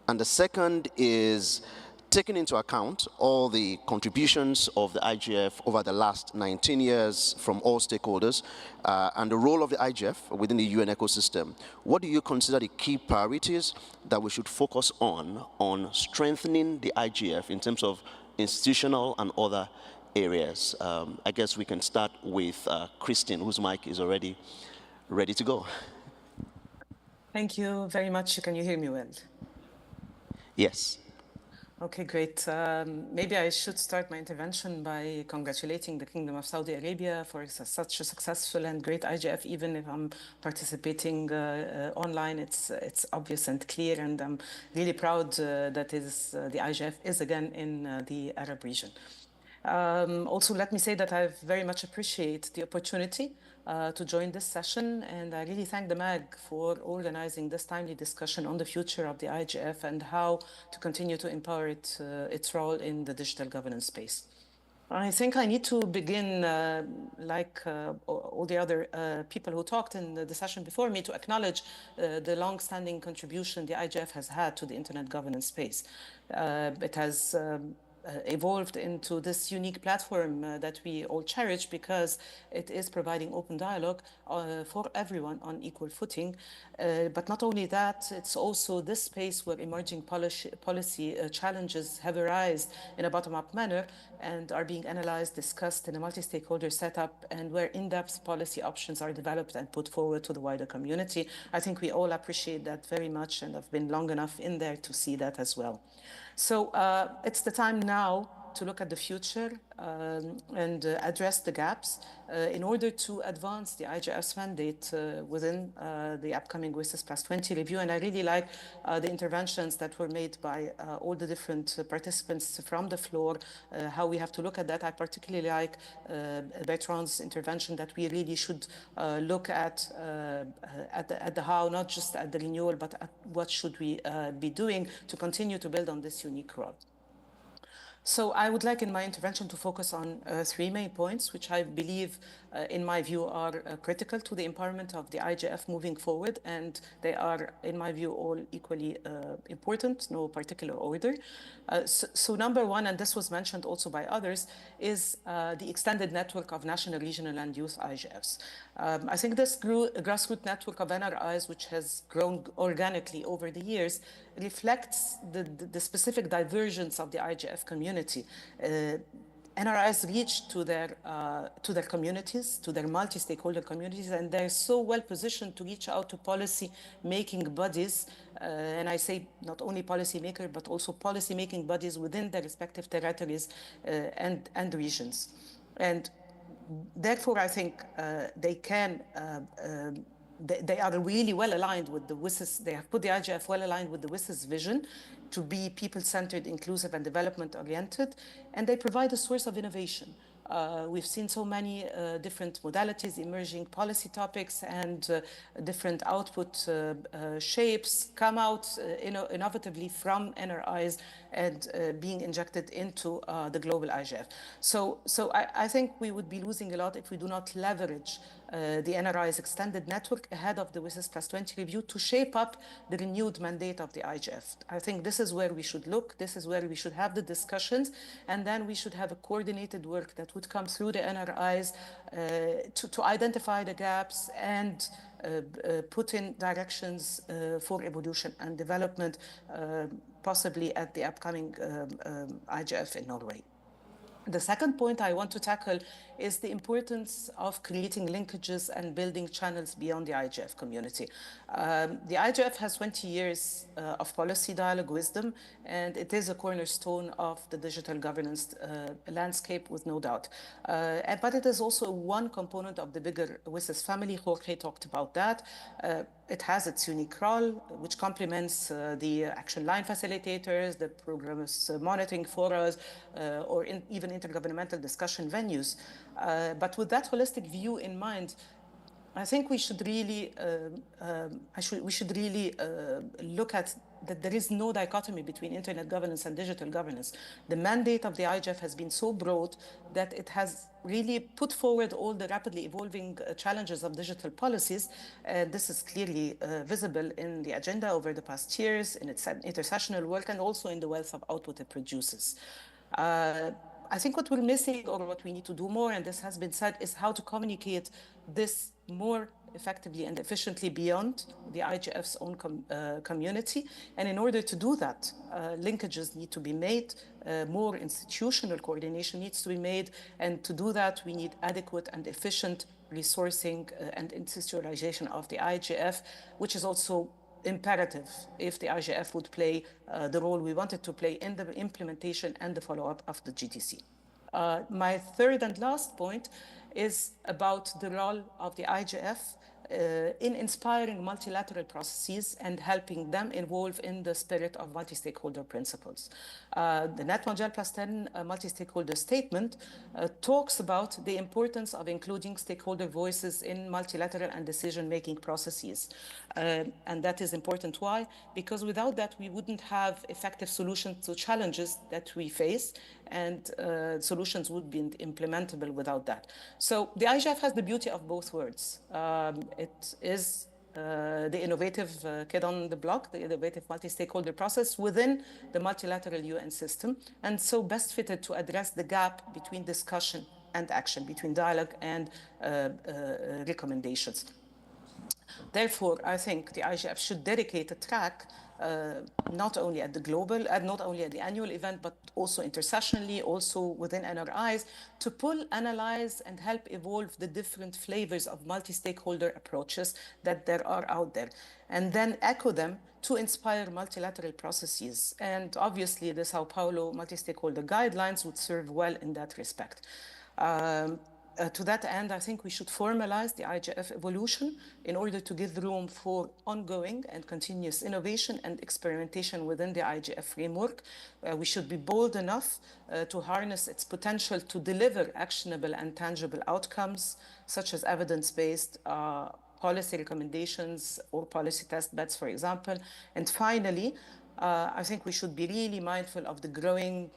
And the second is, taking into account all the contributions of the IGF over the last 19 years from all stakeholders, and the role of the IGF within the UN ecosystem, what do you consider the key priorities that we should focus on strengthening the IGF in terms of institutional and other areas? I guess we can start with Christine, whose mic is already ready to go. Thank you very much. Can you hear me well? Yes. Okay, great. Maybe I should start my intervention by congratulating the Kingdom of Saudi Arabia for such a successful and great IGF. Even if I'm participating online, it's obvious and clear, and I'm really proud that the IGF is again in the Arab region. Also, let me say that I very much appreciate the opportunity to join this session, and I really thank the MAG for organizing this timely discussion on the future of the IGF and how to continue to empower its role in the digital governance space. I think I need to begin, like all the other people who talked in the session before me, to acknowledge the long-standing contribution the IGF has had to the internet governance space. It has evolved into this unique platform that we all cherish because it is providing open dialogue for everyone on equal footing. But not only that, it's also this space where emerging policy challenges have arisen in a bottom-up manner and are being analyzed, discussed in a multi-stakeholder setup, and where in-depth policy options are developed and put forward to the wider community. I think we all appreciate that very much, and I've been long enough in there to see that as well. So it's the time now to look at the future and address the gaps in order to advance the IGF's mandate within the upcoming WSIS Plus 20 review. And I really like the interventions that were made by all the different participants from the floor, how we have to look at that. I particularly like Bertrand's intervention that we really should look at the how, not just at the renewal, but at what should we be doing to continue to build on this unique role. So I would like in my intervention to focus on three main points, which I believe, in my view, are critical to the empowerment of the IGF moving forward, and they are, in my view, all equally important, no particular order. So number one, and this was mentioned also by others, is the extended network of national, regional, and youth IGFs. I think this grassroots network of NRIs, which has grown organically over the years, reflects the specific divergence of the IGF community. NRIs reach to their communities, to their multi-stakeholder communities, and they're so well positioned to reach out to policy-making bodies, and I say not only policy-maker, but also policy-making bodies within their respective territories and regions. And therefore, I think they can they are really well aligned with the WSIS. They have put the IGF well aligned with the WSIS vision to be people-centered, inclusive, and development-oriented, and they provide a source of innovation. We've seen so many different modalities, emerging policy topics, and different output shapes come out innovatively from NRIs and being injected into the global IGF. So I think we would be losing a lot if we do not leverage the NRI's extended network ahead of the WSIS Plus 20 review to shape up the renewed mandate of the IGF. I think this is where we should look, this is where we should have the discussions, and then we should have a coordinated work that would come through the NRIs to identify the gaps and put in directions for evolution and development, possibly at the upcoming IGF in Norway. The second point I want to tackle is the importance of creating linkages and building channels beyond the IGF community. The IGF has 20 years of policy dialogue wisdom, and it is a cornerstone of the digital governance landscape, with no doubt. But it is also one component of the bigger WSIS family. Jorge talked about that. It has its unique role, which complements the action line facilitators, the program's monitoring forums, or even intergovernmental discussion venues. But with that holistic view in mind, I think we should really look at that there is no dichotomy between internet governance and digital governance. The mandate of the IGF has been so broad that it has really put forward all the rapidly evolving challenges of digital policies. And this is clearly visible in the agenda over the past years, in its intersessional work, and also in the wealth of output it produces. I think what we're missing, or what we need to do more, and this has been said, is how to communicate this more effectively and efficiently beyond the IGF's own community. And in order to do that, linkages need to be made, more institutional coordination needs to be made, and to do that, we need adequate and efficient resourcing and institutionalization of the IGF, which is also imperative if the IGF would play the role we wanted to play in the implementation and the follow-up of the GTC. My third and last point is about the role of the IGF in inspiring multilateral processes and helping them evolve in the spirit of multi-stakeholder principles. The Net Mondial Plus 10 multi-stakeholder statement talks about the importance of including stakeholder voices in multilateral and decision-making processes. And that is important. Why? Because without that, we wouldn't have effective solutions to challenges that we face, and solutions would be implementable without that. So the IGF has the beauty of both worlds. It is the innovative kid on the block, the innovative multi-stakeholder process within the multilateral UN system, and so best fitted to address the gap between discussion and action, between dialogue and recommendations. Therefore, I think the IGF should dedicate a track not only at the global, not only at the annual event, but also intersessionally, also within NRIs, to pull, analyze, and help evolve the different flavors of multi-stakeholder approaches that there are out there, and then echo them to inspire multilateral processes. And obviously, the Sao Paulo multi-stakeholder guidelines would serve well in that respect. To that end, I think we should formalize the IGF evolution in order to give room for ongoing and continuous innovation and experimentation within the IGF framework. We should be bold enough to harness its potential to deliver actionable and tangible outcomes, such as evidence-based policy recommendations or policy test beds, for example. And finally, I think we should be really mindful of the growing,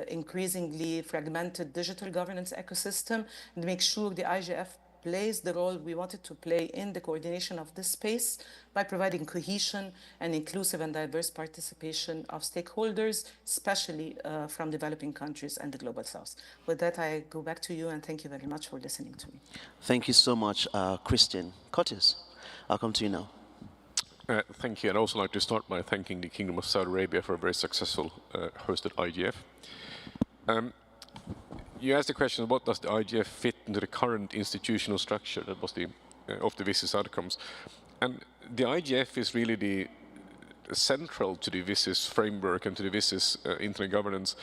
increasingly fragmented digital governance ecosystem and make sure the IGF plays the role we want it to play in the coordination of this space by providing cohesion and inclusive and diverse participation of stakeholders, especially from developing countries and the Global South. With that, I go back to you, and thank you very much for listening to me. Thank you so much, Christian. Curtis, I'll come to you now. Thank you. I'd also like to start by thanking the Kingdom of Saudi Arabia for a very successful hosted IGF. You asked the question, what does the IGF fit into the current institutional structure that was the of the WSIS outcomes? And the IGF is really the central to the WSIS framework and to the WSIS internet governance.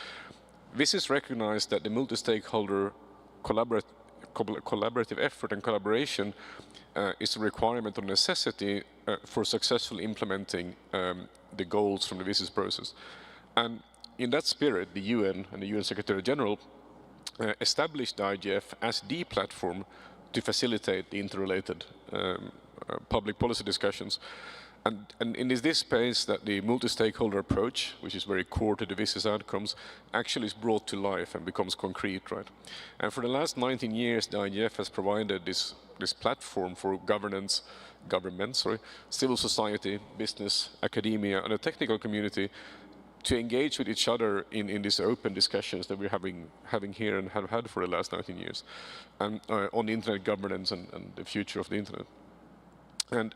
WSIS recognized that the multi-stakeholder collaborative effort and collaboration is a requirement or necessity for successfully implementing the goals from the WSIS process. And in that spirit, the UN and the UN Secretary General established the IGF as the platform to facilitate the interrelated public policy discussions. And it is this space that the multi-stakeholder approach, which is very core to the WSIS outcomes, actually is brought to life and becomes concrete, right? And for the last 19 years, the IGF has provided this platform for governments, civil society, business, academia, and the technical community to engage with each other in these open discussions that we're having here and have had for the last 19 years, and on internet governance and the future of the internet. And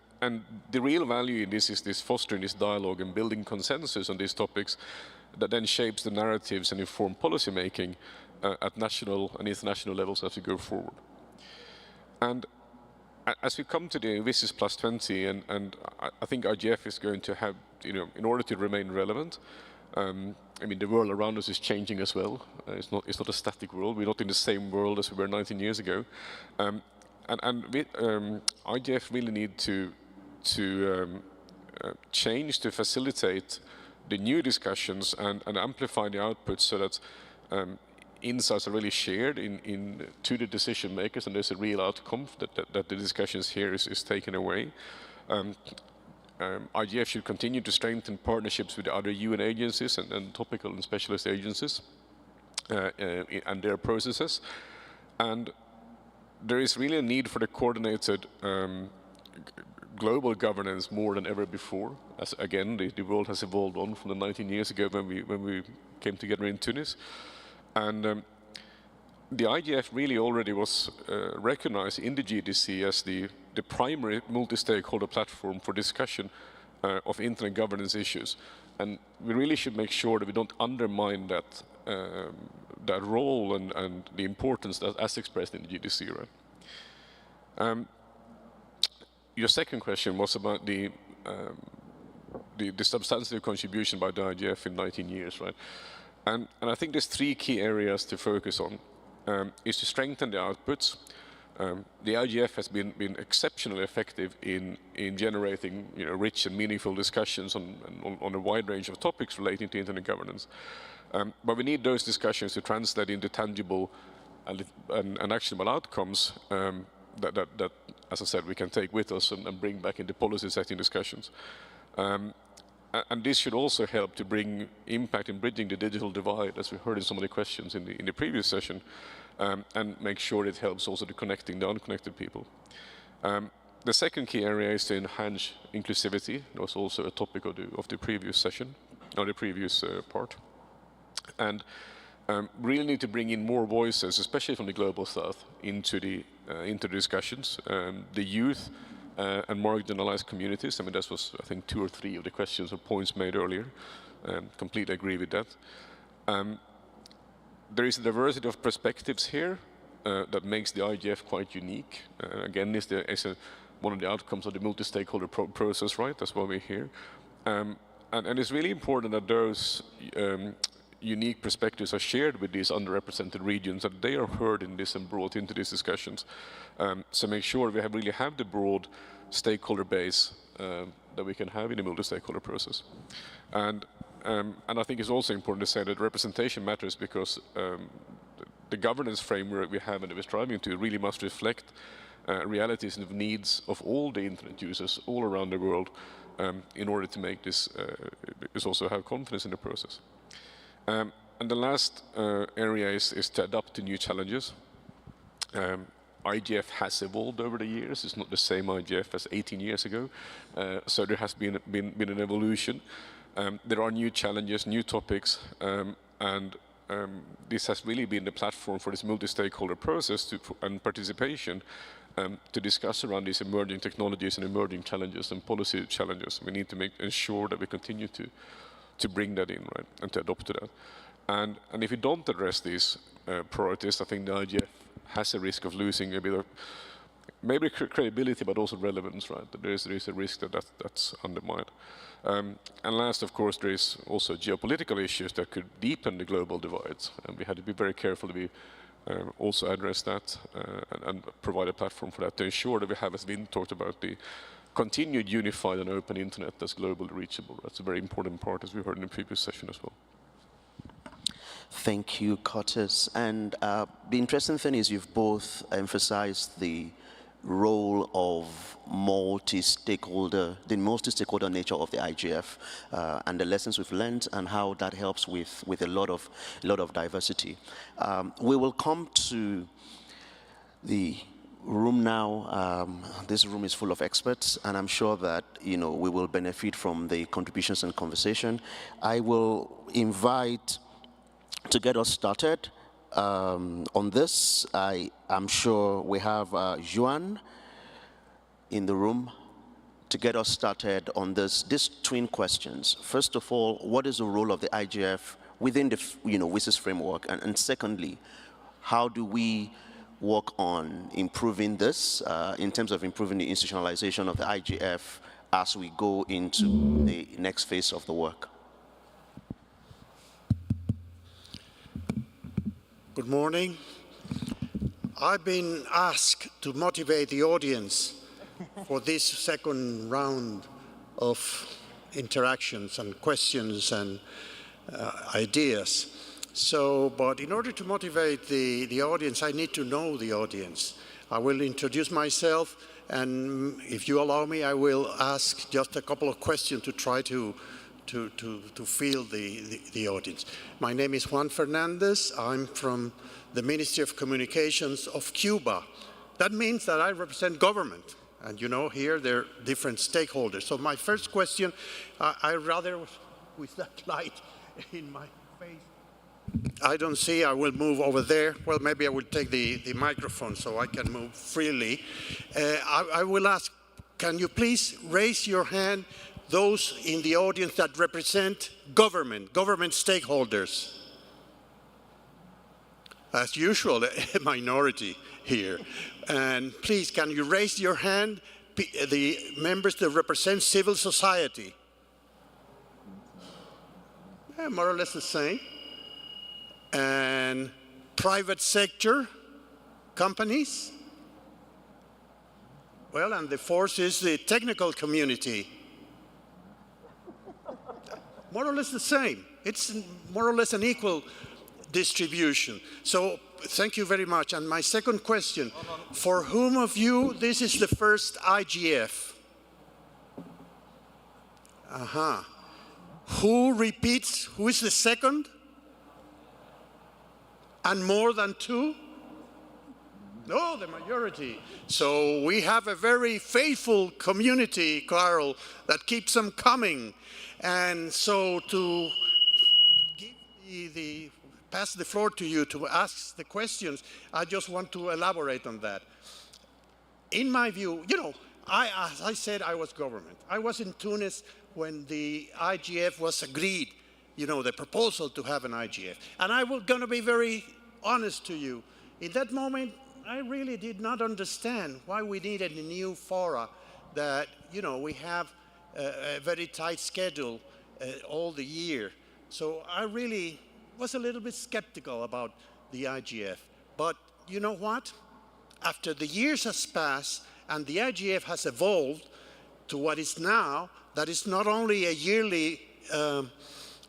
the real value in this is this fostering this dialogue and building consensus on these topics that then shapes the narratives and inform policy making at national and international levels as we go forward. And as we come to the WSIS Plus 20, and I think IGF is going to have, in order to remain relevant, I mean, the world around us is changing as well. It's not a static world. We're not in the same world as we were 19 years ago. IGF really need to change to facilitate the new discussions and amplify the outputs so that insights are really shared to the decision makers, and there's a real outcome that the discussions here is taken away. IGF should continue to strengthen partnerships with other UN agencies and topical and specialist agencies and their processes. And there is really a need for the coordinated global governance more than ever before. As again, the world has evolved on from the 19 years ago when we came together in Tunis. And the IGF really already was recognized in the GDC as the primary multi-stakeholder platform for discussion of internet governance issues. And we really should make sure that we don't undermine that role and the importance that, as expressed in the GDC, right? Your second question was about the substantive contribution by the IGF in 19 years, right? And I think there's three key areas to focus on. Is to strengthen the outputs, The IGF has been exceptionally effective in generating rich and meaningful discussions on a wide range of topics relating to internet governance. But we need those discussions to translate into tangible and actionable outcomes that, as I said, we can take with us and bring back into policy setting discussions. And this should also help to bring impact in bridging the digital divide, as we heard in some of the questions in the previous session, and make sure it helps also to connecting the unconnected people. The second key area is to enhance inclusivity. That was also a topic of the previous session, or the previous part. And really need to bring in more voices, especially from the global south, into the discussions. The youth and marginalized communities. I mean, that was, I think, 2 or 3 of the questions or points made earlier. Completely agree with that. There is a diversity of perspectives here that makes the IGF quite unique. Again, is one of the outcomes of the multi-stakeholder process, right? That's why we're here. And it's really important that those unique perspectives are shared with these underrepresented regions, and they are heard in this and brought into these discussions. So make sure we really have the broad stakeholder base that we can have in the multi-stakeholder process. And I think it's also important to say that representation matters because the governance framework we have and that we're striving to really must reflect realities and needs of all the internet users all around the world in order to make this also have confidence in the process. And the last area is to adapt to new challenges. IGF has evolved over the years. It's not the same IGF as 18 years ago. So there has been an evolution. There are new challenges, new topics, and this has really been the platform for this multi-stakeholder process and participation to discuss around these emerging technologies and emerging challenges and policy challenges. We need to ensure that we continue to bring that in, right, and to adopt to that. And if we don't address these priorities, I think the IGF has a risk of losing a bit of maybe credibility, but also relevance, right? There is a risk that's undermined. And last, of course, there is also geopolitical issues that could deepen the global divides, and we had to be very careful to be also address that and provide a platform for that to ensure that we have, as Vin talked about, the continued unified and open internet that's globally reachable. That's a very important part, as we heard in the previous session as well. Thank you, Curtis. And the interesting thing is you've both emphasized the role of the multi-stakeholder nature of the IGF and the lessons we've learned and how that helps with a lot of diversity. We will come to the room now. This room is full of experts, and I'm sure that we will benefit from the contributions and conversation. I will invite, to get us started on this, I'm sure we have Juan in the room to get us started on these twin questions. First of all, what is the role of the IGF within the WSIS framework? And secondly, how do we work on improving this in terms of improving the institutionalization of the IGF as we go into the next phase of the work? Good morning. I've been asked to motivate the audience for this second round of interactions and questions and ideas. But in order to motivate the audience, I need to know the audience. I will introduce myself, and if you allow me, I will ask just a couple of questions to try to feel the audience. My name is Juan Fernandez. I'm from the Ministry of Communications of Cuba. That means that I represent government. And here there are different stakeholders. So my first question, I rather, with that light in my face, I don't see, I will move over there. Well, maybe I will take the microphone so I can move freely. I will ask, can you please raise your hand, those in the audience that represent government stakeholders? As usual, a minority here. And please, can you raise your hand, the members that represent civil society? Yeah, more or less the same. And private sector companies? Well, and the fourth is the technical community. More or less the same. It's more or less an equal distribution. So thank you very much. And my second question, for whom of you this is the first IGF? Who repeats? Who is the second? And more than two? No, the majority. So we have a very faithful community, Carl, that keeps them coming. And so to give pass the floor to you to ask the questions, I just want to elaborate on that. In my view, you know, as I said, I was government. I was in Tunis when the IGF was agreed, you know, the proposal to have an IGF. And I was going to be very honest to you. In that moment, I really did not understand why we needed a new fora that, you know, we have a very tight schedule all the year. So I really was a little bit skeptical about the IGF. But you know what? After the years has passed and the IGF has evolved to what is now, that is not only a yearly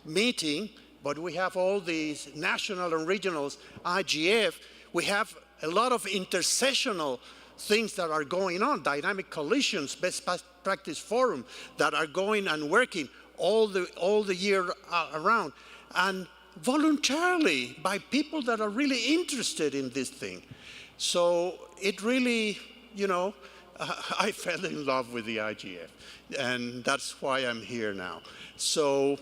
meeting, but we have all these national and regional IGF. We have a lot of intersessional things that are going on, dynamic coalitions, best practice forum that are going and working all the year around, and voluntarily by people that are really interested in this thing. So it really, you know, I fell in love with the IGF, and that's why I'm here now. So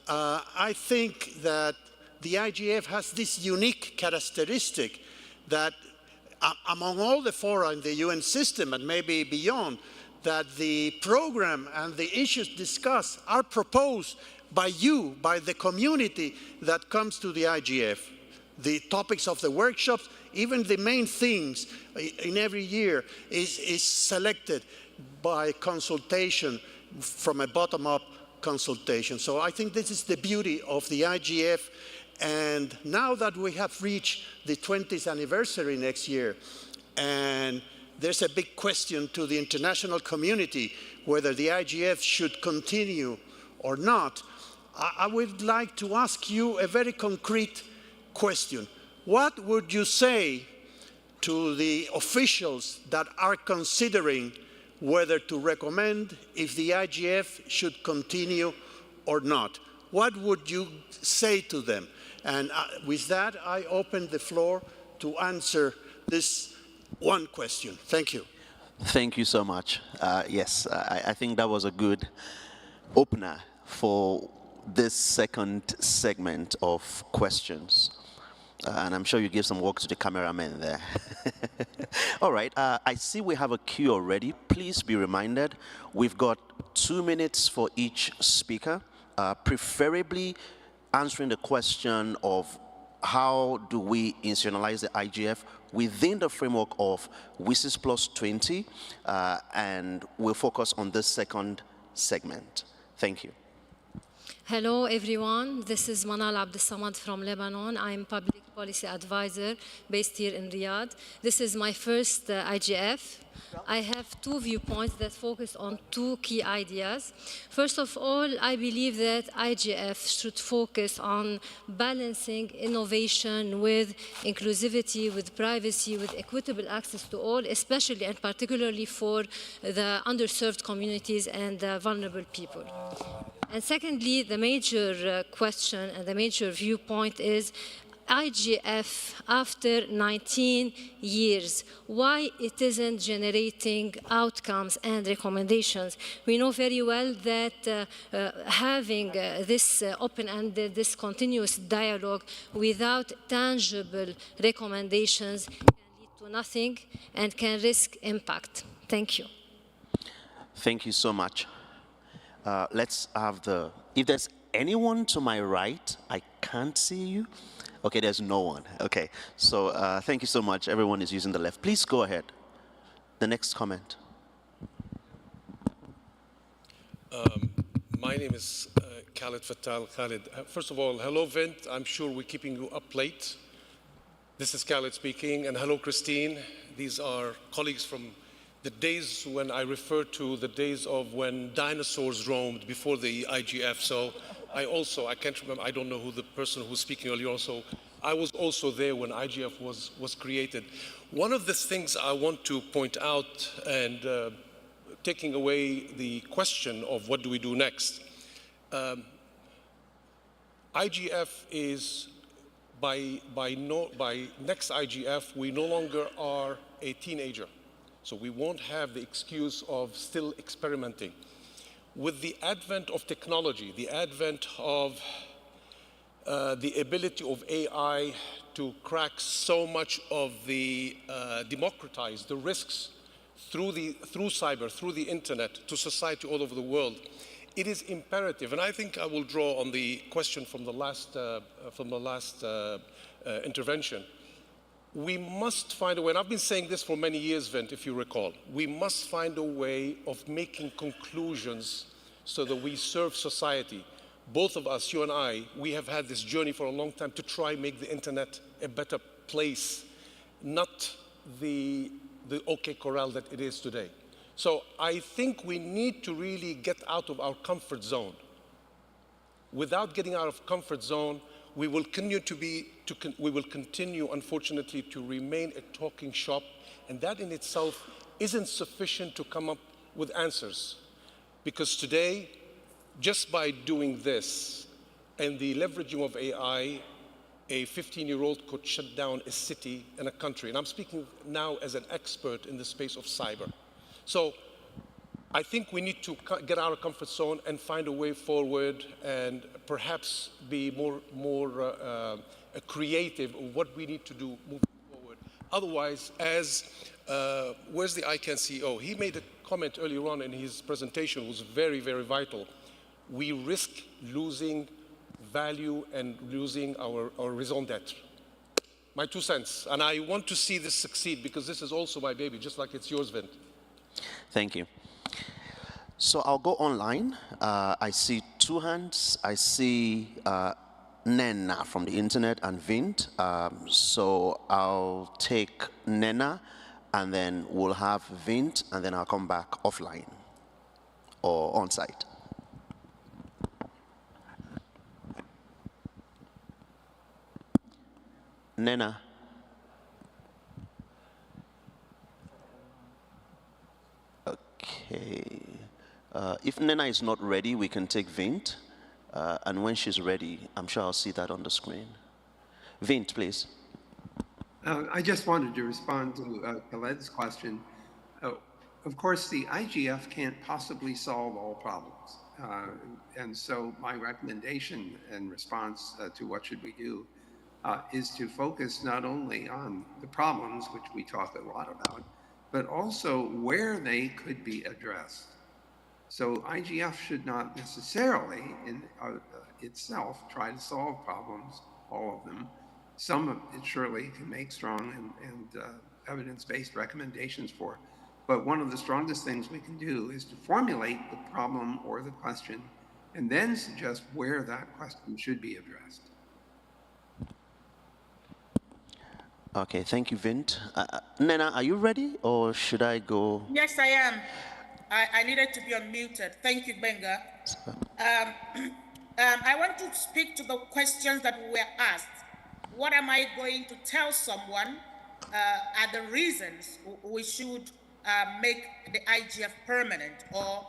I think that the IGF has this unique characteristic that among all the fora in the UN system and maybe beyond, that the program and the issues discussed are proposed by you, by the community that comes to the IGF. The topics of the workshops, even the main themes in every year is selected by consultation from a bottom-up consultation. So I think this is the beauty of the IGF. And now that we have reached the 20th anniversary next year, and there's a big question to the international community whether the IGF should continue or not, I would like to ask you a very concrete question. What would you say to the officials that are considering whether to recommend if the IGF should continue or not? What would you say to them? And with that, I open the floor to answer this one question. Thank you. Thank you so much. Yes, I think that was a good opener for this second segment of questions. And I'm sure you give some work to the cameraman there. All right, I see we have a queue already. Please be reminded, we've got 2 minutes for each speaker, preferably answering the question of how do we institutionalize the IGF within the framework of WSIS Plus 20, and we'll focus on this second segment. Thank you. Hello, everyone. This is Manal Abdessamad from Lebanon. I'm public policy advisor based here in Riyadh. This is my first IGF. I have 2 viewpoints that focus on 2 key ideas. First of all, I believe that IGF should focus on balancing innovation with inclusivity, with privacy, with equitable access to all, especially and particularly for the underserved communities and the vulnerable people. And secondly, the major question and the major viewpoint is IGF after 19 years, why it isn't generating outcomes and recommendations. We know very well that having this open-ended, this continuous dialogue without tangible recommendations can lead to nothing and can risk impact. Thank you. Thank you so much. Let's have if there's anyone to my right, I can't see you. Okay, there's no one. Okay, so thank you so much. Everyone is using the left. Please go ahead. The next comment. My name is Khalid Fattal Khalid. First of all, hello, Vint. I'm sure we're keeping you up late. This is Khalid speaking, and hello, Christine. These are colleagues from the days when I refer to the days of when dinosaurs roamed before the IGF. So I can't remember, I don't know who the person who was speaking earlier also, I was also there when IGF was created. One of the things I want to point out, and taking away the question of what do we do next, IGF is, by next IGF, we no longer are a teenager. So we won't have the excuse of still experimenting. With the advent of technology, the advent of the ability of AI to crack so much of the, democratize the risks through cyber, through the internet, to society all over the world, it is imperative, and I think I will draw on the question from the last intervention. We must find a way, and I've been saying this for many years, Vint, if you recall, we must find a way of making conclusions so that we serve society. Both of us, you and I, we have had this journey for a long time to try and make the internet a better place, not the OK Corral that it is today. So I think we need to really get out of our comfort zone. Without getting out of comfort zone, we will continue, unfortunately, to remain a talking shop, and that in itself isn't sufficient to come up with answers. Because today, just by doing this and the leveraging of AI, a 15-year-old could shut down a city and a country. And I'm speaking now as an expert in the space of cyber. So I think we need to get out of comfort zone and find a way forward, and perhaps be more creative of what we need to do moving forward. Otherwise, as where's the ICANN CEO? He made a comment earlier on in his presentation, was very, very vital. We risk losing value and losing our raison d'etre. My 2 cents. And I want to see this succeed, because this is also my baby, just like it's yours, Vint. Thank you. So I'll go online. I see 2 hands. I see Nena from the internet and Vint. So I'll take Nena, and then we'll have Vint, and then I'll come back offline or on-site. Nena. Okay. If Nena is not ready, we can take Vint. And when she's ready, I'm sure I'll see that on the screen. Vint, please. I just wanted to respond to Khaled's question. Of course, the IGF can't possibly solve all problems. And so my recommendation and response to what should we do is to focus not only on the problems, which we talk a lot about, but also where they could be addressed. So IGF should not necessarily in itself try to solve problems, all of them. Some of it surely can make strong and evidence-based recommendations for. But one of the strongest things we can do is to formulate the problem or the question, and then suggest where that question should be addressed. Okay, thank you, Vint. Nena, are you ready, or should I go? Yes, I am. I needed to be unmuted. Thank you, Benga. I want to speak to the questions that were asked. What am I going to tell someone are the reasons we should make the IGF permanent or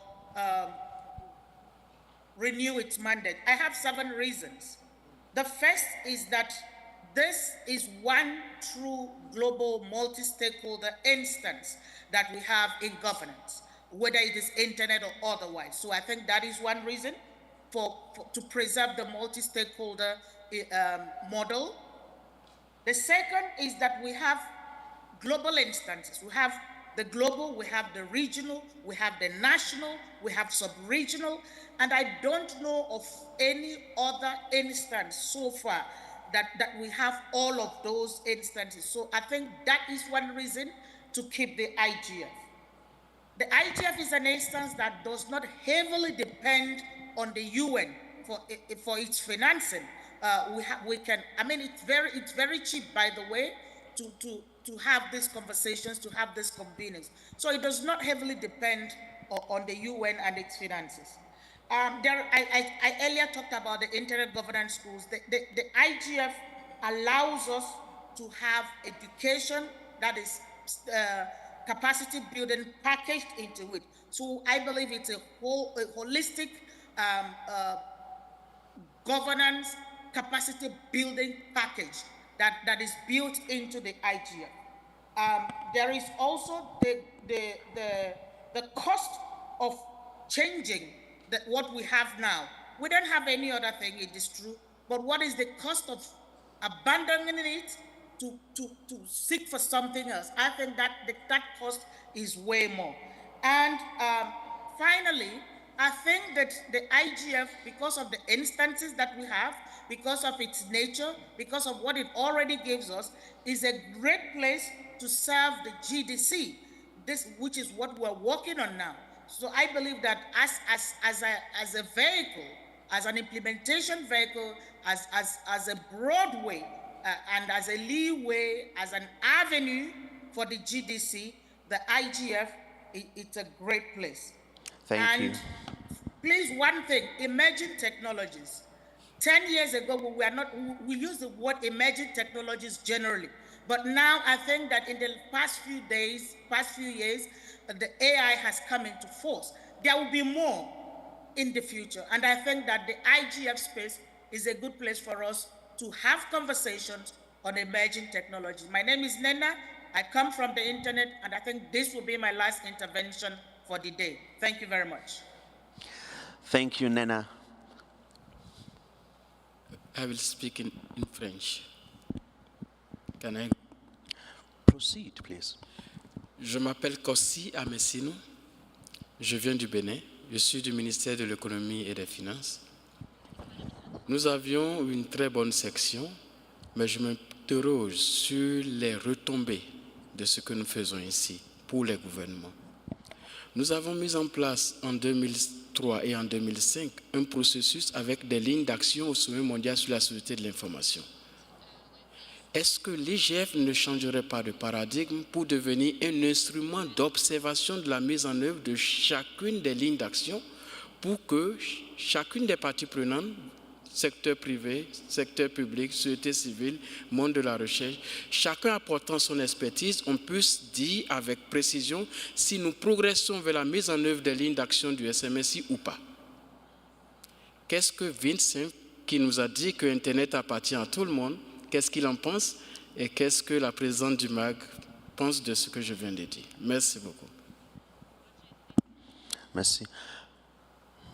renew its mandate? I have 7 reasons. The first is that this is one true global multi-stakeholder instance that we have in governance, whether it is internet or otherwise. So I think that is one reason to preserve the multi-stakeholder model. The second is that we have global instances. We have the global, we have the regional, we have the national, we have sub-regional, and I don't know of any other instance so far that we have all of those instances. So I think that is one reason to keep the IGF. The IGF is an instance that does not heavily depend on the UN for its financing. It's very cheap, by the way, to have these conversations, to have these convenings. So it does not heavily depend on the UN and its finances. I earlier talked about the internet governance schools. The IGF allows us to have education that is capacity building packaged into it. So I believe it's a holistic governance capacity building package that is built into the IGF. There is also the cost of changing what we have now. We don't have any other thing, it is true, but what is the cost of abandoning it to seek for something else? I think that that cost is way more. And finally, I think that the IGF, because of the instances that we have, because of its nature, because of what it already gives us, is a great place to serve the GDC, which is what we're working on now. So I believe that as a vehicle, as an implementation vehicle, as a broad way, and as a leeway, as an avenue for the GDC, the IGF, it's a great place. Thank you. Please, one thing, emerging technologies. 10 years ago, we used the word emerging technologies generally. But now I think that in the past few years, the AI has come into force. There will be more in the future. And I think that the IGF space is a good place for us to have conversations on emerging technology. My name is Nena. I come from the internet, and I think this will be my last intervention for the day. Thank you very much. Thank you, Nena. I will speak in French. Can I? Proceed, please. Je m'appelle Kossi Amessino. Je viens du Bénin. Je suis du ministère de l'économie et des finances. Nous avions une très bonne section, mais je m'interroge sur les retombées de ce que nous faisons ici pour les gouvernements. Nous avons mis en place en 2003 et en 2005 un processus avec des lignes d'action au sommet mondial sur la société de l'information. Est-ce que l'IGF ne changerait pas de paradigme pour devenir un instrument d'observation de la mise en œuvre de chacune des lignes d'action pour que chacune des parties prenantes, secteur privé, secteur public, société civile, monde de la recherche, chacun apportant son expertise, on puisse dire avec précision si nous progressons vers la mise en œuvre des lignes d'action du SMSI ou pas? Qu'est-ce que Vincent, qui nous a dit que Internet appartient à tout le monde, qu'est-ce qu'il en pense et qu'est-ce que la présidente du MAG pense de ce que je viens de dire? Merci beaucoup. Merci.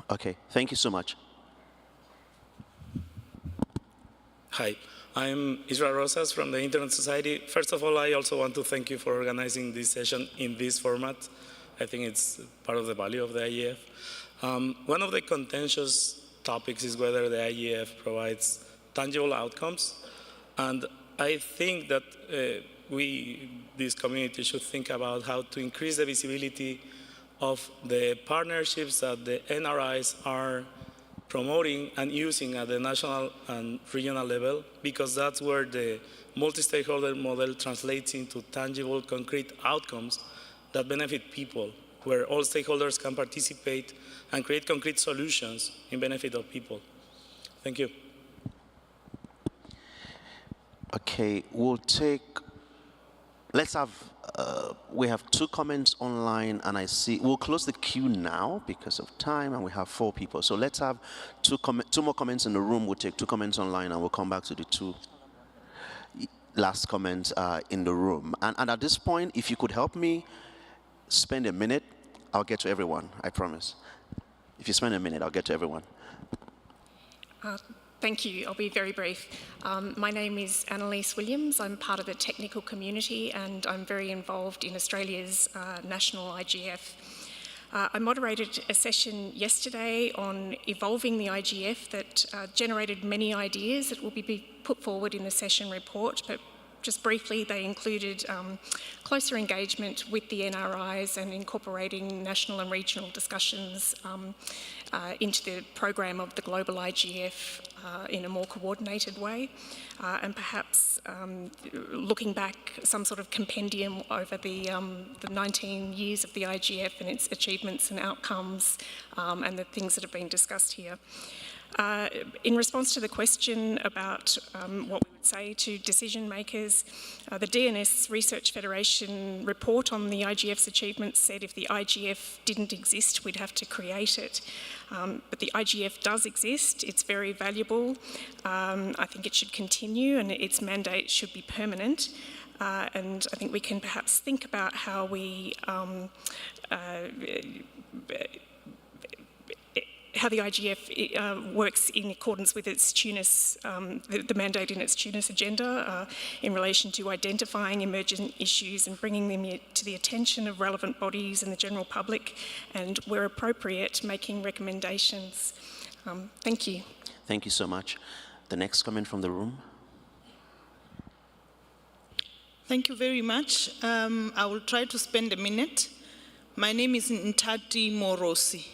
Okay, thank you so much. Hi, I'm Israel Rosas from the Internet Society. First of all, I also want to thank you for organizing this session in this format. I think it's part of the value of the IEF. One of the contentious topics is whether the IEF provides tangible outcomes. And I think that this community should think about how to increase the visibility of the partnerships that the NRIs are promoting and using at the national and regional level, because that's where the multi-stakeholder model translates into tangible, concrete outcomes that benefit people, where all stakeholders can participate and create concrete solutions in benefit of people. Thank you. Okay, let's have, we have 2 comments online, and I see, we'll close the queue now because of time, and we have 4 people. So let's have 2 more comments in the room. We'll take 2 comments online, and we'll come back to the 2 last comments in the room. And at this point, if you could help me spend a minute, I'll get to everyone, I promise. If you spend a minute, I'll get to everyone. Thank you. I'll be very brief. My name is Annalise Williams. I'm part of the technical community, and I'm very involved in Australia's national IGF. I moderated a session yesterday on evolving the IGF that generated many ideas that will be put forward in the session report, but just briefly, they included closer engagement with the NRIs and incorporating national and regional discussions into the program of the global IGF, in a more coordinated way, and perhaps looking back some sort of compendium over the 19 years of the IGF and its achievements and outcomes and the things that have been discussed here. In response to the question about what we would say to decision makers, the DNS Research Federation report on the IGF's achievements said if the IGF didn't exist, we'd have to create it. But the IGF does exist, it's very valuable. I think it should continue and its mandate should be permanent. And I think we can perhaps think about how we how the IGF works in accordance with its TUNIS, the mandate in its TUNIS agenda in relation to identifying emergent issues and bringing them to the attention of relevant bodies and the general public, and where appropriate, making recommendations. Thank you. Thank you so much. The next comment from the room. Thank you very much. I will try to spend a minute. My name is Ntati Morosi.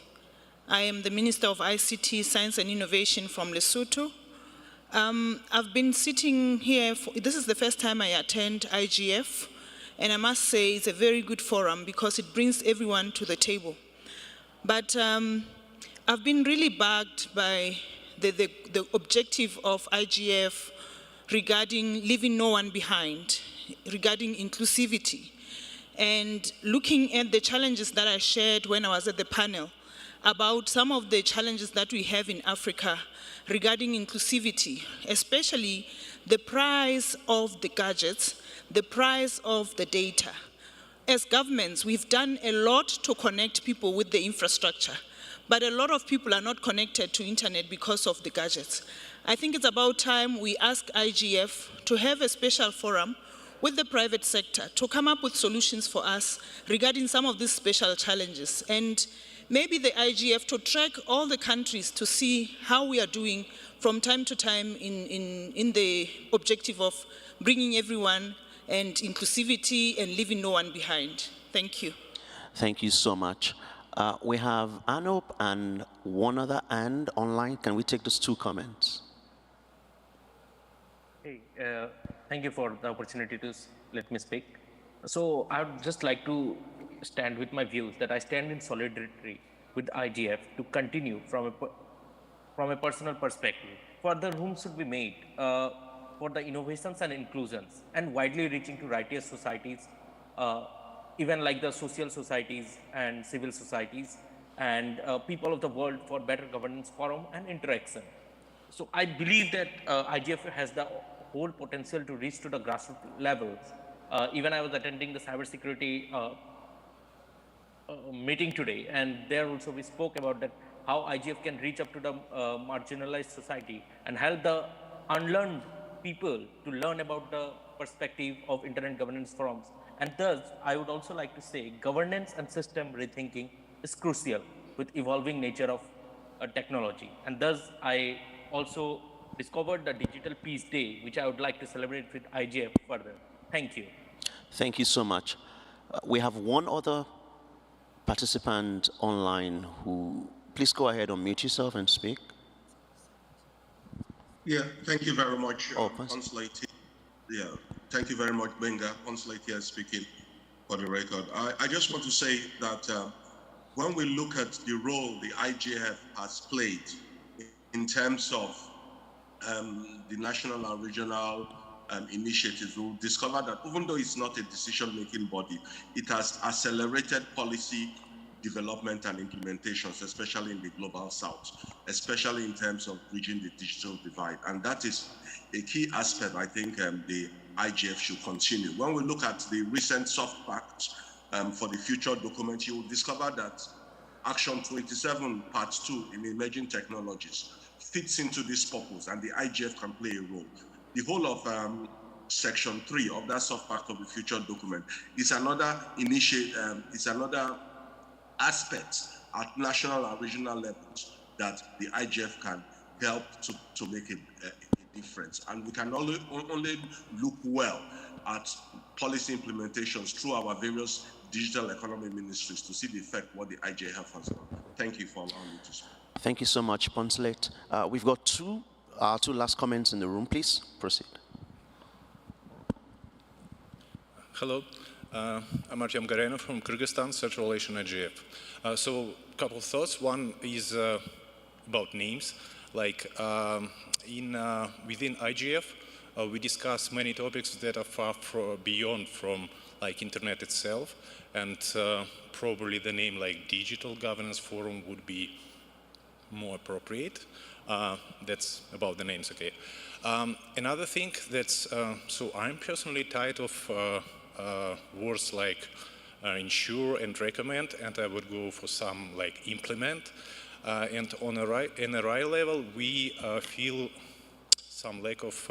I am the Minister of ICT, Science and Innovation from Lesotho. I've been sitting here, this is the first time I attend IGF, and I must say it's a very good forum because it brings everyone to the table. But I've been really bugged by the objective of IGF regarding leaving no one behind, regarding inclusivity, and looking at the challenges that I shared when I was at the panel about some of the challenges that we have in Africa regarding inclusivity, especially the price of the gadgets, the price of the data. As governments, we've done a lot to connect people with the infrastructure, but a lot of people are not connected to internet because of the gadgets. I think it's about time we ask IGF to have a special forum with the private sector to come up with solutions for us regarding some of these special challenges. And maybe the IGF to track all the countries to see how we are doing from time to time in the objective of bringing everyone and inclusivity and leaving no one behind. Thank you. Thank you so much. We have Anup and one other and online. Can we take those two comments? Hey, thank you for the opportunity to let me speak. So I would just like to stand with my views that I stand in solidarity with IGF to continue from a personal perspective. Further room should be made for the innovations and inclusions and widely reaching to righteous societies, even like the social societies and civil societies and people of the world for better governance forum and interaction. So I believe that IGF has the whole potential to reach to the grassroots levels. Even I was attending the cybersecurity meeting today, and there also we spoke about that how IGF can reach up to the marginalized society and help the unlearned people to learn about the perspective of internet governance forums. And thus, I would also like to say governance and system rethinking is crucial with evolving nature of technology. And thus, I also discovered the Digital Peace Day, which I would like to celebrate with IGF further. Thank you. Thank you so much. We have one other participant online who, please go ahead and mute yourself and speak. Yeah, thank you very much, Consulate. Yeah, thank you very much, Benga. Consulate here speaking for the record. I just want to say that when we look at the role the IGF has played in terms of the national and regional initiatives, we'll discover that even though it's not a decision-making body, it has accelerated policy development and implementations, especially in the global south, especially in terms of bridging the digital divide. And that is a key aspect I think the IGF should continue. When we look at the recent soft pact for the future document, you will discover that Action 27, Part 2 in emerging technologies fits into this purpose, and the IGF can play a role. The whole of Section 3 of that soft pact of the future document is another is another aspect at national and regional levels that the IGF can help to make a difference. And we can only look well at policy implementations through our various digital economy ministries to see the effect what the IGF has done. Thank you for allowing me to speak. Thank you so much, Poncelet. We've got two our two last comments in the room, please. Proceed. Hello, I'm Artyom Gareno from Kyrgyzstan, Central Asian IGF. So a couple of thoughts. One is about names. Like within IGF, we discuss many topics that are far beyond from like internet itself, and probably the name like Digital Governance Forum would be more appropriate. That's about the names, okay. Another thing that's, so I'm personally tired of words like ensure and recommend, and I would go for some like implement. And on a RI level, we feel some lack of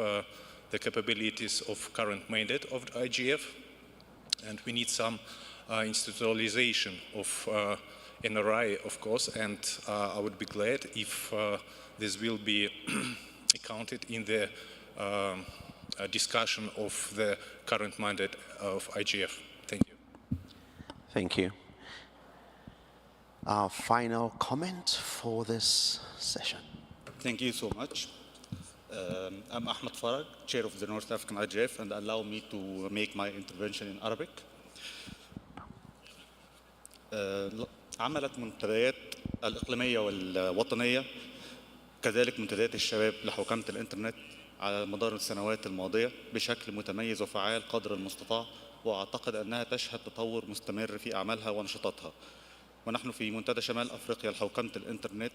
the capabilities of current mandate of the IGF, and we need some institutionalization of NRI, of course, and I would be glad if this will be accounted in the discussion of the current mandate of IGF. Thank you. Thank you. Our final comment for this session. Thank you so much. I'm Ahmed Farag, chair of the North African IGF, and allow me to make my intervention in Arabic. عملت منتديات الإقليمية والوطنية كذلك منتديات الشباب لحوكمة الانترنت على مدار السنوات الماضية بشكل متميز وفعال قدر المستطاع، وأعتقد أنها تشهد تطور مستمر في أعمالها ونشاطاتها. ونحن في منتدى شمال أفريقيا لحوكمة الانترنت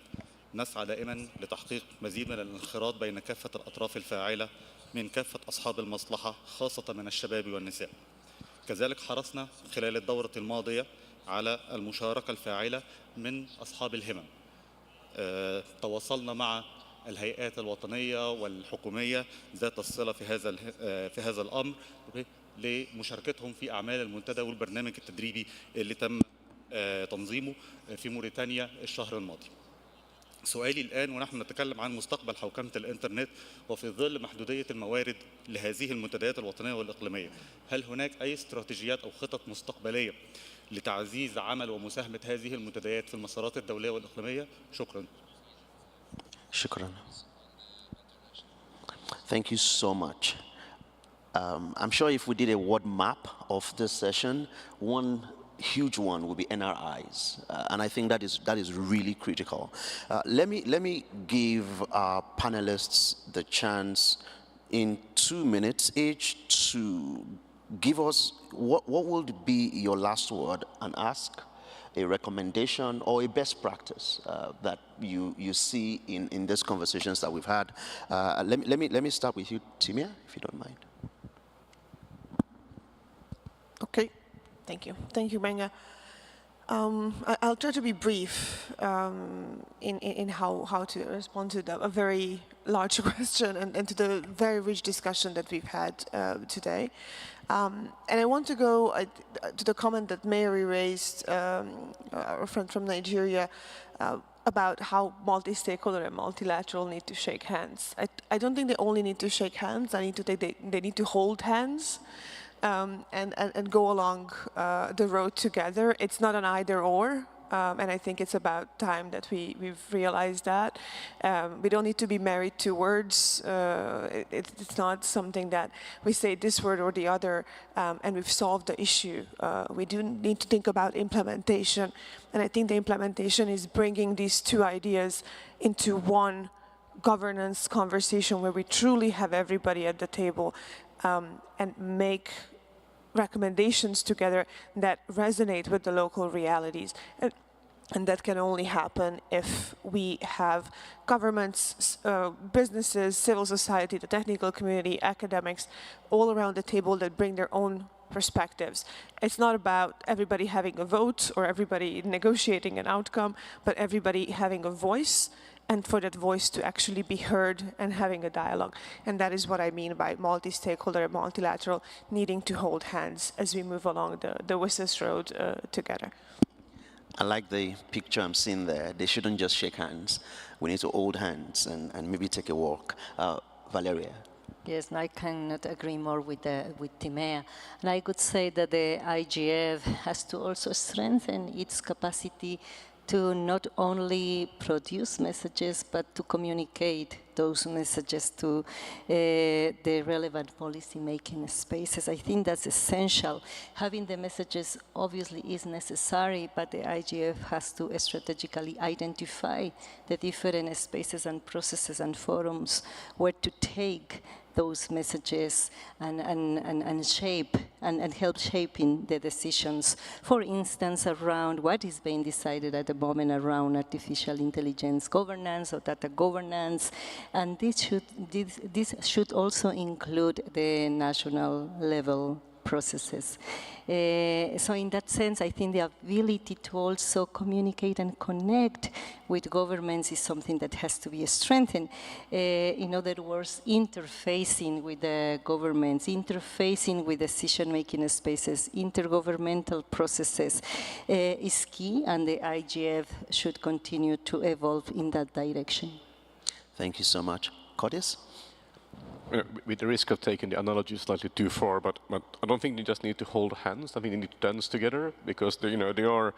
نسعى دائما لتحقيق مزيد من الانخراط بين كافة الأطراف الفاعلة من كافة أصحاب المصلحة خاصة من الشباب والنساء. كذلك حرصنا خلال الدورة الماضية على المشاركة الفاعلة من أصحاب الهمم. تواصلنا مع الهيئات الوطنية والحكومية ذات الصلة في هذا الأمر لمشاركتهم في أعمال المنتدى والبرنامج التدريبي اللي تم تنظيمه في موريتانيا الشهر الماضي. سؤالي الآن ونحن نتكلم عن مستقبل حوكمة الإنترنت وفي ظل محدودية الموارد لهذه المنتديات الوطنية والإقليمية، هل هناك أي استراتيجيات أو خطط مستقبلية لتعزيز عمل ومساهمة هذه المنتديات في المسارات الدولية والإقليمية؟ شكرا. شكرا. Thank you so much. I'm sure if we did a word map of this session, one huge one will be NRIs, and I think that is really critical. Let me give our panelists the chance in 2 minutes each to give us what would be your last word and ask a recommendation or a best practice that you see in these conversations that we've had. Let me start with you, Timia, if you don't mind. Okay, thank you. Thank you, Benga. I'll try to be brief in how to respond to a very large question and to the very rich discussion that we've had today. And I want to go to the comment that Mary raised, our friend from Nigeria, about how multi-stakeholder and multilateral need to shake hands. I don't think they only need to shake hands. They need to hold hands. And go along the road together. It's not an either or, and I think it's about time that we've realized that. We don't need to be married to words. It's not something that we say this word or the other, and we've solved the issue. We do need to think about implementation, and I think the implementation is bringing these two ideas into one governance conversation where we truly have everybody at the table and make recommendations together that resonate with the local realities. And that can only happen if we have governments, businesses, civil society, the technical community, academics, all around the table that bring their own perspectives. It's not about everybody having a vote or everybody negotiating an outcome, but everybody having a voice, and for that voice to actually be heard and having a dialogue. And that is what I mean by multi-stakeholder and multilateral needing to hold hands as we move along the WSIS road together. I like the picture I'm seeing there. They shouldn't just shake hands. We need to hold hands and maybe take a walk. Valeria. Yes, and I cannot agree more with Timea. And I could say that the IGF has to also strengthen its capacity to not only produce messages, but to communicate those messages to the relevant policy-making spaces. I think that's essential. Having the messages obviously is necessary, but the IGF has to strategically identify the different spaces and processes and forums where to take those messages and shape and help shaping the decisions. For instance, around what is being decided at the moment around artificial intelligence governance or data governance, and this should also include the national level processes. So in that sense, I think the ability to also communicate and connect with governments is something that has to be strengthened. In other words, interfacing with the governments, interfacing with decision-making spaces, intergovernmental processes is key, and the IGF should continue to evolve in that direction. Thank you so much. Codis? With the risk of taking the analogy slightly too far, but I don't think they just need to hold hands. I think they need to dance together, because they are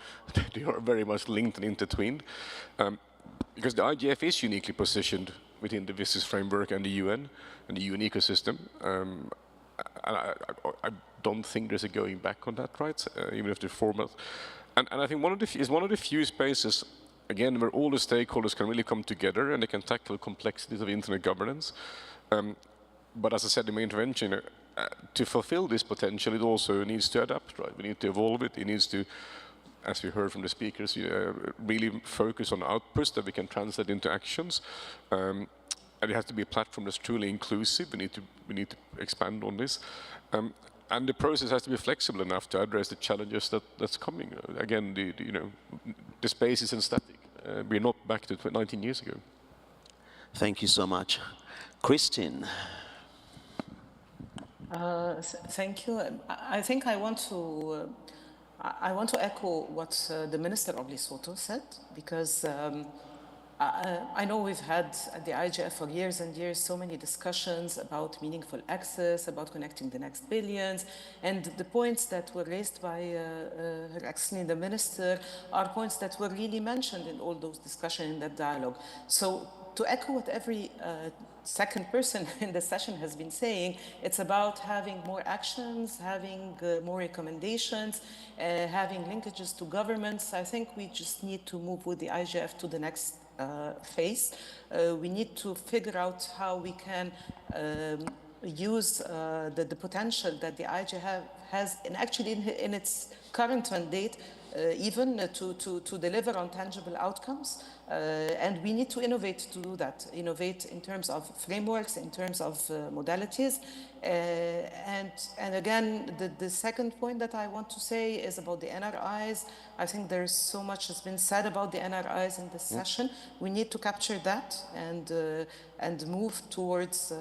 very much linked and intertwined. Because the IGF is uniquely positioned within the VISIS framework and the UN and the UN ecosystem. And I don't think there's a going back on that, right? Even if the format. And I think it's one of the few spaces, again, where all the stakeholders can really come together and they can tackle complexities of internet governance. But as I said in my intervention, to fulfill this potential, it also needs to adapt, right? We need to evolve it. It needs to, as we heard from the speakers, really focus on outputs that we can translate into actions. And it has to be a platform that's truly inclusive. We need to expand on this. And the process has to be flexible enough to address the challenges that's coming. Again, the space isn't static. We're not back to 19 years ago. Thank you so much. Christine. Thank you. I think I want to echo what the Minister of Lesotho said, because I know we've had at the IGF for years and years so many discussions about meaningful access, about connecting the next billions, and the points that were raised by Her Excellency the Minister are points that were really mentioned in all those discussions in that dialogue. So to echo what every second person in the session has been saying, it's about having more actions, having more recommendations, having linkages to governments. I think we just need to move with the IGF to the next phase. We need to figure out how we can use the potential that the IGF has, and actually in its current mandate, even to deliver on tangible outcomes. And we need to innovate to do that, innovate in terms of frameworks, in terms of modalities. And again, the second point that I want to say is about the NRIs. I think there's so much has been said about the NRIs in this session. We need to capture that and move towards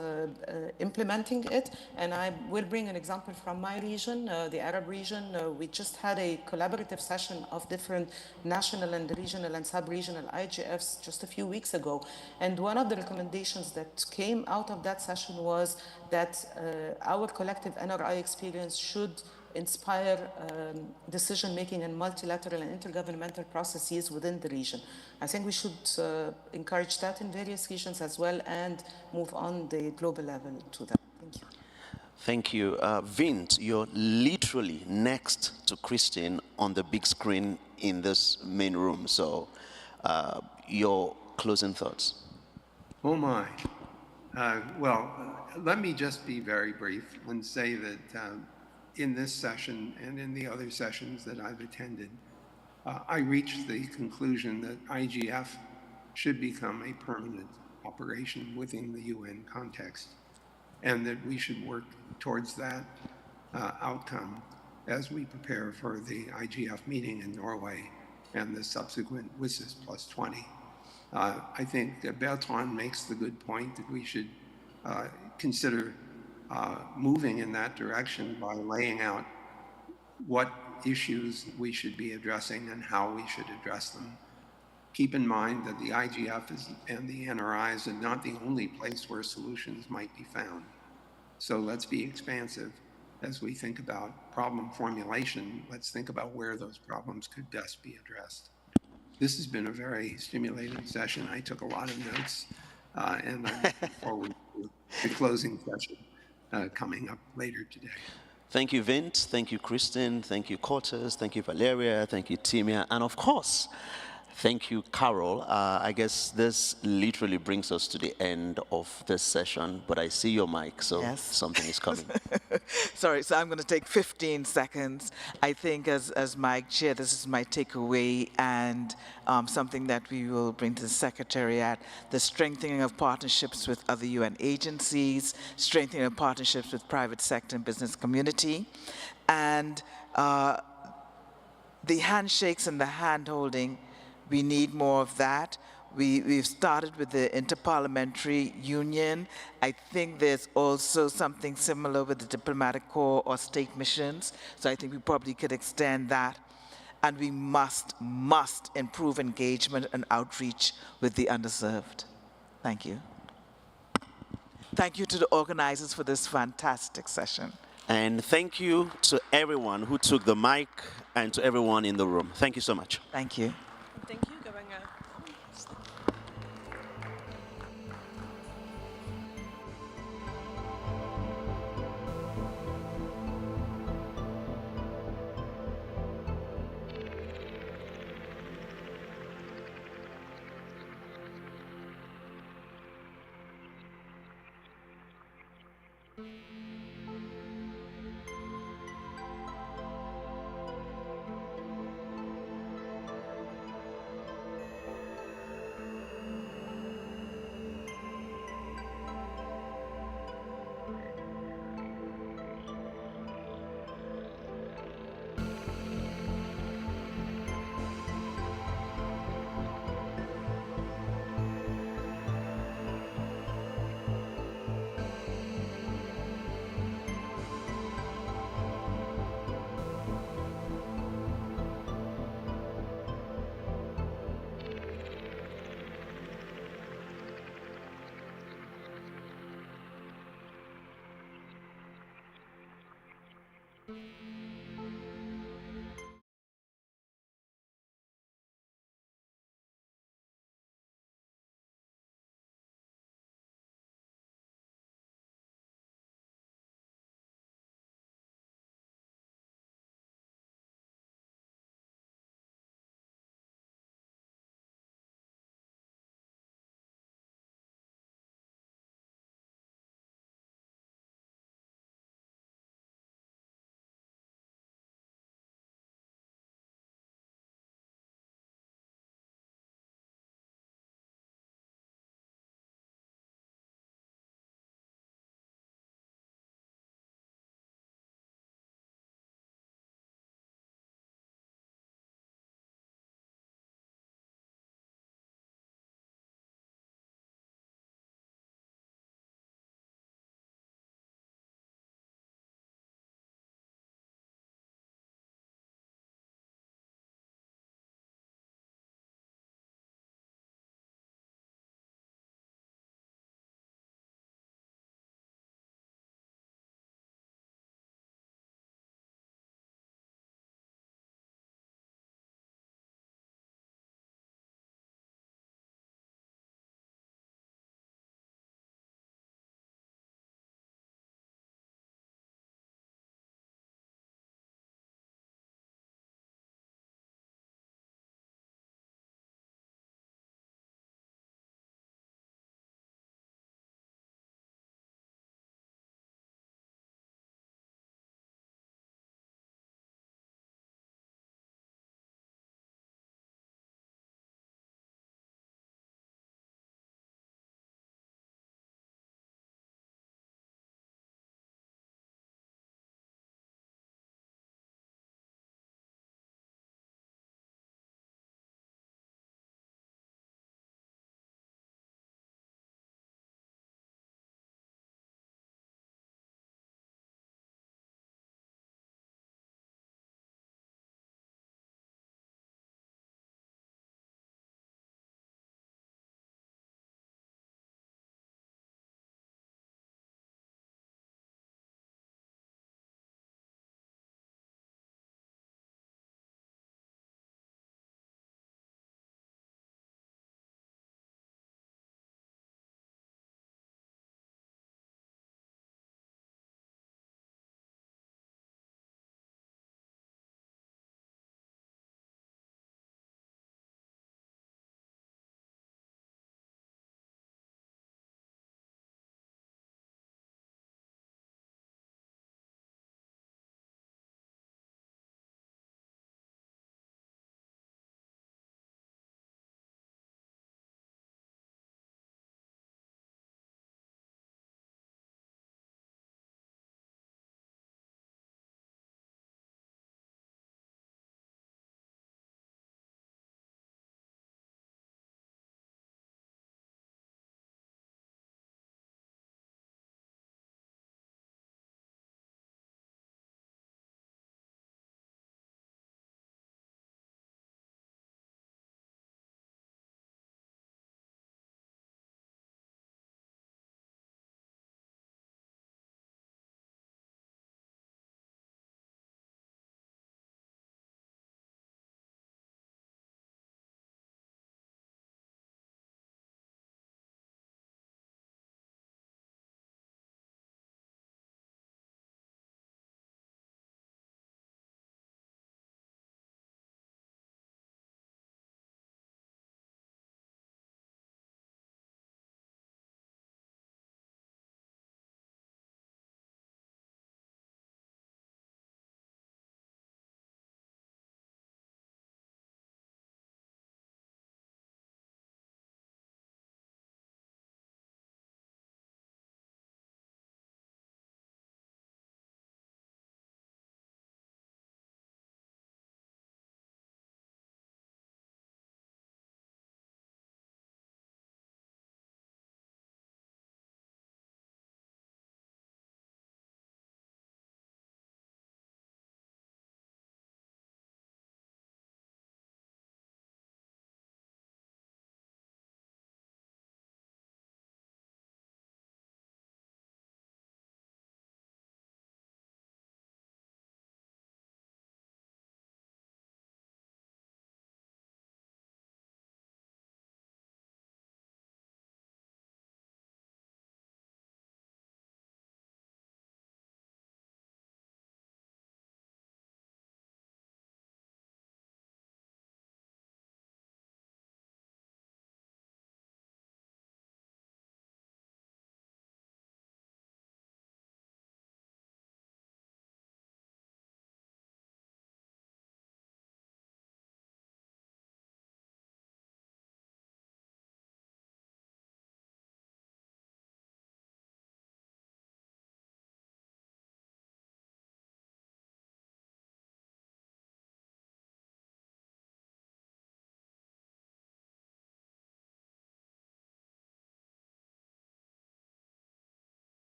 implementing it. And I will bring an example from my region, the Arab region. We just had a collaborative session of different national and regional and sub-regional IGFs just a few weeks ago. And one of the recommendations that came out of that session was that our collective NRI experience should inspire decision-making in multilateral and intergovernmental processes within the region. I think we should encourage that in various regions as well and move on the global level to that. Thank you. Thank you. Vint, you're literally next to Christine on the big screen in this main room. So your closing thoughts. Oh my. Well, let me just be very brief and say that in this session and in the other sessions that I've attended, I reached the conclusion that IGF should become a permanent operation within the UN context, and that we should work towards that outcome as we prepare for the IGF meeting in Norway and the subsequent WSIS plus 20. I think Bertrand makes the good point that we should consider moving in that direction by laying out what issues we should be addressing and how we should address them. Keep in mind that the IGF and the NRIs are not the only place where solutions might be found. So let's be expansive as we think about problem formulation. Let's think about where those problems could best be addressed. This has been a very stimulating session. I took a lot of notes. And I'm looking forward to the closing session coming up later today. Thank you, Vint. Thank you, Kristen. Thank you, Cortez. Thank you, Valeria. Thank you, Timia. And of course, thank you, Carol. I guess this literally brings us to the end of this session, but I see your mic, so Yes. something is coming. Sorry, so I'm going to take 15 seconds. I think as Mike Chair, this is my takeaway and something that we will bring to the Secretariat, the strengthening of partnerships with other UN agencies, strengthening of partnerships with private sector and business community, and the handshakes and the hand-holding, we need more of that. We've started with the Interparliamentary Union. I think there's also something similar with the Diplomatic Corps or state missions, so I think we probably could extend that. And we must improve engagement and outreach with the underserved. Thank you. Thank you to the organizers for this fantastic session. And thank you to everyone who took the mic and to everyone in the room. Thank you so much. Thank you. Thank you, Governor.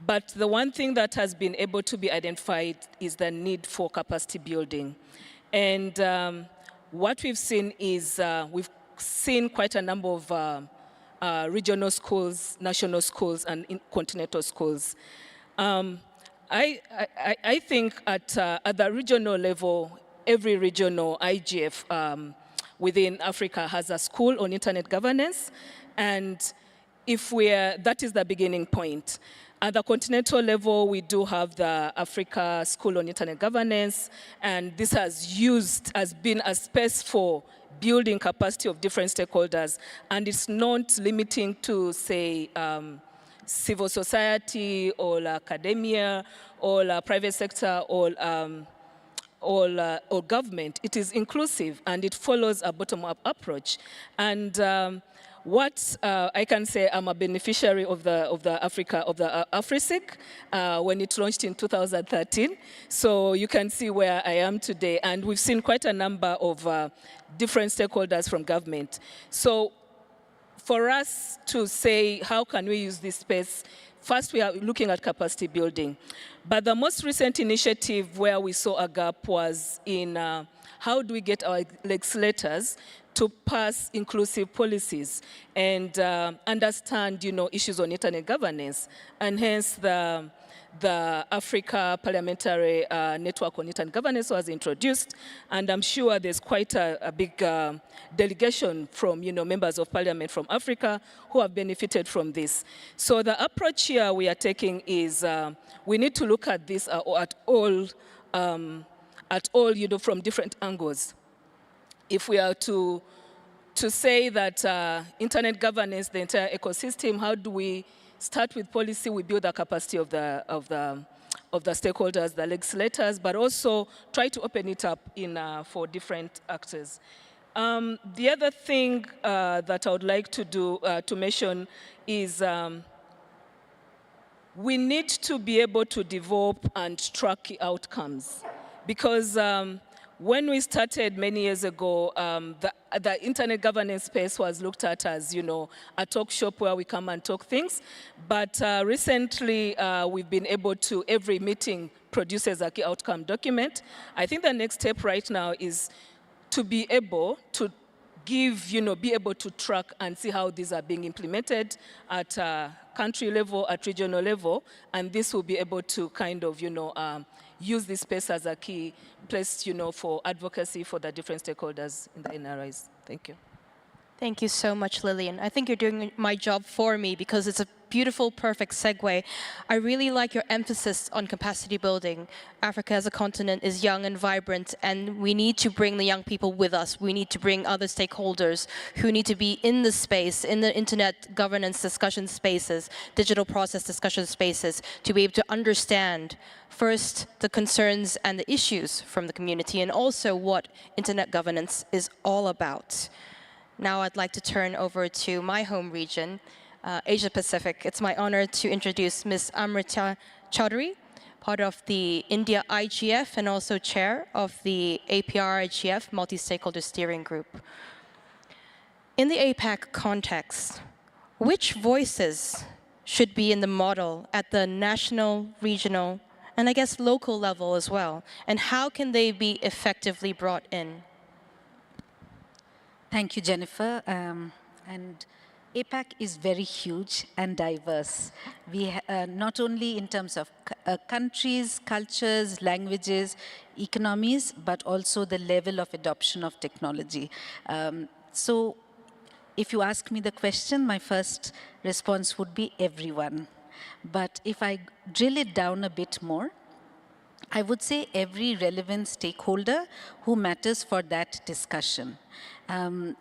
But the one thing that has been able to be identified is the need for capacity building. And what we've seen is we've seen quite a number of regional schools, national schools, and continental schools. I think at the regional level, every regional IGF within Africa has a school on internet governance, and that is the beginning point. At the continental level, we do have the Africa School on Internet Governance, and this has been a space for building capacity of different stakeholders, and it's not limiting to, say, civil society or academia or private sector or government. It is inclusive, and it follows a bottom-up approach. And what I can say, I'm a beneficiary of the AfriSIC when it launched in 2013. So you can see where I am today, and we've seen quite a number of different stakeholders from government. So for us to say, how can we use this space? First, we are looking at capacity building. But the most recent initiative where we saw a gap was in how do we get our legislators to pass inclusive policies and understand, issues on internet governance, and hence the Africa Parliamentary Network on Internet Governance was introduced, and I'm sure there's quite a big delegation from, members of parliament from Africa who have benefited from this. So the approach here we are taking is we need to look at this at all, from different angles. If we are to say that internet governance, the entire ecosystem, how do we start with policy? We build the capacity of the stakeholders, the legislators, but also try to open it up for different actors. The other thing that I would like to mention is we need to be able to develop and track outcomes, because when we started many years ago, the internet governance space was looked at as, a talk shop where we come and talk things. But recently, we've been able to, every meeting produces a key outcome document. I think the next step right now is to be able to give, be able to track and see how these are being implemented at country level, at regional level, and this will be able to kind of, use this space as a key place, for advocacy for the different stakeholders in the NRIs. Thank you. Thank you so much, Lillian. I think you're doing my job for me because it's a beautiful, perfect segue. I really like your emphasis on capacity building. Africa as a continent is young and vibrant, and we need to bring the young people with us. We need to bring other stakeholders who need to be in the space, in the internet governance discussion spaces, digital process discussion spaces, to be able to understand first the concerns and the issues from the community, and also what internet governance is all about. Now I'd like to turn over to my home region, Asia Pacific. It's my honor to introduce Ms. Amrita Chaudhary, part of the India IGF and also chair of the APR IGF Multi-Stakeholder Steering Group. In the APAC context, which voices should be in the model at the national, regional, and I guess local level as well? And how can they be effectively brought in? Thank you, Jennifer. And APAC is very huge and diverse. We not only in terms of countries, cultures, languages, economies, but also the level of adoption of technology. So if you ask me the question, my first response would be everyone. But if I drill it down a bit more, I would say every relevant stakeholder who matters for that discussion. I'll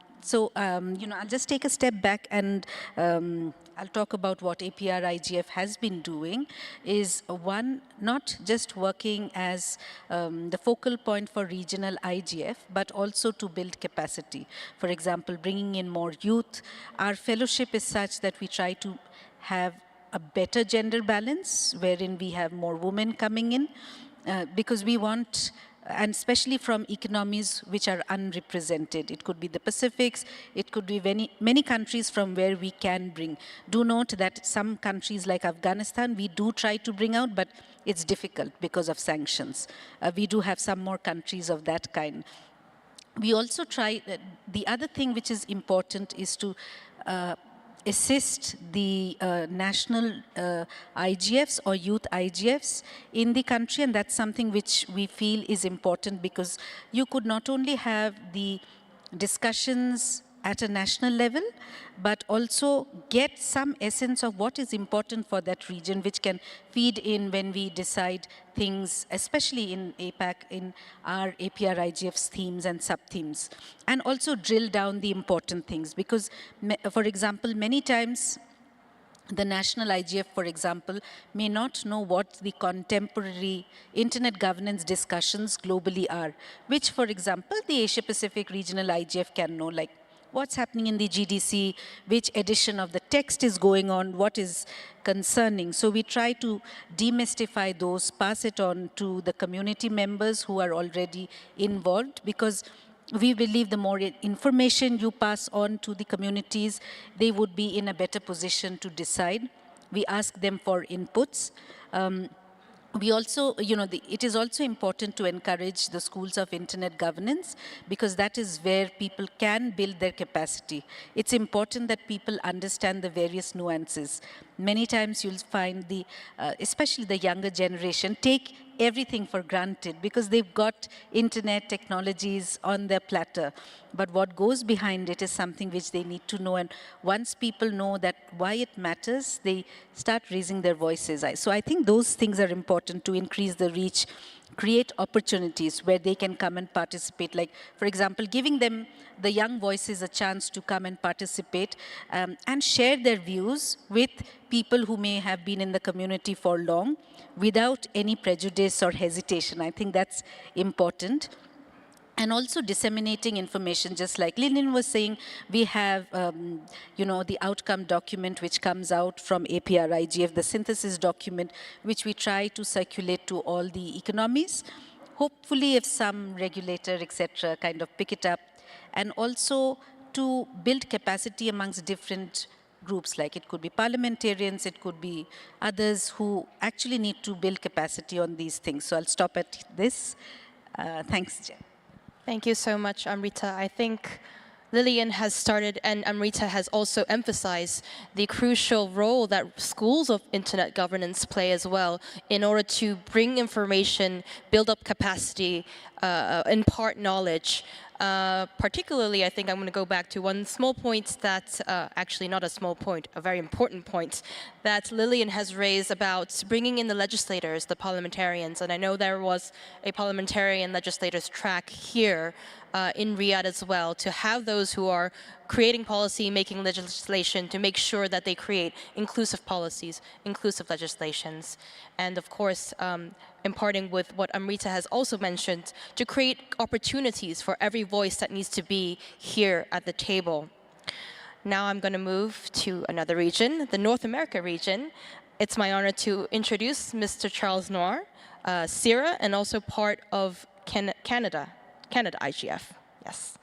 just take a step back and I'll talk about what APR IGF has been doing is one, not just working as the focal point for regional IGF, but also to build capacity. For example, bringing in more youth. Our fellowship is such that we try to have a better gender balance, wherein we have more women coming in, because we want and especially from economies which are unrepresented. It could be the Pacifics, it could be many countries from where we can bring. Do note that some countries like Afghanistan, we do try to bring out, but it's difficult because of sanctions. We do have some more countries of that kind. We also try, the other thing which is important is to assist the national IGFs or youth IGFs in the country, and that's something which we feel is important, because you could not only have the discussions at a national level, but also get some essence of what is important for that region, which can feed in when we decide things, especially in APAC, in our APR IGF's themes and sub-themes, and also drill down the important things. Because, for example, many times the national IGF, for example, may not know what the contemporary internet governance discussions globally are, which, for example, the Asia-Pacific Regional IGF can know, like what's happening in the GDC, which edition of the text is going on, what is concerning. So we try to demystify those, pass it on to the community members who are already involved, because we believe the more information you pass on to the communities, they would be in a better position to decide. We ask them for inputs. We also, it is also important to encourage the schools of internet governance, because that is where people can build their capacity. It's important that people understand the various nuances. Many times you'll find especially the younger generation, take everything for granted because they've got internet technologies on their platter. But what goes behind it is something which they need to know. And once people know that why it matters, they start raising their voices. So I think those things are important to increase the reach, create opportunities where they can come and participate. Like, for example, giving them, the young voices, a chance to come and participate and share their views with people who may have been in the community for long without any prejudice or hesitation. I think that's important. And also disseminating information, just like Lillian was saying, we have, the outcome document which comes out from APR IGF, the synthesis document, which we try to circulate to all the economies. Hopefully, if some regulator, etc., kind of pick it up, and also to build capacity amongst different groups, like it could be parliamentarians, it could be others who actually need to build capacity on these things. So I'll stop at this. Thanks, Jen. Thank you so much, Amrita. I think Lillian has started, and Amrita has also emphasized the crucial role that schools of internet governance play as well in order to bring information, build up capacity, impart knowledge. Particularly, I think I'm going to go back to one small point that, actually not a small point, a very important point that Lillian has raised about bringing in the legislators, the parliamentarians. And I know there was a parliamentarian legislators track here in Riyadh as well, to have those who are creating policy, making legislation, to make sure that they create inclusive policies, inclusive legislations. And of course, imparting with what Amrita has also mentioned, to create opportunities for every voice that needs to be here at the table. Now I'm going to move to another region, the North America region. It's my honor to introduce Mr. Charles Noir, CIRA, and also part of Canada IGF. Yes.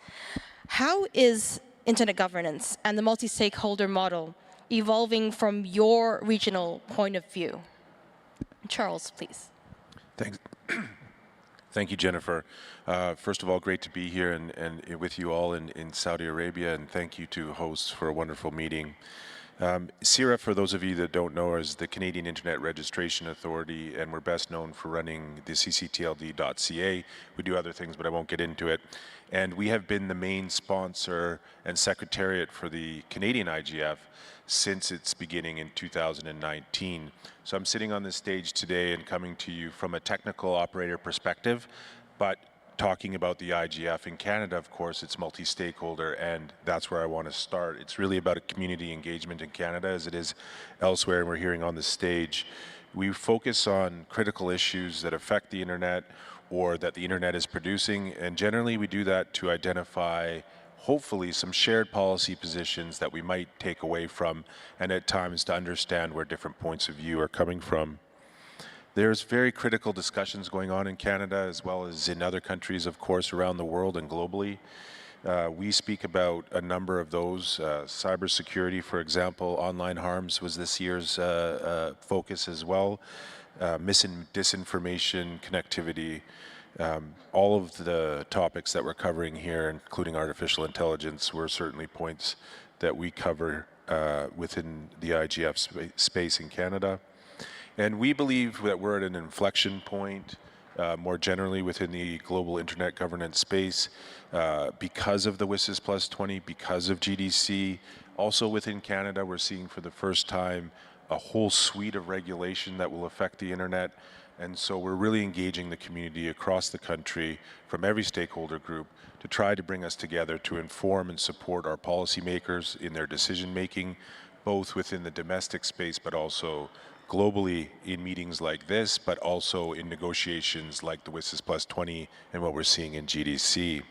How is internet governance and the multi-stakeholder model evolving from your regional point of view? Charles, please. Thanks. Thank you, Jennifer. First of all, great to be here and with you all in Saudi Arabia, and thank you to hosts for a wonderful meeting. CIRA, for those of you that don't know, is the Canadian Internet Registration Authority, and we're best known for running the cctld.ca. We do other things, but I won't get into it. And we have been the main sponsor and secretariat for the Canadian IGF since its beginning in 2019. So I'm sitting on this stage today and coming to you from a technical operator perspective, but talking about the IGF in Canada, of course, it's multi-stakeholder, and that's where I want to start. It's really about a community engagement in Canada as it is elsewhere, and we're hearing on the stage. We focus on critical issues that affect the internet or that the internet is producing, and generally we do that to identify hopefully some shared policy positions that we might take away from, and at times to understand where different points of view are coming from. There's very critical discussions going on in Canada as well as in other countries, of course, around the world and globally. We speak about a number of those. Cybersecurity, for example, online harms was this year's focus as well. Disinformation, connectivity, all of the topics that we're covering here, including artificial intelligence, were certainly points that we cover within the IGF space in Canada. And we believe that we're at an inflection point more generally within the global internet governance space because of the WSIS Plus 20, because of GDC. Also within Canada, we're seeing for the first time a whole suite of regulation that will affect the internet. And so we're really engaging the community across the country from every stakeholder group to try to bring us together to inform and support our policymakers in their decision making, both within the domestic space but also globally in meetings like this, but also in negotiations like the WSIS Plus 20 and what we're seeing in GDC.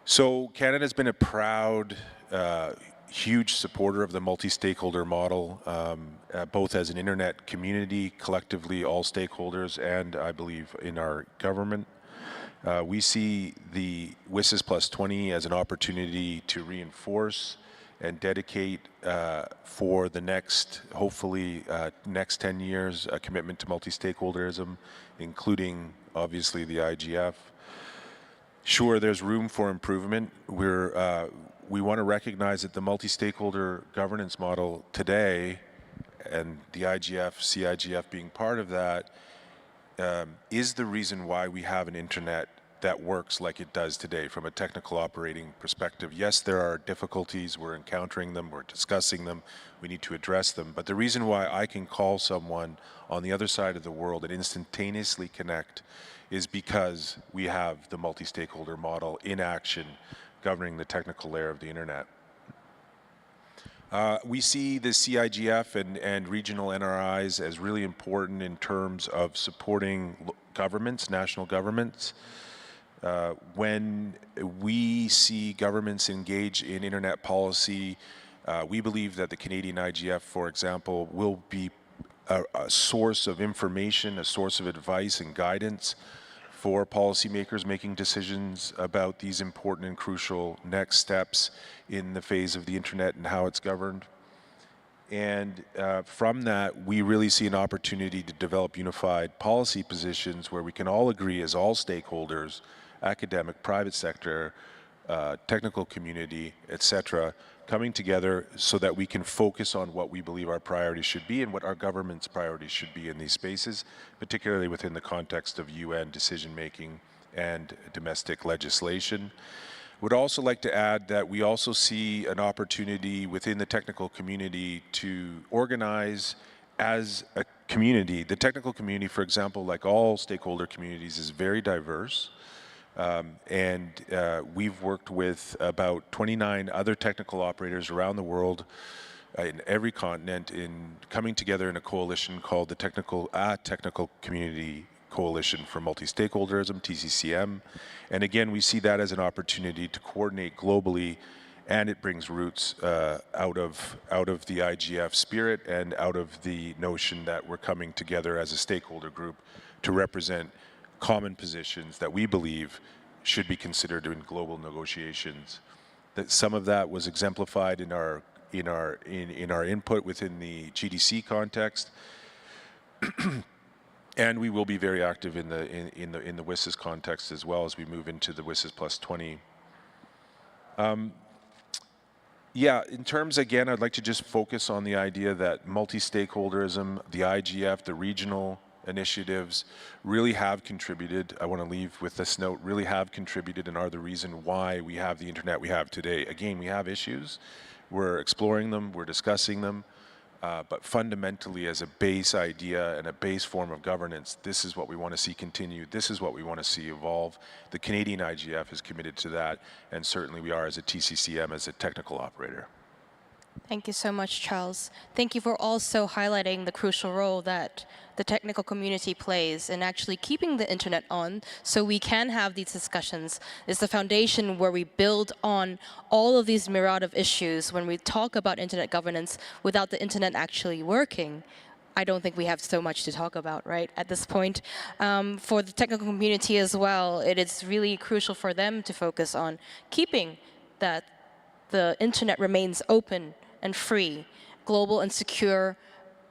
So Canada's been a proud, huge supporter of the multi-stakeholder model, both as an internet community, collectively all stakeholders, and I believe in our government. We see the WSIS Plus 20 as an opportunity to reinforce and dedicate for the next, hopefully, next 10 years, a commitment to multi-stakeholderism, including, obviously, the IGF. Sure, there's room for improvement. We want to recognize that the multi-stakeholder governance model today, and the IGF, CIGF being part of that, is the reason why we have an internet that works like it does today from a technical operating perspective. Yes, there are difficulties, we're encountering them, we're discussing them, we need to address them, but the reason why I can call someone on the other side of the world and instantaneously connect is because we have the multi-stakeholder model in action governing the technical layer of the internet. We see the CIGF and regional NRIs as really important in terms of supporting governments, national governments. When we see governments engage in internet policy, we believe that the Canadian IGF, for example, will be a source of information, a source of advice and guidance for policymakers making decisions about these important and crucial next steps in the phase of the internet and how it's governed. And from that, we really see an opportunity to develop unified policy positions where we can all agree as all stakeholders, academic, private sector, technical community, etc., coming together so that we can focus on what we believe our priorities should be and what our government's priorities should be in these spaces, particularly within the context of UN decision-making and domestic legislation. Would also like to add that we also see an opportunity within the technical community to organize as a community. The technical community, for example, like all stakeholder communities, is very diverse. We've worked with about 29 other technical operators around the world in every continent in coming together in a coalition called the Technical Community Coalition for Multi-Stakeholderism, TCCM. And again, we see that as an opportunity to coordinate globally, and it brings roots out of the IGF spirit and out of the notion that we're coming together as a stakeholder group to represent common positions that we believe should be considered in global negotiations. That some of that was exemplified in our input within the GDC context, and we will be very active in the WSIS context as well as we move into the WSIS Plus 20. Yeah, in terms, again, I'd like to just focus on the idea that multi-stakeholderism, the IGF, the regional initiatives really have contributed, I want to leave with this note, really have contributed and are the reason why we have the internet we have today. Again, we have issues, we're exploring them, we're discussing them, but fundamentally as a base idea and a base form of governance, this is what we want to see continue, this is what we want to see evolve. The Canadian IGF is committed to that, and certainly we are as a TCCM, as a technical operator. Thank you so much, Charles. Thank you for also highlighting the crucial role that the technical community plays in actually keeping the internet on so we can have these discussions. It's the foundation where we build on all of these myriad of issues when we talk about internet governance without the internet actually working. I don't think we have so much to talk about, right, at this point. For the technical community as well, it is really crucial for them to focus on keeping that the internet remains open and free, global and secure,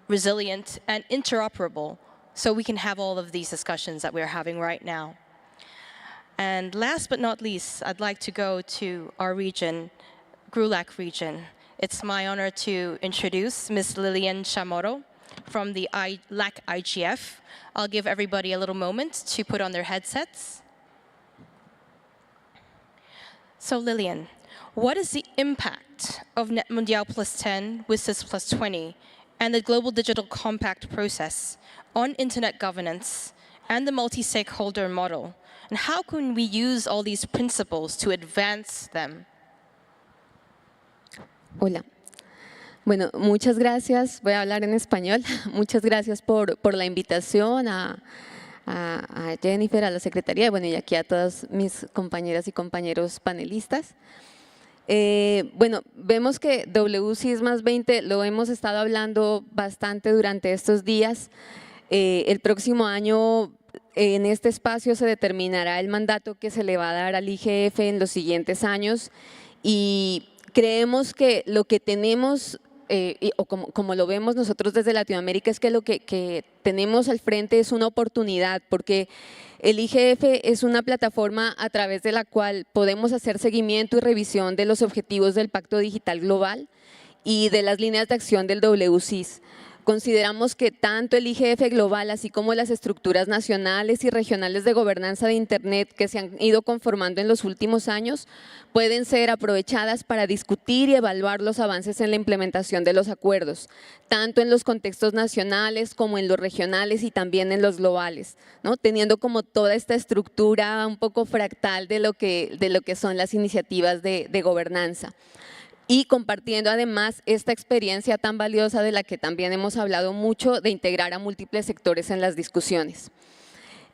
resilient and interoperable, so we can have all of these discussions that we're having right now. And last but not least, I'd like to go to our region, GRULAC region. It's my honor to introduce Ms. Lilian Chamorro from the LAC IGF. I'll give everybody a little moment to put on their headsets. So Lilian, what is the impact of Net Mundial Plus 10, WSIS Plus 20, and the Global Digital Compact process on internet governance and the multi-stakeholder model? And how can we use all these principles to advance them? Hola. Bueno, muchas gracias. Voy a hablar en español. Muchas gracias por la invitación a Jennifer, a la Secretaría, bueno, y aquí a todas mis compañeras y compañeros panelistas. Bueno, vemos que WSIS más 20 lo hemos estado hablando bastante durante estos días. El próximo año en este espacio se determinará el mandato que se le va a dar al IGF en los siguientes años y creemos que lo que tenemos, o como lo vemos nosotros desde Latinoamérica, es que lo que tenemos al frente es una oportunidad, porque el IGF es una plataforma a través de la cual podemos hacer seguimiento y revisión de los objetivos del Pacto Digital Global y de las líneas de acción del WSIS. Consideramos que tanto el IGF global, así como las estructuras nacionales y regionales de gobernanza de Internet que se han ido conformando en los últimos años, pueden ser aprovechadas para discutir y evaluar los avances en la implementación de los acuerdos, tanto en los contextos nacionales como en los regionales y también en los globales, ¿no? Teniendo como toda esta estructura un poco fractal de lo que son las iniciativas de gobernanza. Y compartiendo además esta experiencia tan valiosa de la que también hemos hablado mucho, de integrar a múltiples sectores en las discusiones.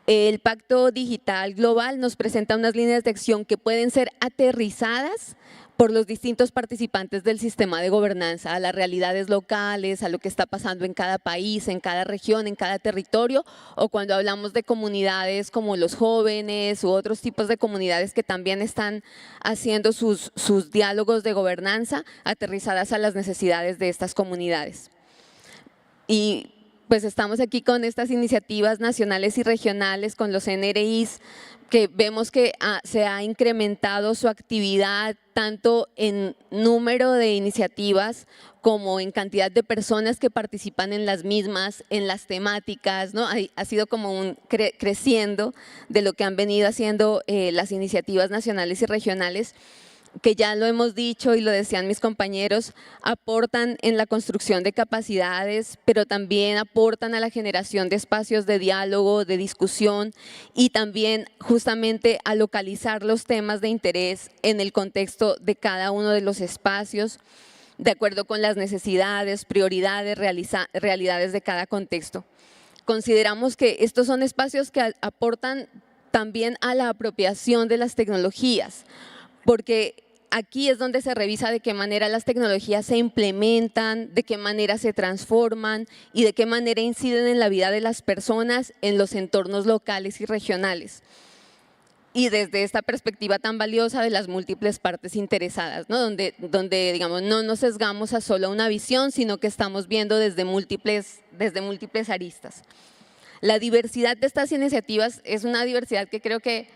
El Pacto Digital Global nos presenta unas líneas de acción que pueden ser aterrizadas por los distintos participantes del sistema de gobernanza, a las realidades locales, a lo que está pasando en cada país, en cada región, en cada territorio, o cuando hablamos de comunidades como los jóvenes u otros tipos de comunidades que también están haciendo sus diálogos de gobernanza aterrizadas a las necesidades de estas comunidades. Y pues estamos aquí con estas iniciativas nacionales y regionales, con los NRIs, que vemos que se ha incrementado su actividad tanto en número de iniciativas como en cantidad de personas que participan en las mismas, en las temáticas, ¿no? Ha sido como un creciendo de lo que han venido haciendo las iniciativas nacionales y regionales, que ya lo hemos dicho y lo decían mis compañeros, aportan en la construcción de capacidades, pero también aportan a la generación de espacios de diálogo, de discusión y también justamente a localizar los temas de interés en el contexto de cada uno de los espacios, de acuerdo con las necesidades, prioridades, realidades de cada contexto. Consideramos que estos son espacios que aportan también a la apropiación de las tecnologías, porque aquí es donde se revisa de qué manera las tecnologías se implementan, de qué manera se transforman y de qué manera inciden en la vida de las personas en los entornos locales y regionales. Y desde esta perspectiva tan valiosa de las múltiples partes interesadas, ¿no? donde digamos, no nos sesgamos a solo una visión, sino que estamos viendo desde múltiples aristas. La diversidad de estas iniciativas es una diversidad que creo que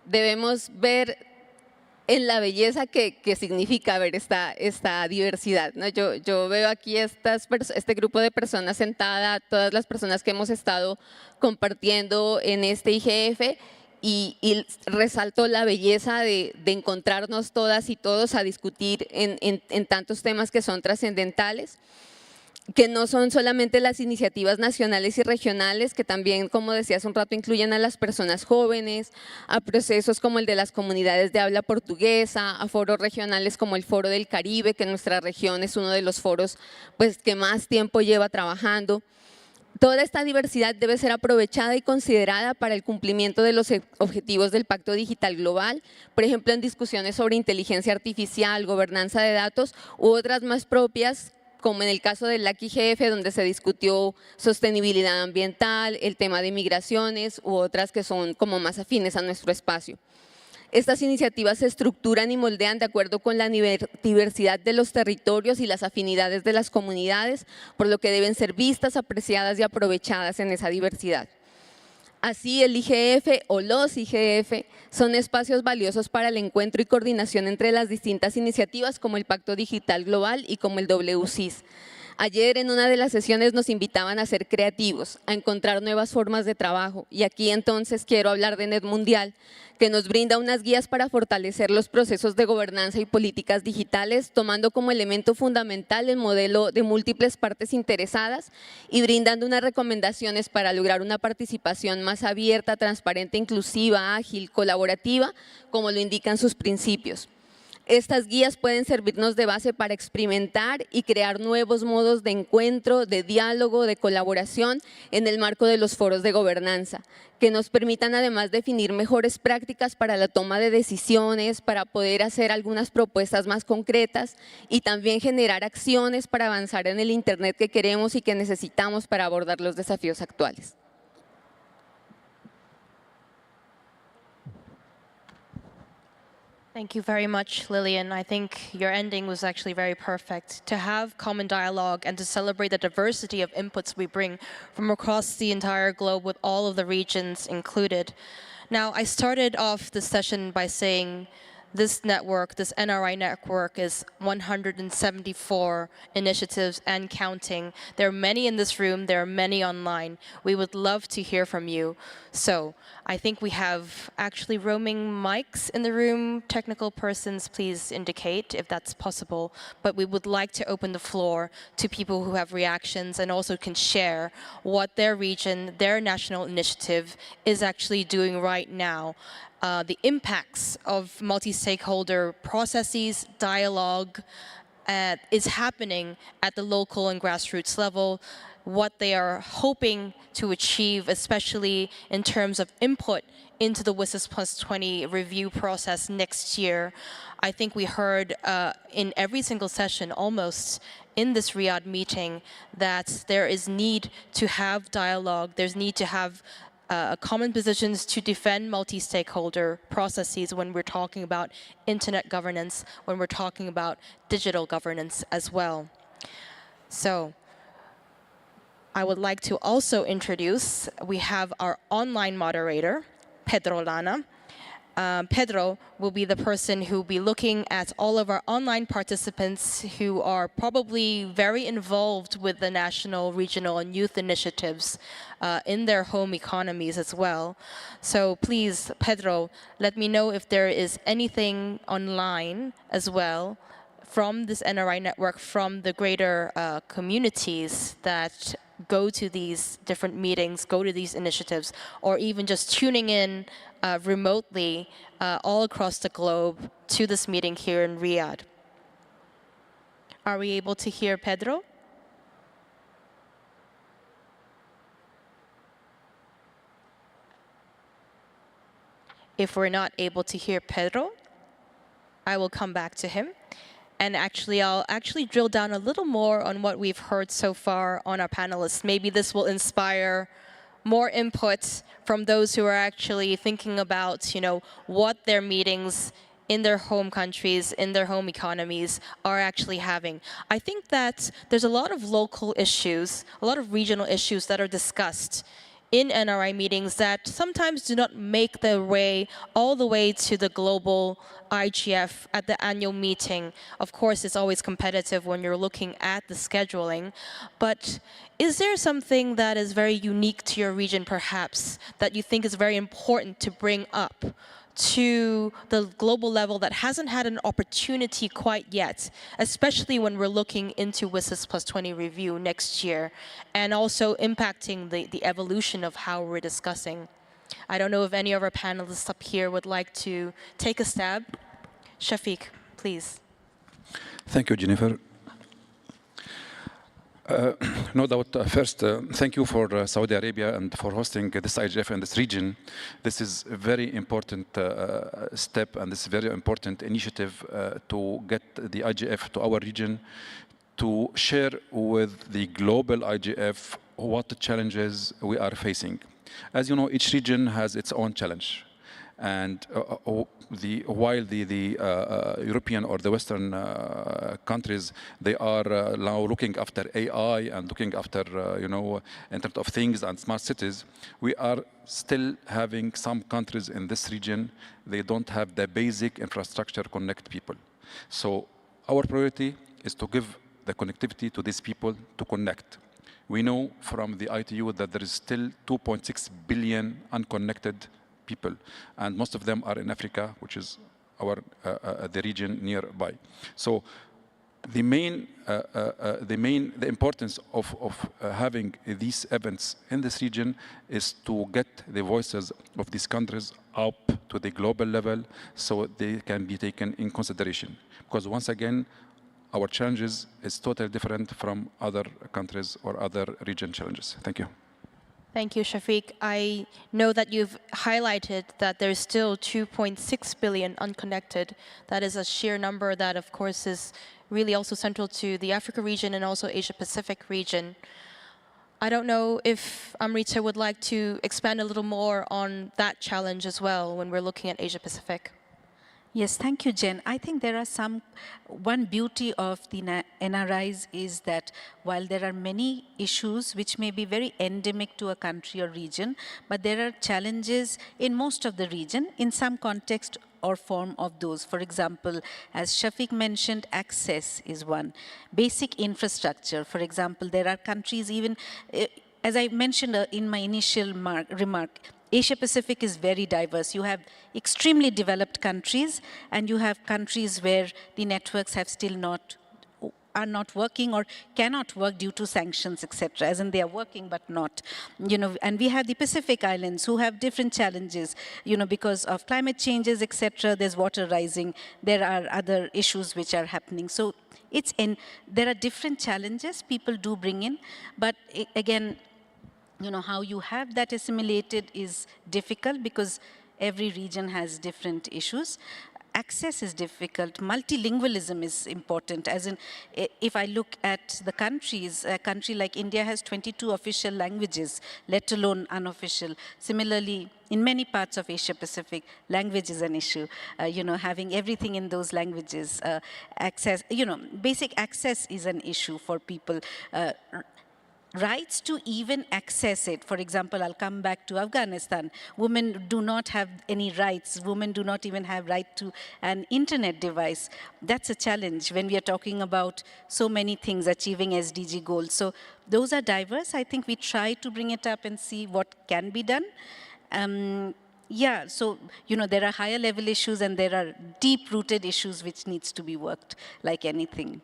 debemos ver en la belleza que significa ver esta diversidad, ¿no? Yo veo aquí este grupo de personas sentada, todas las personas que hemos estado compartiendo en este IGF y resalto la belleza de encontrarnos todas y todos a discutir en tantos temas que son trascendentales, que no son solamente las iniciativas nacionales y regionales, que también, como decía hace un rato, incluyen a las personas jóvenes, a procesos como el de las comunidades de habla portuguesa, a foros regionales como el Foro del Caribe, que en nuestra región es uno de los foros pues, que más tiempo lleva trabajando. Toda esta diversidad debe ser aprovechada y considerada para el cumplimiento de los objetivos del Pacto Digital Global, por ejemplo, en discusiones sobre inteligencia artificial, gobernanza de datos u otras más propias, como en el caso del LAC IGF, donde se discutió sostenibilidad ambiental, el tema de migraciones u otras que son como más afines a nuestro espacio. Estas iniciativas se estructuran y moldean de acuerdo con la diversidad de los territorios y las afinidades de las comunidades, por lo que deben ser vistas, apreciadas y aprovechadas en esa diversidad. Así, el IGF o los IGF son espacios valiosos para el encuentro y coordinación entre las distintas iniciativas como el Pacto Digital Global y como el WCIS. Ayer en una de las sesiones nos invitaban a ser creativos, a encontrar nuevas formas de trabajo y aquí entonces quiero hablar de Net Mundial, que nos brinda unas guías para fortalecer los procesos de gobernanza y políticas digitales, tomando como elemento fundamental el modelo de múltiples partes interesadas y brindando unas recomendaciones para lograr una participación más abierta, transparente, inclusiva, ágil, colaborativa, como lo indican sus principios. Estas guías pueden servirnos de base para experimentar y crear nuevos modos de encuentro, de diálogo, de colaboración en el marco de los foros de gobernanza, que nos permitan además definir mejores prácticas para la toma de decisiones, para poder hacer algunas propuestas más concretas y también generar acciones para avanzar en el Internet que queremos y que necesitamos para abordar los desafíos actuales. Thank you very much, Lillian. I think your ending was actually very perfect. To have common dialogue and to celebrate the diversity of inputs we bring from across the entire globe with all of the regions included. Now, I started off the session by saying this network, this NRI network, is 174 initiatives and counting. There are many in this room, there are many online. We would love to hear from you. So I think we have actually roaming mics in the room. Technical persons, please indicate if that's possible. But we would like to open the floor to people who have reactions and also can share what their region, their national initiative is actually doing right now. The impacts of multi-stakeholder processes, dialogue is happening at the local and grassroots level, what they are hoping to achieve, especially in terms of input into the WSIS Plus 20 review process next year. I think we heard in every single session almost in this Riyadh meeting that there is need to have dialogue, there's need to have common positions to defend multi-stakeholder processes when we're talking about internet governance, when we're talking about digital governance as well. So I would like to also introduce, we have our online moderator, Pedro Lana. Pedro will be the person who will be looking at all of our online participants who are probably very involved with the national, regional, and youth initiatives in their home economies as well. So please, Pedro, let me know if there is anything online as well from this NRI network, from the greater communities that go to these different meetings, go to these initiatives, or even just tuning in remotely all across the globe to this meeting here in Riyadh. Are we able to hear Pedro? If we're not able to hear Pedro, I will come back to him. And actually, I'll drill down a little more on what we've heard so far on our panelists. Maybe this will inspire more input from those who are actually thinking about, what their meetings in their home countries, in their home economies are actually having. I think that there's a lot of local issues, a lot of regional issues that are discussed in NRI meetings that sometimes do not make their way all the way to the global IGF at the annual meeting. Of course, it's always competitive when you're looking at the scheduling, but is there something that is very unique to your region, perhaps, that you think is very important to bring up to the global level that hasn't had an opportunity quite yet, especially when we're looking into WSIS Plus 20 review next year, and also impacting the evolution of how we're discussing? I don't know if any of our panelists up here would like to take a stab. Shafiq, please. Thank you, Jennifer. No doubt, first, thank you for Saudi Arabia and for hosting this IGF in this region. This is a very important step and this is a very important initiative to get the IGF to our region to share with the global IGF what the challenges we are facing. As you know, each region has its own challenge. And while the European or the Western countries, they are now looking after AI and looking after, Internet of Things and smart cities, we are still having some countries in this region, they don't have the basic infrastructure to connect people. So our priority is to give the connectivity to these people to connect. We know from the ITU that there is still 2.6 billion unconnected people, and most of them are in Africa, which is the region nearby. So the importance of having these events in this region is to get the voices of these countries up to the global level so they can be taken in consideration. Because once again, our challenges is totally different from other countries or other region challenges. Thank you. Thank you, Shafiq. I know that you've highlighted that there's still 2.6 billion unconnected. That is a sheer number that, of course, is really also central to the Africa region and also Asia-Pacific region. I don't know if Amrita would like to expand a little more on that challenge as well when we're looking at Asia-Pacific. Yes, thank you, Jen. I think there are one beauty of the NRIs is that while there are many issues which may be very endemic to a country or region, but there are challenges in most of the region in some context or form of those. For example, as Shafiq mentioned, access is one. Basic infrastructure, for example, there are countries even, as I mentioned in my initial remark, Asia-Pacific is very diverse. You have extremely developed countries, and you have countries where the networks have are not working or cannot work due to sanctions, etc. As in they are working but not. And we have the Pacific Islands who have different challenges, because of climate changes, etc. There's water rising. There are other issues which are happening. So there are different challenges people do bring in, but again, how you have that assimilated is difficult because every region has different issues. Access is difficult. Multilingualism is important. As in, if I look at the countries, a country like India has 22 official languages, let alone unofficial. Similarly, in many parts of Asia-Pacific, language is an issue. Having everything in those languages, access, basic access is an issue for people. Rights to even access it. For example, I'll come back to Afghanistan. Women do not have any rights. Women do not even have right to an internet device. That's a challenge when we are talking about so many things, achieving SDG goals. So those are diverse. I think we try to bring it up and see what can be done. So, there are higher level issues and there are deep-rooted issues which needs to be worked, like anything.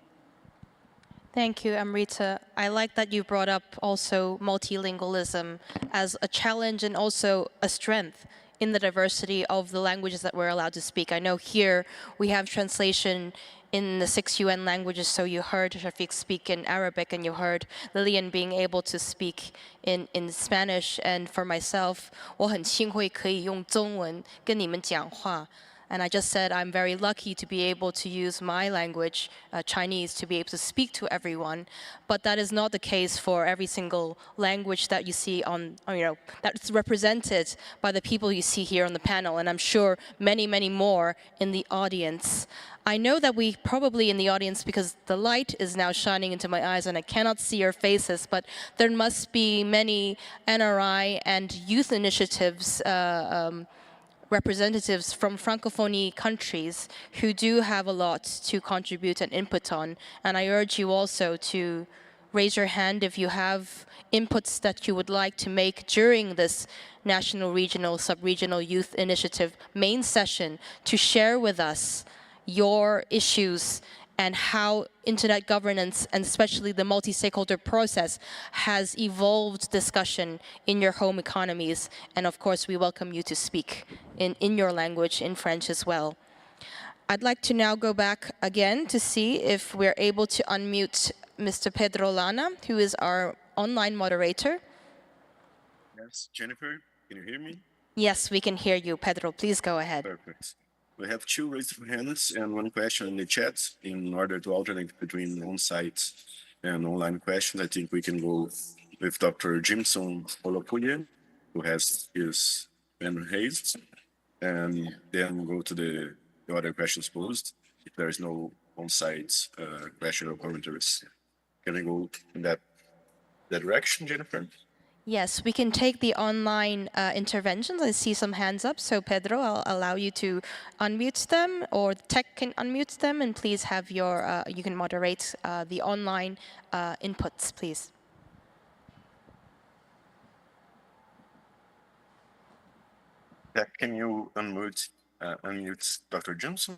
Thank you, Amrita. I like that you brought up also multilingualism as a challenge and also a strength in the diversity of the languages that we're allowed to speak. I know here we have translation in the 6 UN languages, so you heard Shafiq speak in Arabic and you heard Lillian being able to speak in Spanish. And for myself, 我很幸会可以用中文跟你们讲话。And I just said I'm very lucky to be able to use my language, Chinese, to be able to speak to everyone. But that is not the case for every single language that you see that's represented by the people you see here on the panel. And I'm sure many, many more in the audience. I know that we probably in the audience, because the light is now shining into my eyes and I cannot see your faces, but there must be many NRI and youth initiatives representatives from Francophonie countries who do have a lot to contribute and input on. And I urge you also to raise your hand if you have inputs that you would like to make during this national, regional, sub-regional youth initiative main session to share with us your issues and how internet governance, and especially the multi-stakeholder process, has evolved discussion in your home economies. And of course, we welcome you to speak in your language, in French as well. I'd like to now go back again to see if we're able to unmute Mr. Pedro Lana, who is our online moderator. Yes, Jennifer, can you hear me? Yes, we can hear you, Pedro. Please go ahead. Perfect. We have two raised hands and one question in the chat. In order to alternate between on-site and online questions, I think we can go with Dr. Jimson Olapuye, who has his hand raised, and then go to the other questions posed if there is no on-site question or commentaries. Can I go in that direction, Jennifer? Yes, we can take the online interventions. I see some hands up. So Pedro, I'll allow you to unmute them, or tech can unmute them, and please have your, you can moderate the online inputs, please. Tech, can you unmute Dr. Jimson?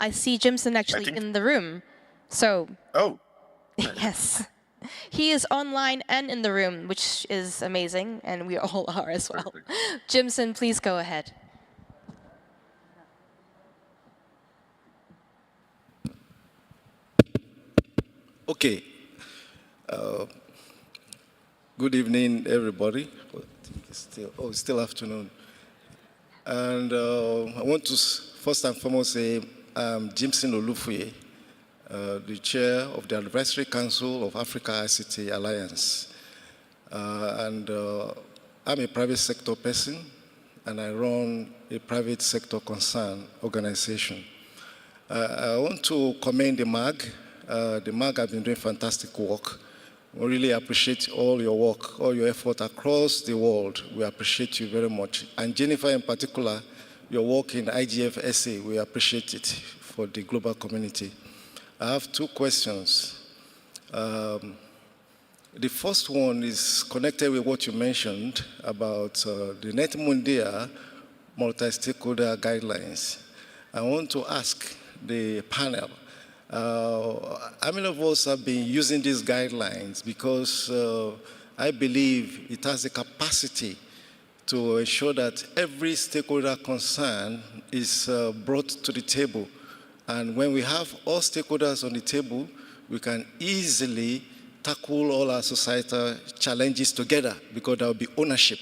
I see Jimson actually in the room. So. Oh. Yes. He is online and in the room, which is amazing, and we all are as well. Jimson, please go ahead. Okay. Good evening, everybody. I think it's still afternoon. And I want to first and foremost say I'm Jimson Olufuye, the chair of the Advisory Council of Africa ICT Alliance. I'm a private sector person, and I run a private sector concern organization. I want to commend the MAG. The MAG have been doing fantastic work. We really appreciate all your work, all your effort across the world. We appreciate you very much. And Jennifer in particular, your work in IGF SA, we appreciate it for the global community. I have two questions. The first one is connected with what you mentioned about the Net Mundia multi-stakeholder guidelines. I want to ask the panel, how many of us have been using these guidelines? Because I believe it has the capacity to ensure that every stakeholder concern is brought to the table. And when we have all stakeholders on the table, we can easily tackle all our societal challenges together, because there will be ownership.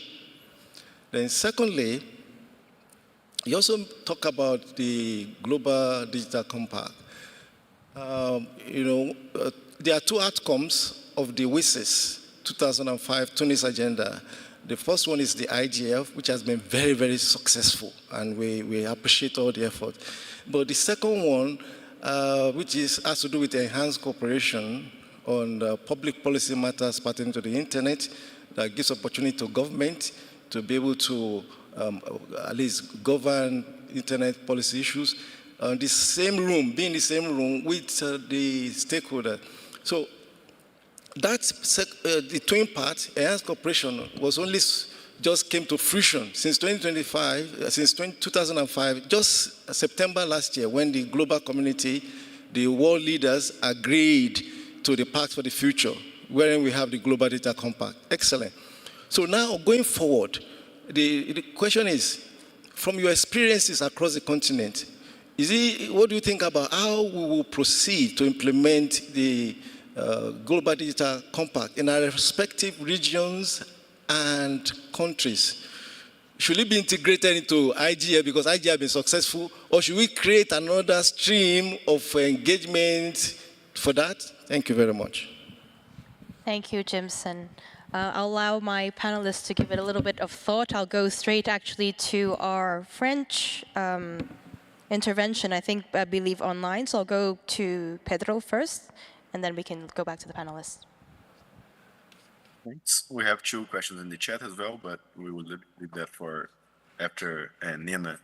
Then secondly, you also talk about the Global Digital Compact. There are two outcomes of the WSIS 2005 Tunis agenda. The first one is the IGF, which has been very, very successful, and we appreciate all the effort. But the second one, which has to do with enhanced cooperation on public policy matters pertaining to the internet, that gives opportunity to government to be able to at least govern internet policy issues. The same room, be in the same room with the stakeholder. So that's the twin part, enhanced cooperation, was only just came to fruition since 2005, just September last year, when the global community, the world leaders agreed to the Pact for the Future, wherein we have the Global Data Compact. Excellent. So now going forward, the question is, from your experiences across the continent, what do you think about how we will proceed to implement the Global Digital Compact in our respective regions and countries? Should it be integrated into IGF because IGF has been successful, or should we create another stream of engagement for that? Thank you very much. Thank you, Jimson. I'll allow my panelists to give it a little bit of thought. I'll go straight actually to our French intervention, I believe online. So I'll go to Pedro first, and then we can go back to the panelists. Thanks. We have two questions in the chat as well, but we will leave that for after Nina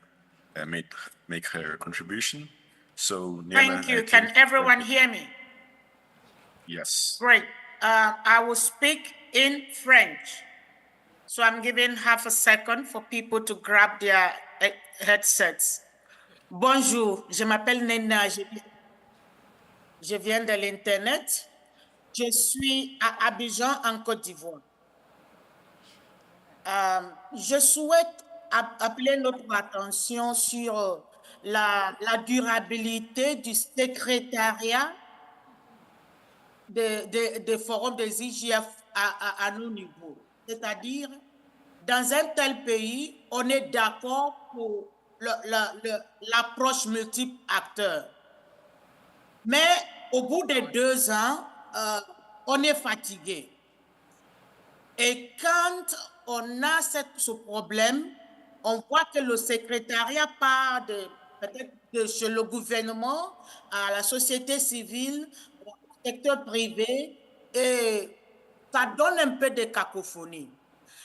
make her contribution. So Nina, thank you. Can everyone hear me? Yes. Great. I will speak in French. So I'm giving half a second for people to grab their headsets. Bonjour, je m'appelle Nina, je viens de l'Internet. Je suis à Abidjan, en Côte d'Ivoire. Je souhaite appeler notre attention sur la durabilité du secrétariat des forums des IGF à nos niveaux. c'est-à-dire, dans un tel pays, on est d'accord pour l'approche multiple acteurs. Mais au bout de 2 ans, on est fatigué. Et quand on a ce problème, on voit que le secrétariat part peut-être de chez le gouvernement à la société civile, au secteur privé, et ça donne un peu de cacophonie.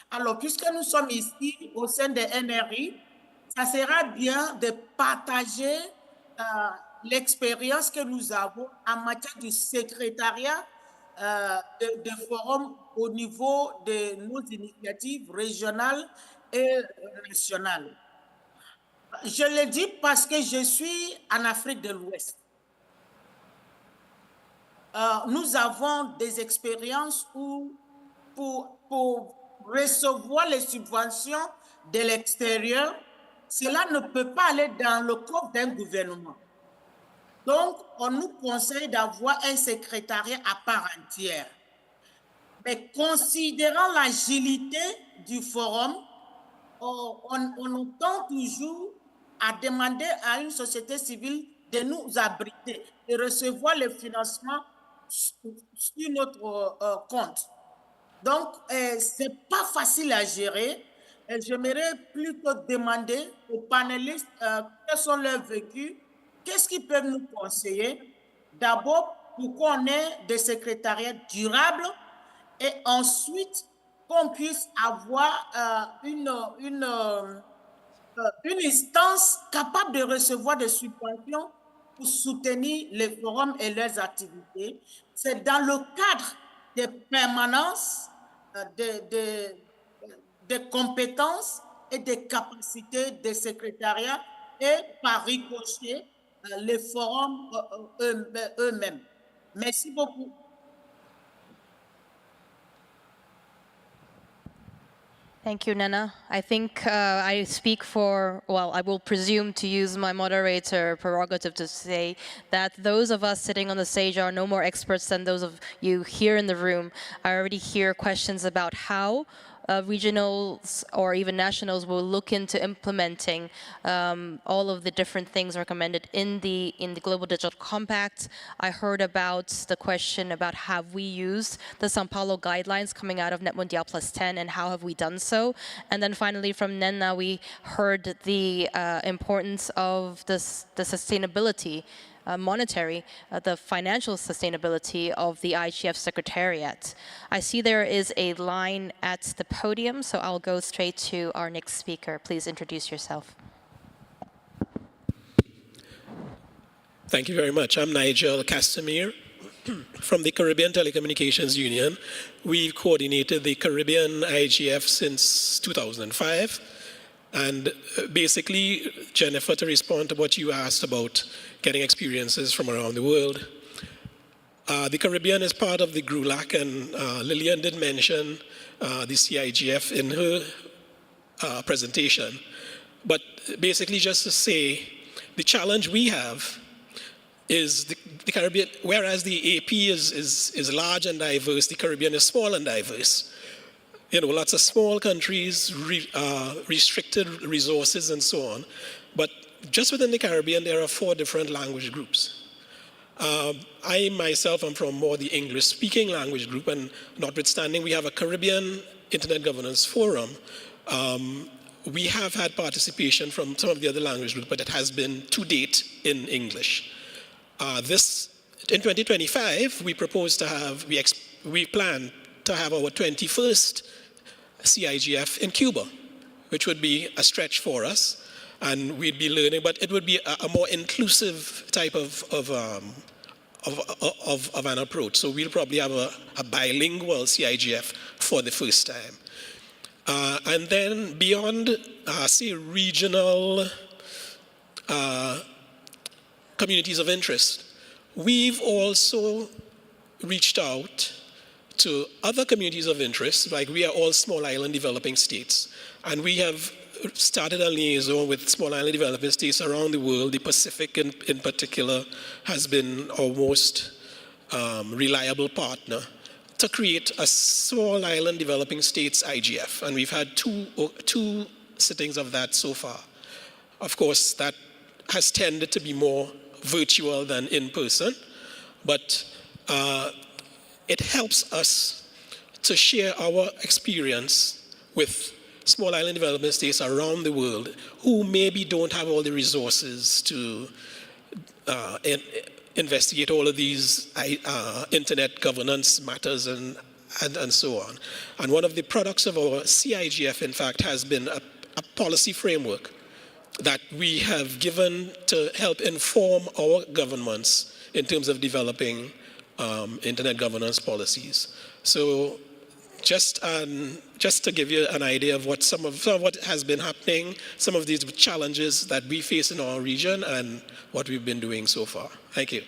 Alors, puisque nous sommes ici au sein de NRI, ça sera bien de partager l'expérience que nous avons en matière du secrétariat de forums au niveau de nos initiatives régionales et nationales. Je le dis parce que je suis en Afrique de l'Ouest. Nous avons des expériences où pour recevoir les subventions de l'extérieur, cela ne peut pas aller dans le coffre d'un gouvernement. Donc, on nous conseille d'avoir un secrétariat à part entière. Mais considérant l'agilité du forum, on tend toujours à demander à une société civile de nous abriter, de recevoir le financement sur notre compte. Donc, ce n'est pas facile à gérer. J'aimerais plutôt demander aux panélistes quels sont leurs vécus, qu'est-ce qu'ils peuvent nous conseiller. D'abord, pour qu'on ait des secrétariats durables et ensuite qu'on puisse avoir une instance capable de recevoir des subventions pour soutenir les forums et leurs activités. C'est dans le cadre des permanences, des compétences et des capacités des secrétariats et par ricochet les forums eux-mêmes. Merci beaucoup. Thank you, Nana. I think I speak for, well, I will presume to use my moderator prerogative to say that those of us sitting on the stage are no more experts than those of you here in the room. I already hear questions about how regionals or even nationals will look into implementing all of the different things recommended in the Global Digital Compact. I heard about the question about have we used the Sao Paulo guidelines coming out of Net Mundial Plus 10 and how have we done so? And then finally from Nena we heard the importance of the sustainability monetary, the financial sustainability of the IGF Secretariat. I see there is a line at the podium, so I'll go straight to our next speaker. Please introduce yourself. Thank you very much. I'm Nigel Castamere from the Caribbean Telecommunications Union. We've coordinated the Caribbean IGF since 2005. And basically, Jennifer, to respond to what you asked about getting experiences from around the world, the Caribbean is part of the GRULAC, and Lillian did mention the CIGF in her presentation. But basically, just to say, the challenge we have is the Caribbean, whereas the AP is large and diverse, the Caribbean is small and diverse. You know, lots of small countries, restricted resources and so on. But just within the Caribbean, there are 4 different language groups. I myself am from more the English-speaking language group, and notwithstanding we have a Caribbean Internet Governance Forum, we have had participation from some of the other language groups, but it has been to date in English. In 2025, we propose to have, we plan to have our 21st CIGF in Cuba, which would be a stretch for us, and we'd be learning, but it would be a more inclusive type of an approach. So we'll probably have a bilingual CIGF for the first time. And then beyond, say, regional communities of interest, we've also reached out to other communities of interest, like we are all small island developing states, and we have started a liaison with small island developing states around the world. The Pacific in particular has been our most reliable partner to create a small island developing states IGF, and we've had two sittings of that so far. Of course, that has tended to be more virtual than in person, but it helps us to share our experience with small island development states around the world who maybe don't have all the resources to investigate all of these internet governance matters and so on. And one of the products of our CIGF, in fact, has been a policy framework that we have given to help inform our governments in terms of developing internet governance policies. So just to give you an idea of what some of what has been happening, some of these challenges that we face in our region and what we've been doing so far. Thank you.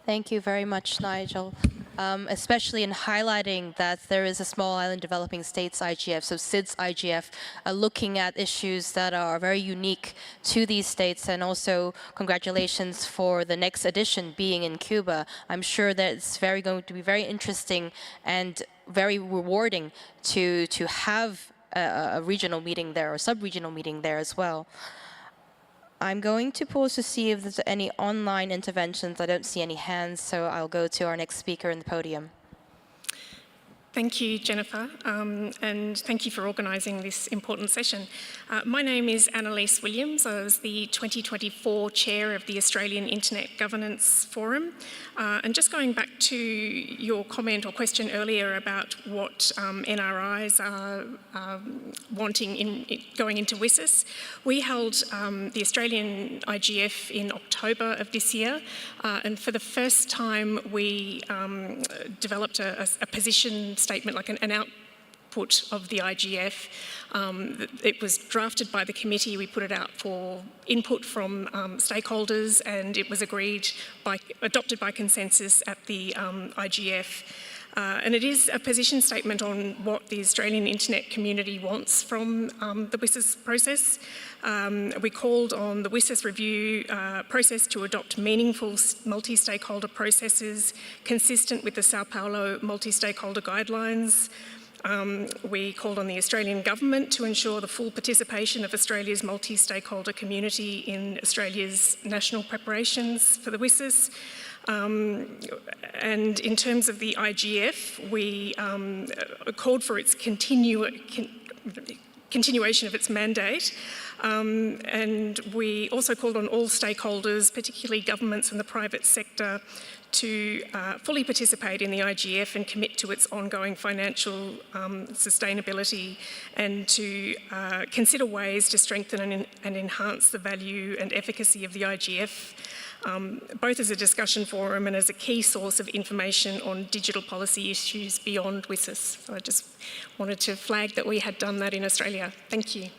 Thank you very much, Nigel. Especially in highlighting that there is a small island developing states IGF, so SIDS IGF, looking at issues that are very unique to these states, and also congratulations for the next edition being in Cuba. I'm sure that it's going to be very interesting and very rewarding to have a regional meeting there or sub-regional meeting there as well. I'm going to pause to see if there's any online interventions. I don't see any hands, so I'll go to our next speaker in the podium. Thank you, Jennifer, and thank you for organising this important session. My name is Annalise Williams. I was the 2024 Chair of the Australian Internet Governance Forum. And just going back to your comment or question earlier about what NRIs are wanting going into WSIS, we held the Australian IGF in October of this year, and for the first time we developed a position statement, like an output of the IGF. It was drafted by the committee. We put it out for input from stakeholders, and it was adopted by consensus at the IGF. And it is a position statement on what the Australian internet community wants from the WSIS process. We called on the WSIS review process to adopt meaningful multi-stakeholder processes consistent with the Sao Paulo multi-stakeholder guidelines. We called on the Australian government to ensure the full participation of Australia's multi-stakeholder community in Australia's national preparations for the WSIS. And in terms of the IGF, we called for its continuation of its mandate, and we also called on all stakeholders, particularly governments and the private sector, to fully participate in the IGF and commit to its ongoing financial sustainability, and to consider ways to strengthen and enhance the value and efficacy of the IGF, both as a discussion forum and as a key source of information on digital policy issues beyond WSIS. So I just wanted to flag that we had done that in Australia. Thank you.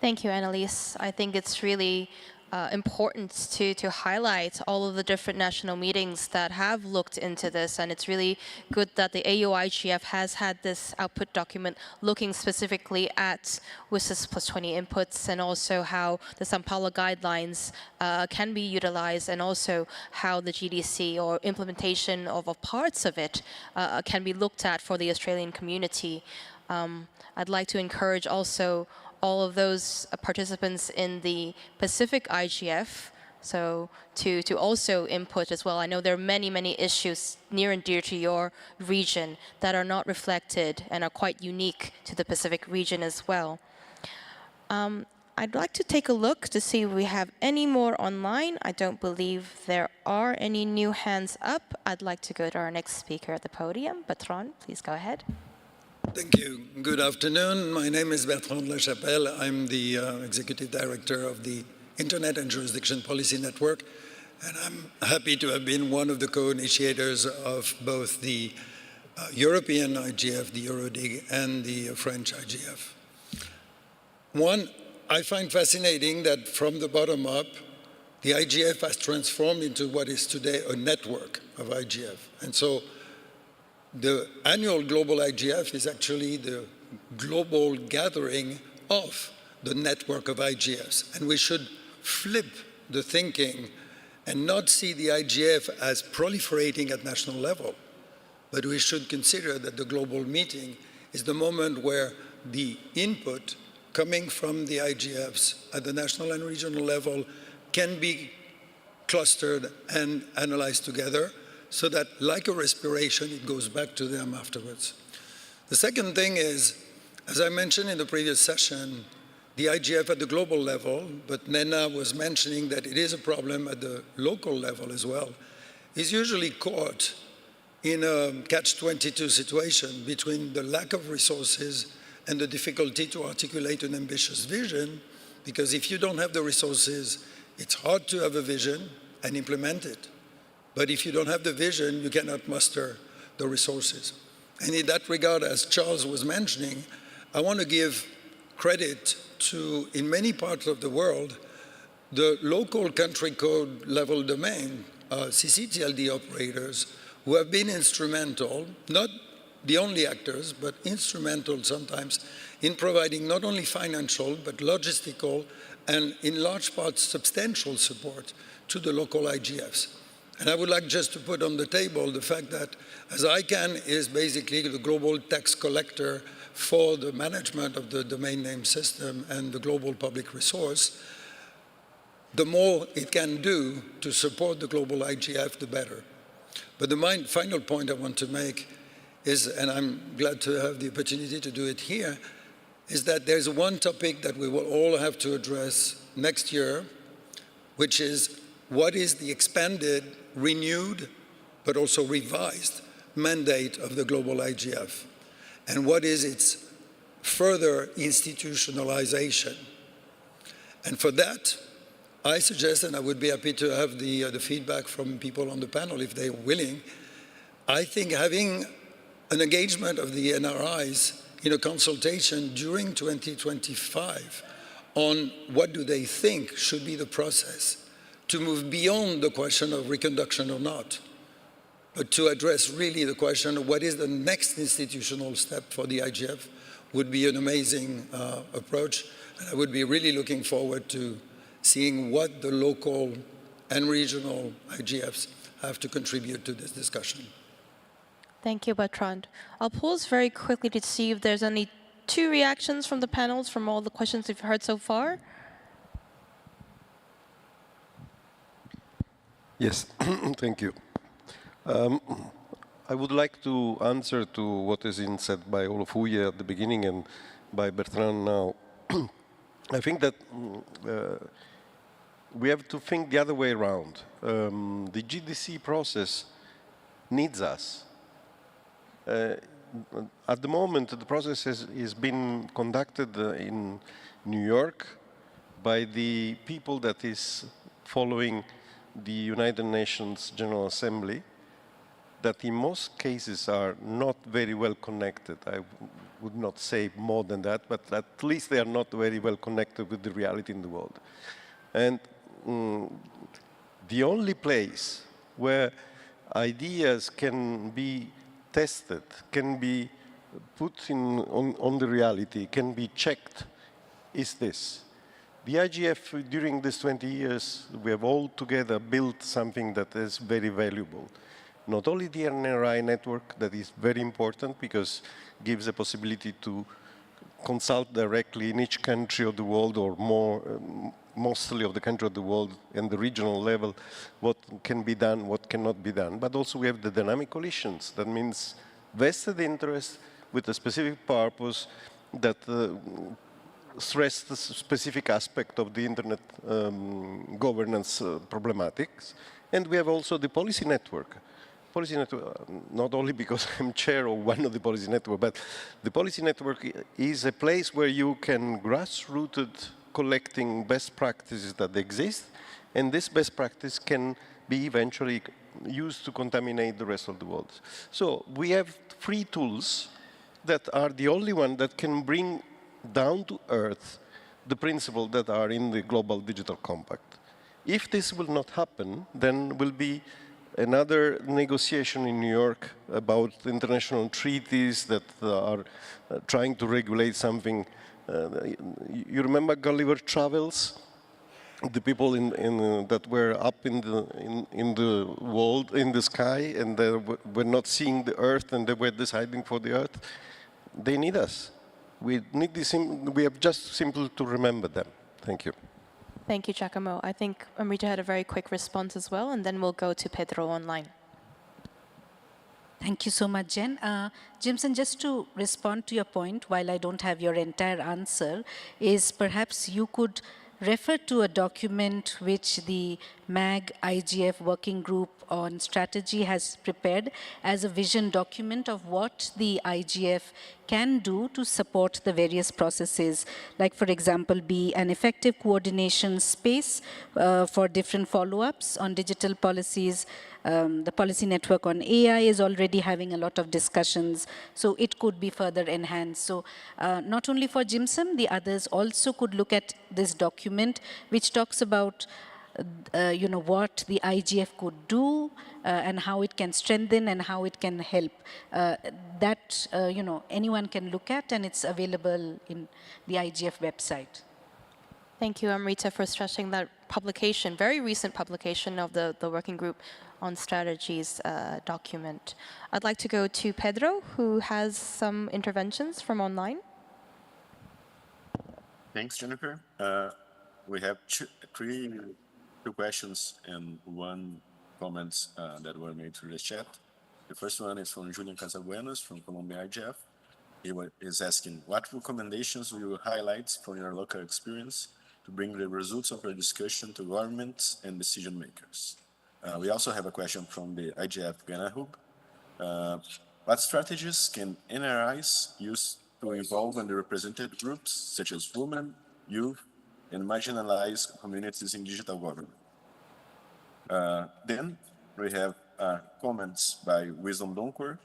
Thank you, Annalise. I think it's really important to highlight all of the different national meetings that have looked into this, and it's really good that the AU-IGF has had this output document looking specifically at WSIS plus 20 inputs, and also how the Sao Paulo guidelines can be utilized, and also how the GDC or implementation of parts of it can be looked at for the Australian community. I'd like to encourage also all of those participants in the Pacific IGF, so to also input as well. I know there are many, many issues near and dear to your region that are not reflected and are quite unique to the Pacific region as well. I'd like to take a look to see if we have any more online. I don't believe there are any new hands up. I'd like to go to our next speaker at the podium. Bertrand, please go ahead. Thank you. Good afternoon. My name is Bertrand Lachapelle. I'm the Executive Director of the Internet and Jurisdiction Policy Network, and I'm happy to have been one of the co-initiators of both the European IGF, the Eurodig, and the French IGF. One, I find fascinating that from the bottom up, the IGF has transformed into what is today a network of IGF. And so the annual global IGF is actually the global gathering of the network of IGFs. And we should flip the thinking and not see the IGF as proliferating at national level, but we should consider that the global meeting is the moment where the input coming from the IGFs at the national and regional level can be clustered and analyzed together so that, like a respiration, it goes back to them afterwards. The second thing is, as I mentioned in the previous session, the IGF at the global level, but Nena was mentioning that it is a problem at the local level as well, is usually caught in a catch-22 situation between the lack of resources and the difficulty to articulate an ambitious vision, because if you don't have the resources, it's hard to have a vision and implement it. But if you don't have the vision, you cannot muster the resources. And in that regard, as Charles was mentioning, I want to give credit to, in many parts of the world, the local country code level domain, CCTLD operators, who have been instrumental, not the only actors, but instrumental sometimes in providing not only financial, but logistical, and in large part substantial support to the local IGFs. And I would like just to put on the table the fact that, as ICANN is basically the global tax collector for the management of the domain name system and the global public resource, the more it can do to support the global IGF, the better. But the final point I want to make is, and I'm glad to have the opportunity to do it here, is that there's one topic that we will all have to address next year, which is what is the expanded, renewed, but also revised mandate of the global IGF, and what is its further institutionalization. And for that, I suggest, and I would be happy to have the feedback from people on the panel if they're willing, I think having an engagement of the NRIs in a consultation during 2025 on what do they think should be the process to move beyond the question of reconduction or not, but to address really the question of what is the next institutional step for the IGF would be an amazing approach. And I would be really looking forward to seeing what the local and regional IGFs have to contribute to this discussion. Thank you, Bertrand. I'll pause very quickly to see if there's any 2 reactions from the panels from all the questions we've heard so far. Yes, thank you. I would like to answer to what has been said by Olofuye at the beginning and by Bertrand now. I think that we have to think the other way around. The GDC process needs us. At the moment, the process is being conducted in New York by the people that is following the United Nations General Assembly, that in most cases are not very well connected. I would not say more than that, but at least they are not very well connected with the reality in the world. And the only place where ideas can be tested, can be put on the reality, can be checked, is this. The IGF, during these 20 years, we have all together built something that is very valuable. Not only the NRI network, that is very important because it gives a possibility to consult directly in each country of the world, or mostly of the country of the world and the regional level, what can be done, what cannot be done. But also we have the dynamic coalitions. That means vested interest with a specific purpose that stress the specific aspect of the internet governance problematics. And we have also the policy network. Policy network, not only because I'm chair of one of the policy network, but the policy network is a place where you can grassrooted collecting best practices that exist, and this best practice can be eventually used to contaminate the rest of the world. So we have 3 tools that are the only one that can bring down to earth the principles that are in the Global Digital Compact. If this will not happen, then will be another negotiation in New York about international treaties that are trying to regulate something. You remember Gulliver Travels? the people that were up in the world, in the sky, and they were not seeing the Earth, and they were deciding for the Earth. They need us. We need this. We have just simple to remember them. Thank you. Thank you, Giacomo. I think Amrita had a very quick response as well, and then we'll go to Pedro online. Thank you so much, Jen. Jimson, just to respond to your point, while I don't have your entire answer, is perhaps you could refer to a document which the MAG IGF working group on strategy has prepared as a vision document of what the IGF can do to support the various processes, like, for example, be an effective coordination space for different follow-ups on digital policies. The policy network on AI is already having a lot of discussions, so it could be further enhanced. So not only for Jimson, the others also could look at this document, which talks about what the IGF could do and how it can strengthen and how it can help. That anyone can look at, and it's available in the IGF website. Thank you, Amrita, for stressing that publication, very recent publication of the working group on strategies document. I'd like to go to Pedro, who has some interventions from online. Thanks, Jennifer. We have two questions and one comment that were made through the chat. The first one is from Julian Casabuenos from Colombia IGF. He is asking, what recommendations will you highlight from your local experience to bring the results of your discussion to governments and decision makers? We also have a question from the IGF Ghana Hub. What strategies can NRIs use to involve underrepresented groups such as women, youth, and marginalized communities in digital government? Then we have comments by Wisdom Donkor.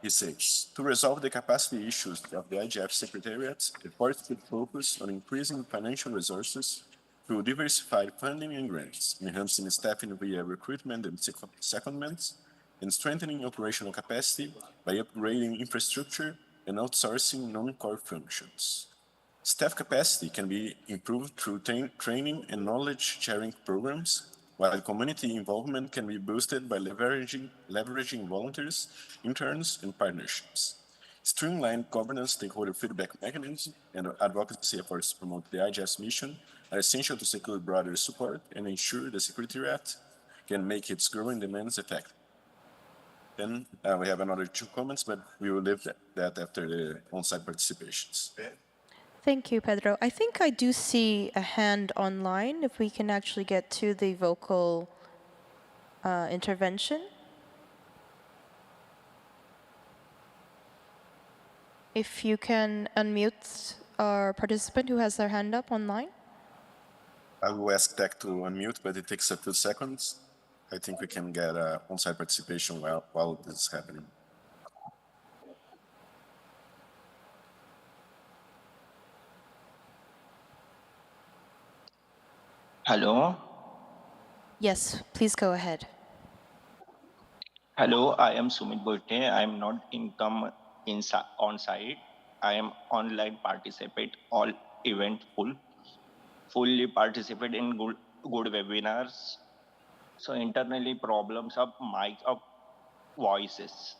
He says, to resolve the capacity issues of the IGF Secretariat, the party should focus on increasing financial resources through diversified funding and grants, enhancing staffing via recruitment and secondments, and strengthening operational capacity by upgrading infrastructure and outsourcing non-core functions. Staff capacity can be improved through training and knowledge-sharing programs, while community involvement can be boosted by leveraging volunteers, interns, and partnerships. Streamlined governance, stakeholder feedback mechanisms, and advocacy efforts to promote the IGF's mission are essential to secure broader support and ensure the Secretariat can make its growing demands effective. Then we have another two comments, but we will leave that after the on-site participations. Thank you, Pedro. I think I do see a hand online, if we can actually get to the vocal intervention. If you can unmute our participant who has their hand up online. I will ask Tech to unmute, but it takes a few seconds. I think we can get on-site participation while this is happening. Hello. Yes, please go ahead. Hello, I am Sumit Boite. I am not on site. I am online participate all event fully participate in good webinars. So internally problems of mic of voices.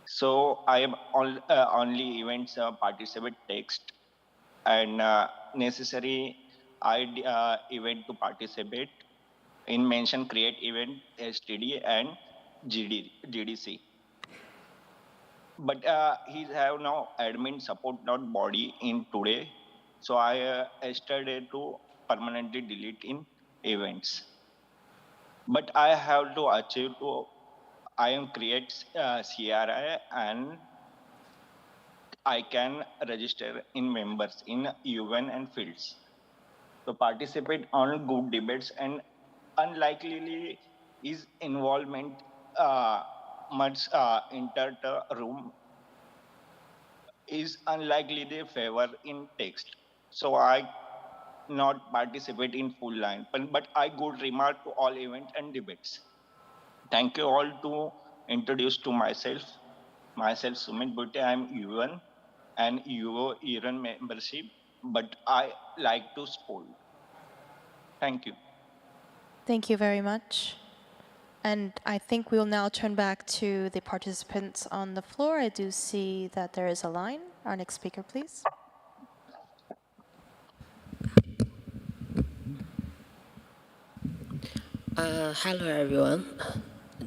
So I am only events participate text and necessary event to participate in mention create event STD and GDC. But he have now admin support not body in today. So I yesterday to permanently delete in events. But I have to achieve to I am create CRI and I can register in members in UN and fields. So participate on good debates and unlikely is involvement much enter the room is unlikely they favor in text. So I not participate in full line, but I good remark to all events and debates. Thank you all to introduce to myself. Myself Sumit Boite, I am UN and UO Iran membership but I like to sport. Thank you. Thank you very much. And I think we'll now turn back to the participants on the floor. I do see that there is a line. Our next speaker, please. Hello, everyone.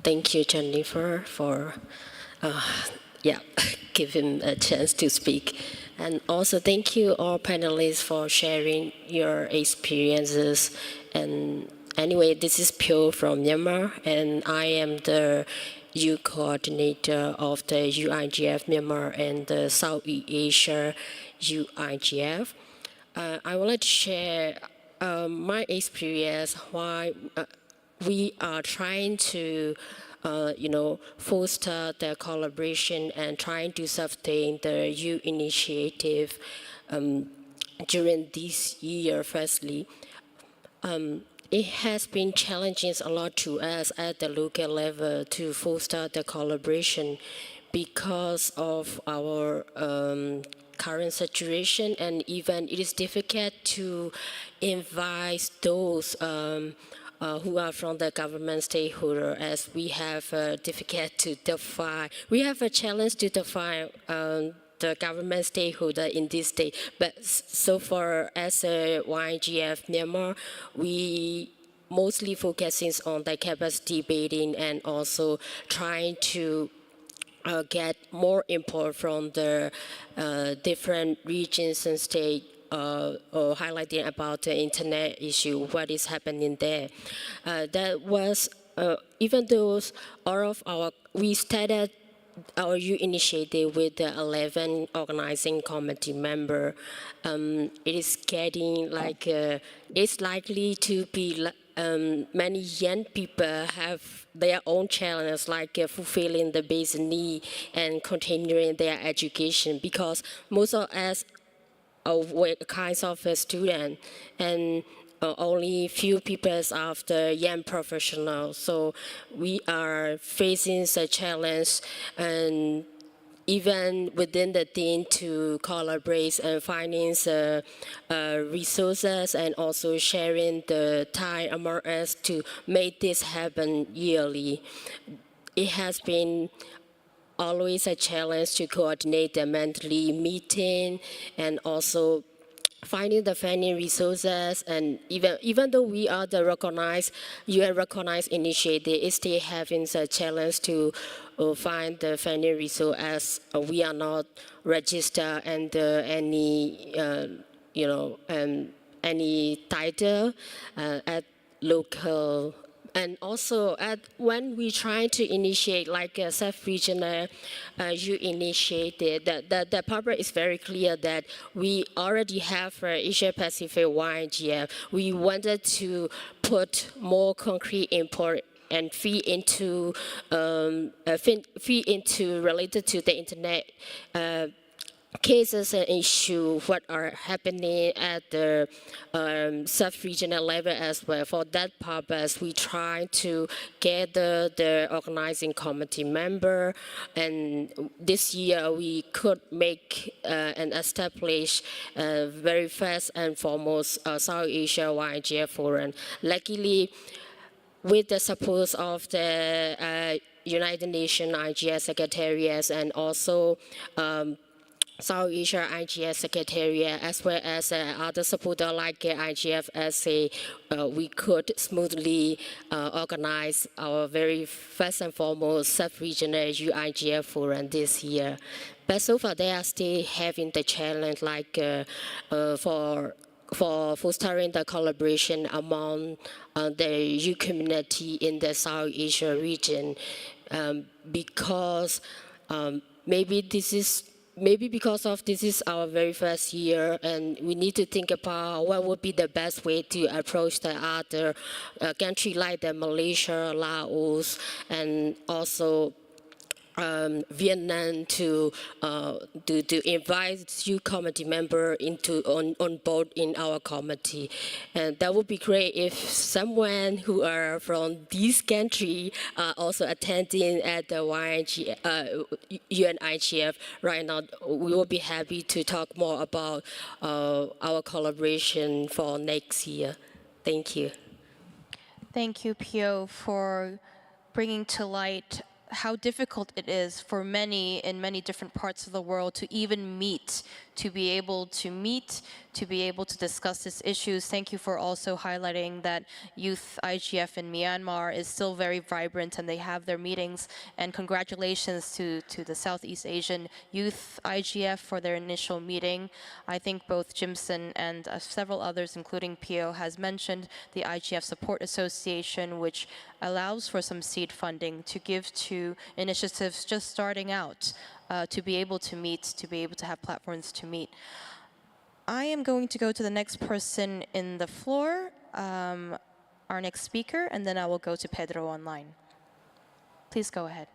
Thank you, Jennifer, for giving a chance to speak. And also thank you all panelists for sharing your experiences. And anyway, this is Pyo from Myanmar, and I am the U coordinator of the UIGF Myanmar and the Southeast Asia UIGF. I would like to share my experience why we are trying to foster the collaboration and trying to sustain the U initiative during this year. Firstly, it has been challenging a lot to us at the local level to foster the collaboration because of our current situation, and even it is difficult to invite those who are from the government stakeholder, as we have difficult to define. We have a challenge to define the government stakeholder in this state. But so far as a YGF Myanmar, we mostly focusing on the capacity building and also trying to get more input from the different regions and states or highlighting about the internet issue, what is happening there. That was, even though all of we started our U initiative with the 11 organizing committee member. It is getting like, it's likely to be many young people have their own challenges, like fulfilling the basic need and continuing their education, because most of us kinds of a student, and only few people of the young professionals. So we are facing a challenge, and even within the team to collaborate and finding resources and also sharing the time among us to make this happen yearly. It has been always a challenge to coordinate the monthly meeting and also finding the funding resources. And even though we are the UN recognized initiative, it's still having a challenge to find the funding resource, as we are not registered under any any title at local. And also, when we try to initiate like a sub-regional U initiative, the purpose is very clear that we already have Asia Pacific YGF. We wanted to put more concrete input and feed into related to the internet cases and issues what are happening at the sub-regional level as well. For that purpose, we try to gather the organizing committee member, and this year we could make and establish very first and foremost South Asia YGF Forum. Luckily, with the support of the United Nations IGF Secretariat and also South Asia IGF Secretariat, as well as other supporters like IGF SA, we could smoothly organize our very first and foremost sub-regional UIGF forum this year. But so far, they are still having the challenge like for fostering the collaboration among the U community in the South Asia region, because maybe because of this is our very first year, and we need to think about what would be the best way to approach the other country like the Malaysia, Laos, and also Vietnam to invite you committee member on board in our committee, and that would be great if someone who are from this country also attending at the UN IGF right now. We will be happy to talk more about our collaboration for next year. Thank you. Thank you, Pio, for bringing to light how difficult it is for many in many different parts of the world to even meet, to be able to discuss these issues. Thank you for also highlighting that Youth IGF in Myanmar is still very vibrant and they have their meetings. And congratulations to the Southeast Asian Youth IGF for their initial meeting. I think both Jimson and several others, including Pio, has mentioned the IGF Support Association, which allows for some seed funding to give to initiatives just starting out, to be able to meet, to be able to have platforms to meet. I am going to go to the next person in the floor, our next speaker, and then I will go to Pedro online. Please go ahead.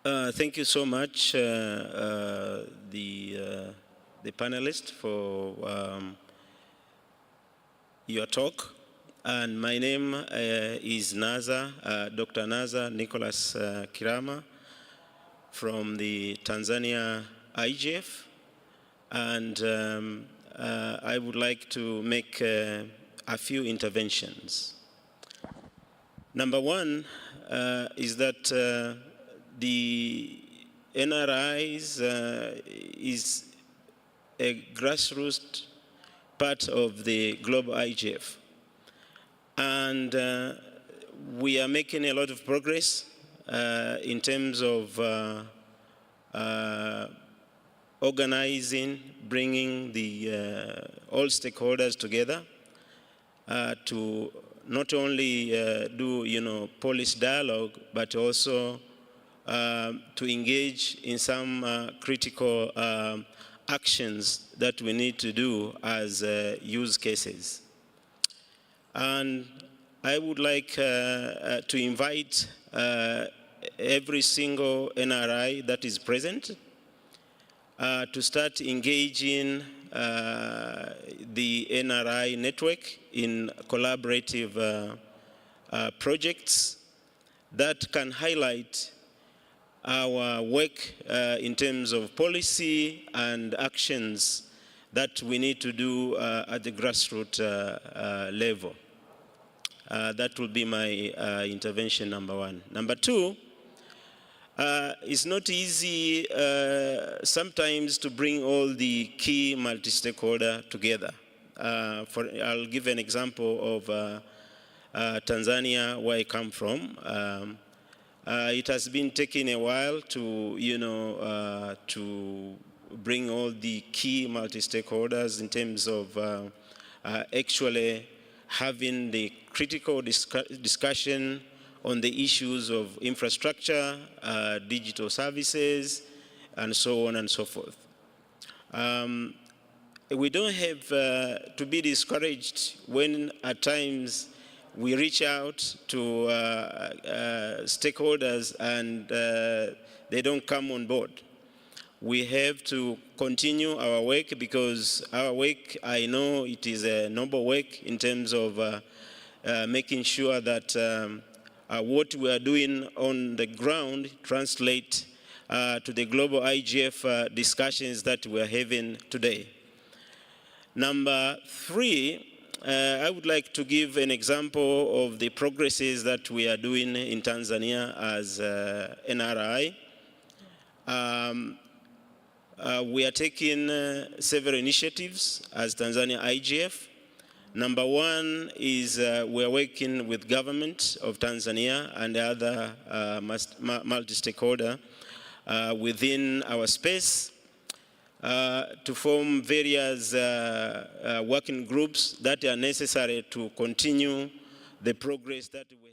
Thank you so much, the panelists, for your talk. And my name is Naza, Dr. Naza Nicholas Kirama from the Tanzania IGF. And I would like to make a few interventions. Number one is that the NRIs is a grassroots part of the global IGF. And we are making a lot of progress in terms of organizing, bringing the all stakeholders together to not only do policy dialogue, but also to engage in some critical actions that we need to do as use cases. And I would like to invite every single NRI that is present to start engaging the NRI network in collaborative projects that can highlight our work in terms of policy and actions that we need to do at the grassroots level. That will be my intervention, number one. Number two, it's not easy sometimes to bring all the key multi-stakeholder together. I'll give an example of Tanzania, where I come from. It has been taking a while to, to bring all the key multi-stakeholders in terms of actually having the critical discussion on the issues of infrastructure, digital services, and so on and so forth. We don't have to be discouraged when at times we reach out to stakeholders and they don't come on board. We have to continue our work, because our work, I know it is a noble work in terms of making sure that what we are doing on the ground translate to the global IGF discussions that we are having today. Number three, I would like to give an example of the progresses that we are doing in Tanzania as NRI. We are taking several initiatives as Tanzania IGF. Number one is we are working with government of Tanzania and other multi-stakeholder within our space to form various working groups that are necessary to continue the progress that we